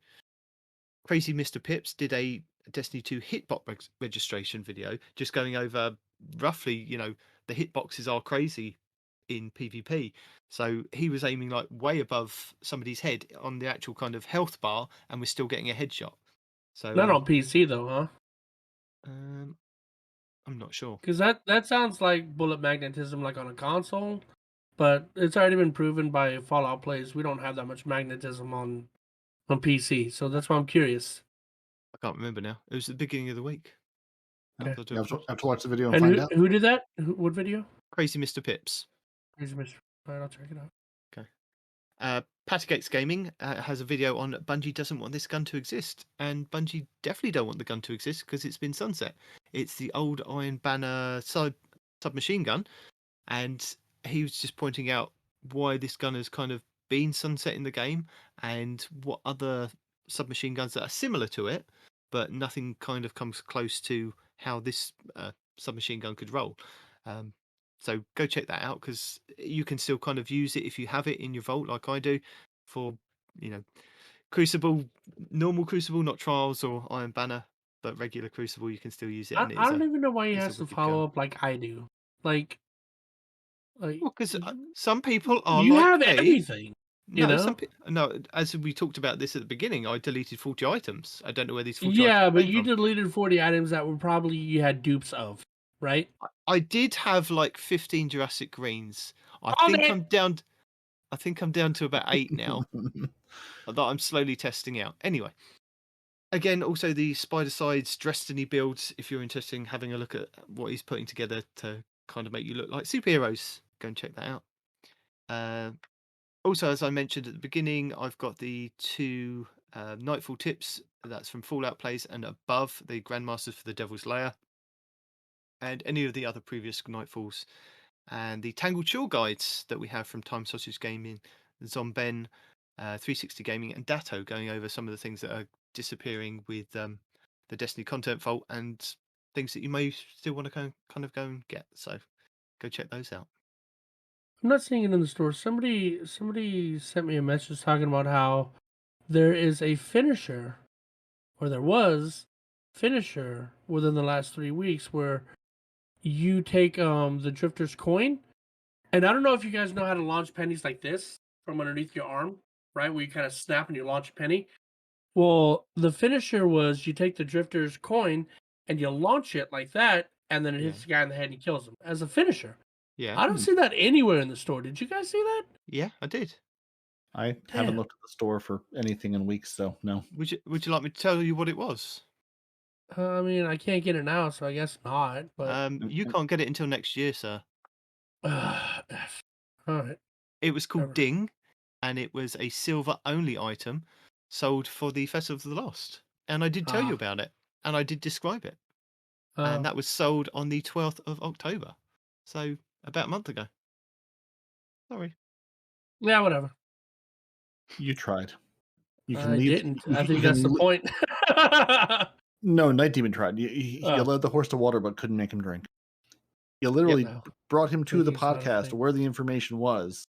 Crazy Mr. Pips did a Destiny 2 hitbox registration video, just going over roughly, the hitboxes are crazy in PvP. So he was aiming like way above somebody's head on the actual kind of health bar and was still getting a headshot. So Not on PC though, huh? I'm not sure. Because that sounds like bullet magnetism, like on a console, but it's already been proven by Fallout Plays. We don't have that much magnetism on PC, so that's why I'm curious. I can't remember now. It was at the beginning of the week. Okay. I You have to watch the video and And find out. who did that? What video? Crazy Mr. Pips. Crazy Mr. Alright, I'll check it out. Patagates Gaming has a video on Bungie doesn't want this gun to exist, and Bungie definitely don't want the gun to exist because it's been sunset. It's the old Iron Banner submachine gun, and he was just pointing out why this gun has kind of been sunset in the game and what other submachine guns that are similar to it, but nothing kind of comes close to how this submachine gun could roll. So go check that out because you can still kind of use it if you have it in your vault, like I do, for Crucible, normal Crucible, not Trials or Iron Banner, but regular Crucible. You can still use it. I And don't even know why he it's a has to wicked follow gun. up like I do. Like Well, because some people are you like have me. everything. You know? No, as we talked about this at the beginning, I deleted 40 items. I don't know where these 40 Yeah, items but came you from. deleted 40 items that were probably you had dupes of, right? I did have like 15 Jurassic Greens. I Oh, think man. I'm down to about 8 now that I'm slowly testing out. Anyway, again, also the Spider Sides Destiny builds. If you're interested in having a look at what he's putting together to kind of make you look like superheroes, go and check that out. Also, as I mentioned at the beginning, I've got the 2 Nightfall tips. That's from Fallout Plays and above the Grandmasters for the Devil's Lair, and any of the other previous Nightfalls, and the Tangled Shore guides that we have from Time Sausage Gaming, Zomben, 360 Gaming, and Datto, going over some of the things that are disappearing with the Destiny content vault and things that you may still want to kind of go and get. So go check those out. I'm not seeing it in the store. Somebody sent me a message talking about how there is a finisher, or there was finisher within the last 3 weeks where you take the Drifter's coin, and I don't know if you guys know how to launch pennies like this from underneath your arm, right? Where you kind of snap and you launch a penny. Well, the finisher was you take the Drifter's coin and you launch it like that, and then it hits the guy in the head and he kills him as a finisher. Yeah. I don't see that anywhere in the store. Did you guys see that? Yeah, I did. I haven't looked at the store for anything in weeks, so no. Would you like me to tell you what it was? I mean, I can't get it now, so I guess not. But You can't get it until next year, sir. all right. It was called Whatever. Ding, and it was a silver-only item sold for the Festival of the Lost. And I did tell you about it, and I did describe it. And that was sold on the 12th of October. So about a month ago. Sorry. Yeah, whatever. You tried. You can I leave. didn't. You, I think you that's can the point. No, Nitedemon tried. You led the horse to water, but couldn't make him drink. You literally No. brought him to Thank the you, son of a podcast thing. where the information was,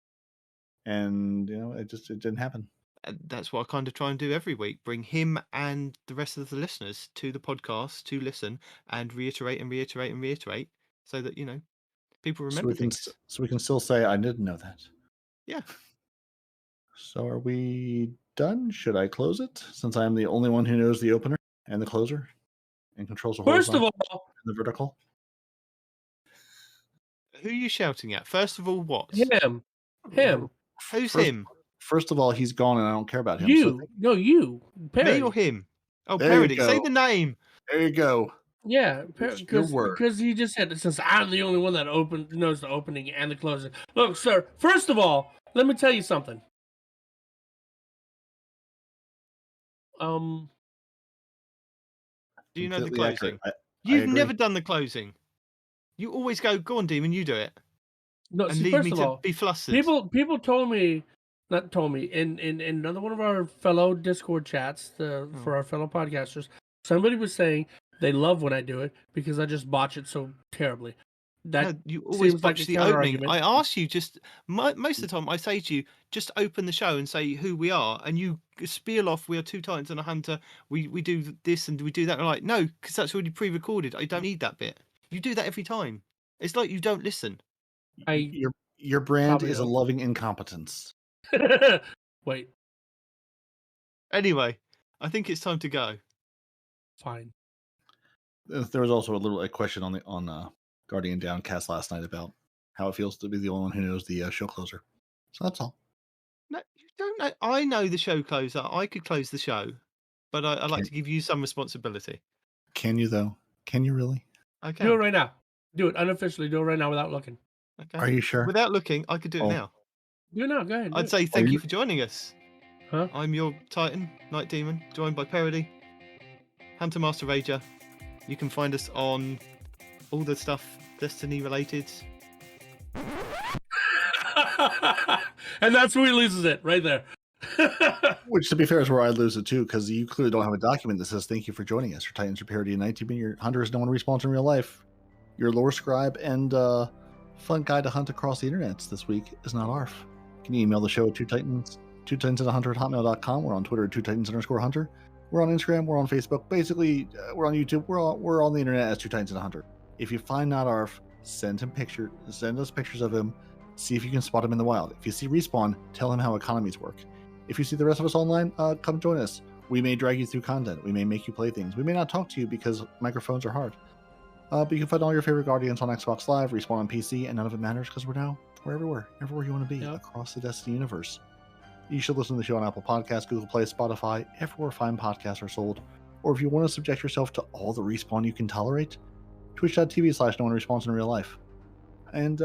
and it didn't happen. And that's what I kind of try and do every week. Bring him and the rest of the listeners to the podcast to listen and reiterate and reiterate and reiterate so that, people remember things. So we can still say, I didn't know that. Yeah. So are we done? Should I close it? Since I'm the only one who knows the opener and the closer and controls the First of horizontal all, and the vertical. Who are you shouting at? First of all, what? him. Who's First, him? First of all, he's gone and I don't care about him. You. No, you. Me or Peroty. him? Oh, There you Peroty. Say go. the name. There you go. Yeah, It's your word. because he just said, since I'm the only one that knows the opening and the closing. Look, sir, first of all, let me tell you something. Do you know the Completely closing? accurate. I You've agree. never done the closing. You always go on, Demon, you do it. No, And see, leave first me of to all, be flustered. people told me, not told me, in another one of our fellow Discord chats, for our fellow podcasters, somebody was saying they love when I do it because I just botch it so terribly. That No, you always seems like botch a the counter opening. argument. I ask you most of the time I say to you, just open the show and say who we are, and you spiel off, we are two Titans and a Hunter, we do this and we do that. And I'm like, no, because that's already pre-recorded. I don't need that bit. You do that every time. It's like you don't listen. Your brand probably is a don't. loving incompetence. Wait, Anyway, I think it's time to go. fine. There was also a question on Guardian Downcast last night about how it feels to be the only one who knows the show closer. So that's all. No, you don't know. I know the show closer. I could close the show, but I like to give you some responsibility. Can you though? Can you really? Okay. Do it right now. Do it unofficially. Do it right now without looking. Okay. Are you sure? Without looking, I could do it Oh. now. Do no, go ahead. do I'd it. say thank you you- for joining us. Huh? I'm your Titan, Nitedemon, joined by Peroty, Hunter Master Rager. You can find us on all the stuff Destiny related. And that's where he loses it, right there. Which, to be fair, is where I lose it too, because you clearly don't have a document that says "Thank you for joining us." Your Titans, your Peroty, and Nitedemon, your hunters, no one respawns in real life. Your lore scribe and fun guide to hunt across the internets this week is not ARF. You can email the show at two titans and a hunter at hotmail.com. We're on Twitter at 2titans_hunter. We're on Instagram. We're on Facebook. Basically, we're on YouTube. We're on the internet as 2 Titans and a Hunter. If you find not ARF, send us pictures of him. See if you can spot him in the wild. If you see Respawn, tell him how economies work. If you see the rest of us online, come join us. We may drag you through content. We may make you play things. We may not talk to you because microphones are hard. But you can find all your favorite Guardians on Xbox Live, Respawn on PC, and none of it matters because we're everywhere you want to be across the Destiny universe. You should listen to the show on Apple Podcasts, Google Play, Spotify, everywhere fine podcasts are sold. Or if you want to subject yourself to all the Respawn you can tolerate, twitch.tv/no one respawns in real life. And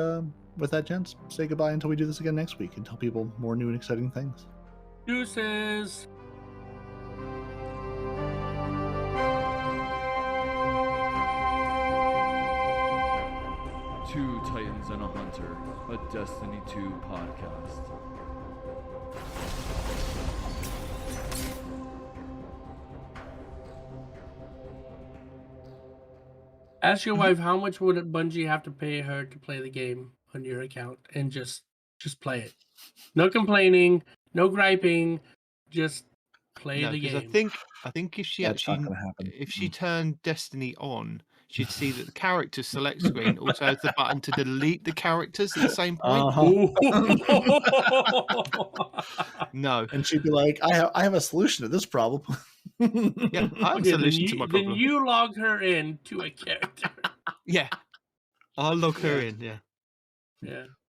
with that, gents, say goodbye until we do this again next week and tell people more new and exciting things. Deuces. Two Titans and a Hunter, a Destiny 2 podcast. Ask your wife how much would Bungie have to pay her to play the game on your account, and just play it. No complaining, no griping, just play the because game. I think if she That's not actually gonna happen. if she turned Destiny on, she'd see that the character select screen also has the button to delete the characters at the same point. No. And she'd be like, I have a solution to this problem. Yeah, I have a Okay, solution to my then problem. you log her in to a character. Yeah. I'll log her Yeah. in, yeah. Yeah.